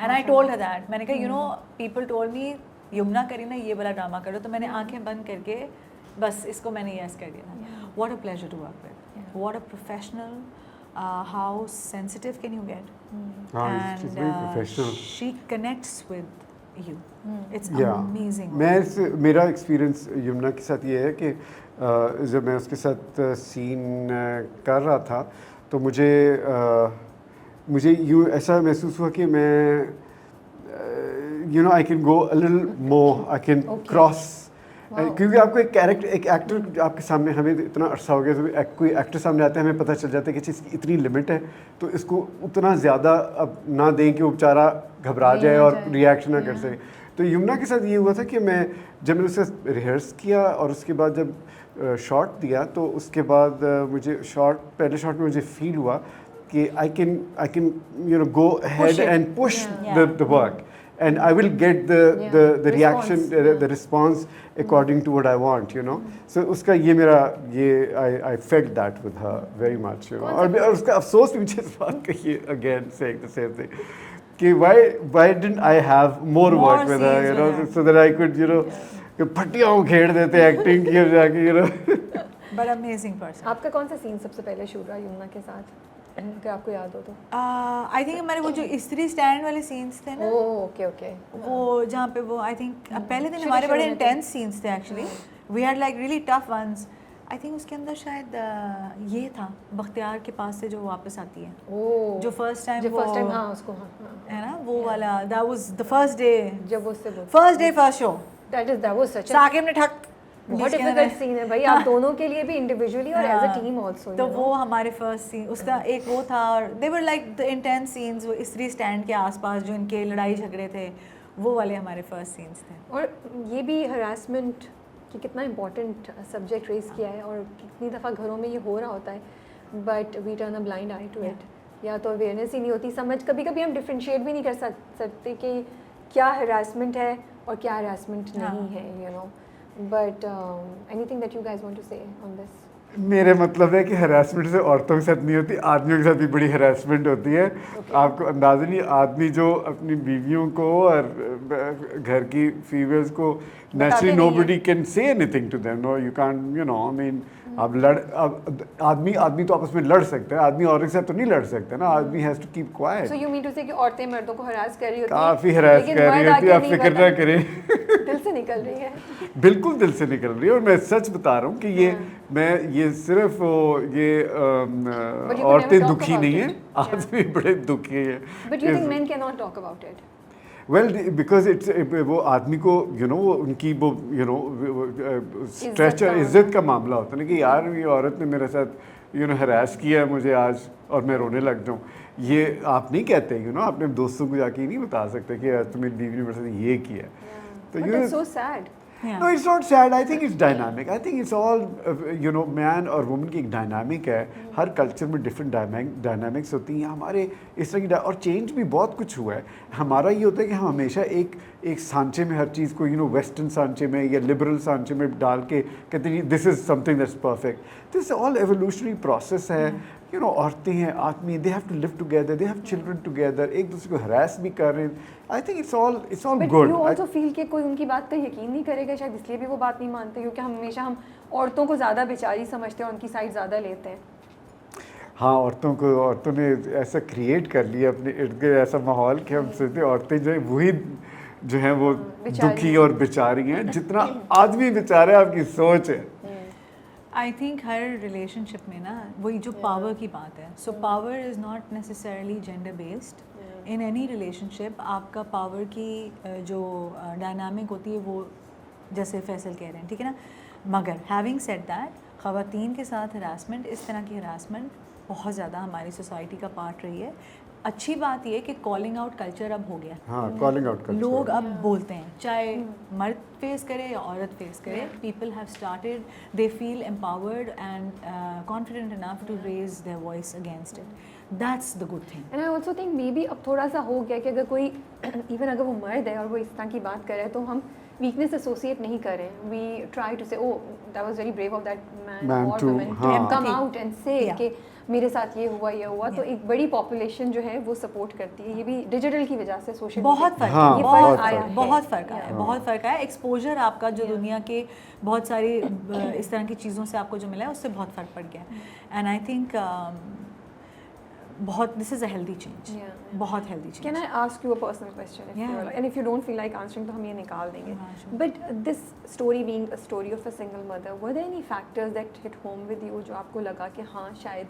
And I told her that, मैंने कहा you know people told me Yamuna करी ना ये वाला ड्रामा करो, तो मैंने आंखें बंद करके बस इसको मैंने यस कर दिया था। What a pleasure to work with, what a professional, how sensitive can you get, she's very professional. She connects with you, it's Yeah. Amazing. मेरा एक्सपीरियंस यमुना के साथ ये है कि जब मैं उसके साथ सीन कर रहा था तो मुझे यूँ ऐसा महसूस हुआ कि मैं you know I can go a little more, I can cross, क्योंकि आपको एक एक्टर आपके सामने, हमें इतना अरसा हो गया, तो कोई एक्टर सामने आता है हमें पता चल जाता है कि चीज़ की इतनी लिमिट है, तो इसको उतना ज़्यादा अब ना दें कि वो बेचारा घबरा जाए और रिएक्शन ना कर सके। तो यमुना के साथ ये हुआ था कि मैं जब मैंने उसके साथ रिहर्स किया और उसके बाद जब शॉट दिया, तो उसके बाद मुझे पहले शॉट में मुझे फील हुआ कि I can you know go ahead and push the work and I will get the reaction, the response according to what I want, you know. So उसका I felt that with her very much, you know. और उसका अफसोस भी मुझे इस बात का ये again saying the same thing कि why didn't I have more work with her, you know, so that I could, you know, फटियाँ उखेड़ देते एक्टिंग की जाके, you know. But amazing person. आपका कौन सा सीन सबसे पहले शूट हुआ यमुना के साथ? अगर आपको याद हो तो? आई थिंक हमारे वो जो स्त्री स्टैंड वाले सीन्स थे ना, ओके ओके। वो जहाँ पे वो आई थिंक पहले दिन शुरू हमारे बड़े में तो- इंटेंस सीन्स थे actually, we had like really tough ones. I think उसके अंदर शायद ये था बख्तियार के पास से जो वापस आती है, ओह जो फर्स्ट टाइम जब फर्स्ट टाइम, हाँ उसको, हाँ है ना वो वाला, that was the first day, जब वो उससे first show that was such Saqib ने ठक बहुत बीच के डिफिकल्ट अंदर- सीन है भाई, आप दोनों के लिए भी इंडिविजुअली और एज अ हाँ, टीम आल्सो। तो वो हमारे फर्स्ट सीन उसका एक वो था, और they were like the intense scenes, वो स्त्री स्टैंड के आसपास जो इनके लड़ाई झगड़े थे, वो वाले हमारे फर्स्ट सीन्स थे। और ये भी हरासमेंट कि कितना इम्पोर्टेंट सब्जेक्ट रेज किया है, और कितनी दफ़ा घरों में ये हो रहा होता है, but we turn a blind eye to it. या तो अवेयरनेस ही नहीं होती, समझ कभी कभी हम डिफ्रेंशिएट भी नहीं कर सकते कि क्या हरासमेंट है और क्या हरासमेंट नहीं है, you know. But anything that you guys want to say on this? मेरे मतलब है कि हरासमेंट से औरतों के साथ नहीं होती, आदमियों के साथ भी बड़ी हरासमेंट होती है। आपको अंदाज़ा नहीं, आदमी जो अपनी बीवियों को और घर की फीमेल्स को naturally nobody can say anything to them, no you can't, you know, I mean अब आदमी तो आपस में लड़ सकते हैं, आदमी औरत के साथ तो नहीं लड़ सकते ना, आदमी has to keep quiet. So you mean to say कि औरतें मर्दों को हरास कर रही होती हैं, काफ़ी हरास लेकिन कर रही मर्द होती है, आके आप नहीं फिक्र ना करें। दिल से निकल रही है। बिल्कुल दिल से निकल रही है, और मैं सच बता रहा हूँ कि ये मैं ये सिर्फ ये could औरतें never talk दुखी about नहीं it. हैं, आदमी बड़े दुखी हैं। But you think main can not talk about it? Well because it's वो आदमी को यू नो उनकी वो यू नो स्ट्रेचर इज्जत का मामला होता है ना, कि यार ये औरत ने मेरे साथ यू नो हरास किया है मुझे आज, और मैं रोने लग जाऊँ। ये आप नहीं कहते, यू नो, अपने दोस्तों को जाके नहीं बता सकते कि यार तुम्हें बीवी ने मेरे साथ ये किया है। तो but it's so sad. No, it's not sad. I think it's dynamic. I think it's all, you know, man और woman की एक डायनामिक है। हर कल्चर में डिफरेंट डायनामिक्स होती हैं। हमारे इस तरह की और चेंज भी बहुत कुछ हुआ है। हमारा ये होता है कि हम हमेशा एक सांचे में हर चीज़ को, यू नो, वेस्टर्न सांचे में या लिबरल सांचे में डाल के कहते हैं this is something that's perfect. This all evolutionary process है। यू नो, औरतें हैं, आदमी, they have to live together, they have children together, एक दूसरे को हरास भी कर रहे हैं। I think it's all but good. You also feel कि कोई उनकी बात का यकीन नहीं करेगा, शायद इसलिए भी वो बात नहीं मानते, क्योंकि हमेशा हम औरतों को ज़्यादा बेचारी समझते हैं और उनकी साइड ज़्यादा लेते हैं। हाँ, औरतों ने ऐसा क्रिएट कर लिया अपने इर्द गिर्द ऐसा माहौल कि हम सोचते औरतें जो है वही जो हैं वो दुखी और बेचारी हैं, जितना आदमी बेचारा है आपकी सोच है। आई थिंक हर रिलेशनशिप में ना वही जो पावर की बात है, so power is not necessarily gender based. In any relationship आपका पावर की जो डायनामिक होती है वो जैसे फैसल कह रहे हैं, ठीक है ना। मगर हैविंग सेड दैट, ख़वातीन के साथ हरासमेंट, इस तरह की हरासमेंट बहुत ज़्यादा हमारी सोसाइटी का पार्ट रही है। अच्छी बात यह कि कॉलिंग आउट कल्चर अब हो गया। हाँ, कॉलिंग आउट कल्चर। लोग अब बोलते हैं, चाहे मर्द फेस करे या औरत फेस करे, people have started, they feel empowered and confident enough to raise their voice against it. That's the good thing. And I also think maybe अब थोड़ा सा हो गया कि अगर कोई इवन अगर वो मर्द है और वो इस तरह की बात कर रहा है तो हम वीकनेस एसोसिएट नहीं करें। We try to say oh that was very brave of that man और woman to come out and say कि मेरे साथ ये हुआ तो एक बड़ी पॉपुलेशन जो है वो सपोर्ट करती है। ये भी डिजिटल की वजह से, सोशल बहुत फ़र्क हाँ, है, ये बहुत फ़र्क आया है। बहुत फ़र्क आया है, बहुत फ़र्क आया है। एक्सपोजर आपका जो दुनिया के बहुत सारी इस तरह की चीज़ों से आपको जो मिला है उससे बहुत फ़र्क पड़ गया है। एंड आई थिंक बहुत this is a healthy change, बहुत healthy change. Can I ask you a personal question and if you don't feel like answering तो हम ये निकाल देंगे। But this story being a story of a single mother, were there any factors that hit home with you जो आपको लगा कि हाँ शायद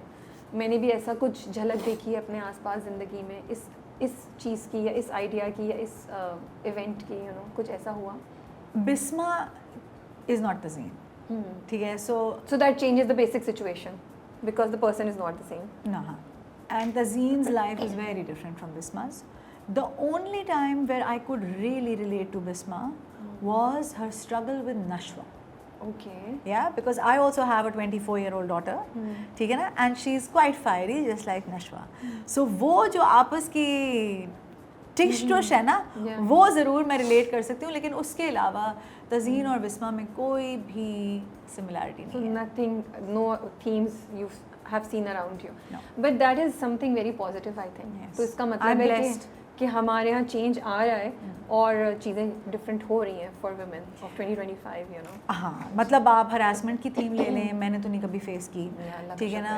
मैंने भी ऐसा कुछ झलक देखी है अपने आसपास ज़िंदगी में, इस चीज़ की या इस आइडिया की या इस इवेंट की, यू नो, कुछ ऐसा हुआ? बिस्मा इज़ नॉट तज़ीन, ठीक है। So that changes the basic situation because the person is not the same. ना, and Tazeen's life is very different from Bisma's. The only time where I could really relate to Bisma was her struggle with Nashwa. Okay. Yeah, because I also have a 24-year-old daughter, ठीक है ना, and she's quite fiery just like Nashwa. So वो जो आपस की टिश है ना, वो ज़रूर मैं रिलेट कर सकती हूँ, लेकिन उसके अलावा तज़ीन और बिस्मा में कोई भी सिमिलैरिटी So नहीं है। nothing, no themes you have seen around you. No. But that is something very positive, I think. Yes. तो इसका I'm मतलब है blessed. कि हमारे यहाँ चेंज आ रहा है और चीज़ें डिफरेंट हो रही हैं for women of 2025 you know. हाँ, मतलब आप हरासमेंट की थीम ले लें, मैंने तो नहीं कभी फेस की, Yeah, ठीक है ना।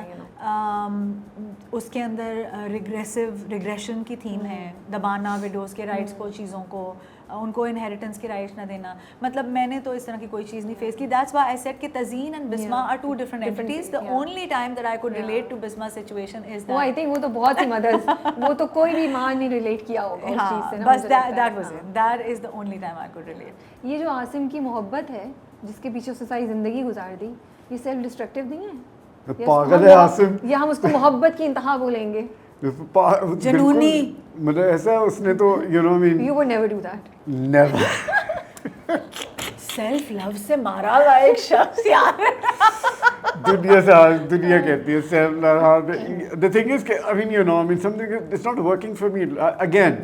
उसके अंदर रिग्रेशन की थीम है, दबाना विडोज़ के राइट्स को, चीज़ों को, उनको इनहेरिटेंस के राइट्स ना देना। मतलब मैंने तो इस तरह की कोई चीज़ नहीं फेस की। दैट्स व्हाई आई सेड कि Tazeen and Bisma are two different entities. The only time that I could relate to Bisma situation is वो आई थिंक वो तो बहुत ही मदर्स वो तो कोई भी माँ नहीं रिलेट किया होगा उस चीज़ से ना, बस मुझे लगता है। That was it, that is the only time I could relate. ये जो आसिम की मोहब्बत है जिसके पीछे उसने सारी ज़िंदगी गुजार दी, ये सेल्फ डिस्ट्रक्टिव नहीं है? या पागल हम है आसिम। या हम उसको मोहब्बत की इंतहा बोलेंगे? जुनूनी। मतलब ऐसा उसने तो you no mean You would never do that. Never self love से मारा हुआ एक शख्स यार। दुनिया कहती है self. The thing is I mean you know I mean something it's not working for me again.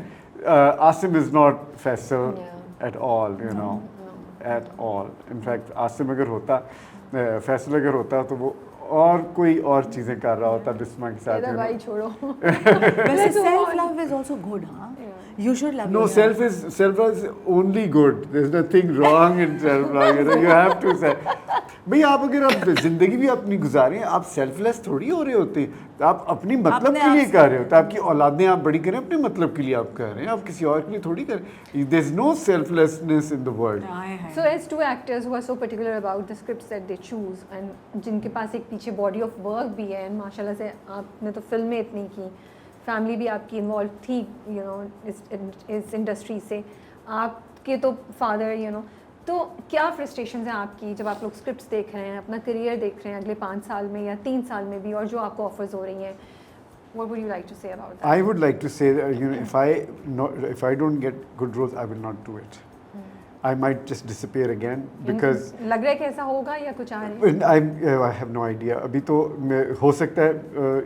Asim is not Faisal at all, you know, at all. In fact Asim अगर होता, फैसल अगर होता तो वो और कोई और चीज़ें कर रहा होता बिस्मा के साथ। कहता भाई छोड़ो। वैसे self love is also good, हाँ, you should love No, yourself. self is only good. There's nothing wrong in self love. You know, you have to say. भाई आप अगर आप जिंदगी भी अपनी गुजारें, आप सेल्फलेस थोड़ी हो रहे होते। आप अपनी मतलब के लिए कर रहे होते। आपकी औलादें आप बड़ी करें अपने मतलब के लिए आप कर रहे हैं, आप किसी और के लिए थोड़ी कर रहे हैं। There's no selflessness in the world. So as two actors who are so particular about the scripts that they choose and जिनके पास एक पीछे body of work भी है, and माशाल्लाह से आपने तो फिल्में इतनी की, फैमिली भी आपकी इन्वॉल्व थी, यू नो, इस इंडस्ट्री से, आपके तो फादर, यू नो, तो क्या फ्रस्ट्रेशन है आपकी जब आप लोग स्क्रिप्ट्स देख रहे हैं, अपना करियर देख रहे हैं अगले 5 साल में या 3 साल में भी, और जो आपको ऑफर्स हो रही हैं? What would you like to say about that? I would like to say that, you know, if I don't get good roles, I will not do it. I might just disappear again because लग रहा है कि ऐसा होगा या कुछ आ रहा है? I have no idea. अभी तो हो सकता है,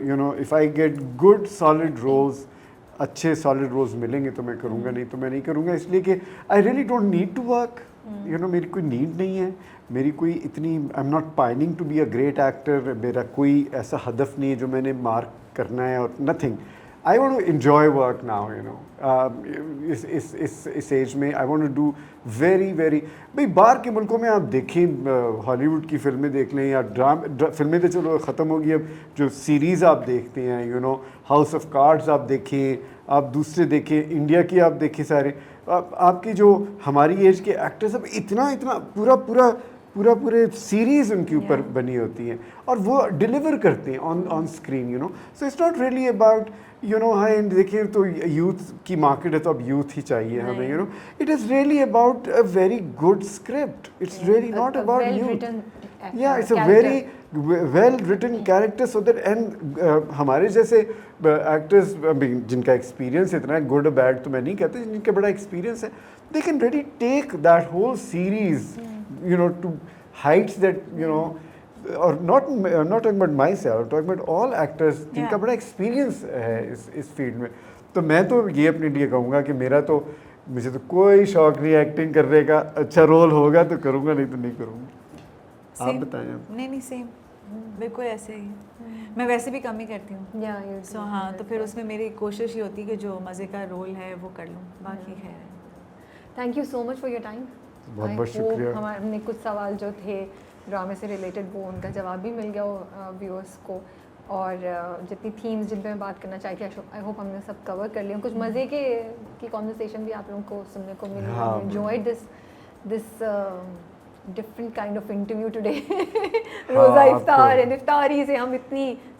you know, if I get good solid roles, अच्छे solid roles मिलेंगे तो मैं करूँगा, नहीं तो मैं नहीं करूँगा, इसलिए कि I really don't need to work. You know, मेरी कोई नीड नहीं है, मेरी कोई इतनी I'm not pining to be a great actor. मेरा कोई ऐसा हदफ नहीं है जो मैंने मार्क करना है और nothing. I want to enjoy work now, you know. इस एज में I want to do very भाई बाहर के मुल्कों में आप देखें, हॉलीवुड की फिल्में देख लें या फिल्में तो चलो ख़त्म हो गई, अब जो सीरीज़ आप देखते हैं, you know, house of cards आप देखें, आप दूसरे देखें, इंडिया की आप देखें, सारे आपकी जो हमारी एज के एक्टर्स अब इतना पूरे सीरीज़ उनके ऊपर बनी होती हैं और वो डिलीवर करते हैं on screen, you know. So it's not really about, you know, हाँ देखिए तो यूथ की मार्केट है तो अब यूथ ही चाहिए हमें, you know. It is really about a very good script, it's really not about youth. या it's a very well written character, so that and हमारे जैसे एक्टर्स जिनका एक्सपीरियंस इतना है, गुड बैड तो मैं नहीं कहता, जिनका बड़ा एक्सपीरियंस है, they can really take that whole series, you know, to heights that, you know, or not talking about myself, I'm talking about all actors जिनका बड़ा एक्सपीरियंस है इस फील्ड में। तो मैं तो ये अपने लिए कहूँगा कि मुझे तो कोई शौक नहीं एक्टिंग करने का, अच्छा रोल होगा तो करूँगा, नहीं तो नहीं करूँगा। आप बताएं। नहीं सेम बिल्कुल ऐसे ही, मैं वैसे भी कम ही करती हूँ। सो हाँ, तो फिर उसमें मेरी कोशिश ही होती है कि जो मज़े का रोल है वो कर लूँ, बाकी खैर। Thank you so much for your time. बहुत शुक्रिया। हमने कुछ सवाल जो थे ड्रामे से रिलेटेड वो उनका जवाब भी मिल गया व्यूअर्स को, और जितनी थीम्स जिन पे मैं बात करना चाहती थी, आई होप हमने सब कवर कर लिया। कुछ मज़े की कॉन्वर्सेशन भी आप लोगों को सुनने को मिली। I enjoyed this different kind of interview today. रोज़ा इफ्तार एंड इफ्तारी से हम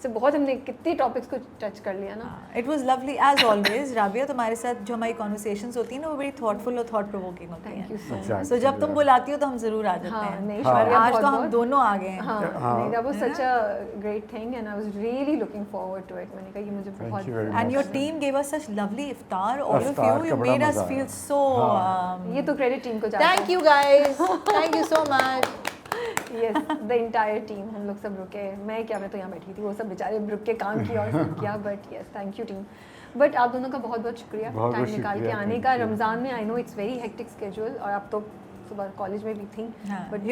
हमने कितनी टॉपिक्स को टच कर लिया ना। It was lovely as always. Rabia, तुम्हारे साथ जो हमारी कॉन्वर्सेशंस होती हैं ना, वो बड़ी थॉटफुल और थॉट प्रोवोकिंग होती हैं। Thank you so much. So जब तुम बुलाती हो तो हम ज़रूर आ जाते हैं। नहीं, आज तो हम दोनों आ गए हैं। नहीं, that was such a great thing and I was really looking forward to it. मैंने कहा ये मुझे बहुत। And your team gave us such lovely iftar. All of you made us feel so. ये तो क्रेडिट टीम को जाता है। Thank you guys. Thank you so much. Yes, the entire team, हम लोग सब रुके, मैं तो यहाँ बैठी थी, वो सब बेचारे रुक के काम किया और सब किया, but yes thank you team. But आप दोनों का बहुत बहुत शुक्रिया टाइम निकाल के आने का रमज़ान में। I know it's very hectic schedule और आप तो सुबह कॉलेज में भी थी, बट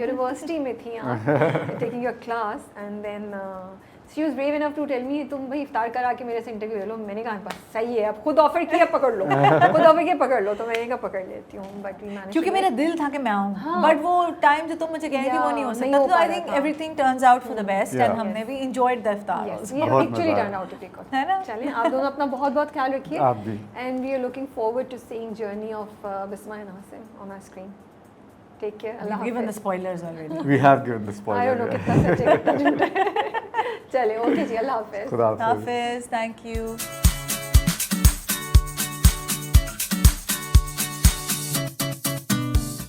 यूनिवर्सिटी में थी आप taking your class and then she was brave enough to tell me तुम भाई इफ्तार करा के मेरे से इंटरव्यू ले लो। मैंने कहा बस सही है, अब खुद ऑफर किया पकड़ लो, खुद ऑफर किया पकड़ लो, तो मैंने कहा पकड़ लेती हूँ। बट वी मैनेज, क्योंकि मेरा दिल था कि मैं आऊँ, हाँ। बट वो टाइम जो तुम मुझे कह रही थी वो नहीं हो सकता, तो I think everything turns out for the best and हमने भी एंजॉयड द इफ्तार Yes, also. we बहुत actually मज़ा turned आया। out to be good. है ना? चलिए आप दोनों अपना बहुत बहुत ख्याल रखिए। आप भी। And we are looking forward to seeing journey of Bisma and Asim on our screen. Take care. Allah We've given the Hafiz. spoilers already. We have given the I spoiler. don't know yeah. कितना सच है कितना झूठ है। चलिए okay जी, अल्लाह हाफिज। खुदा हाफिज़। Hafiz, thank you.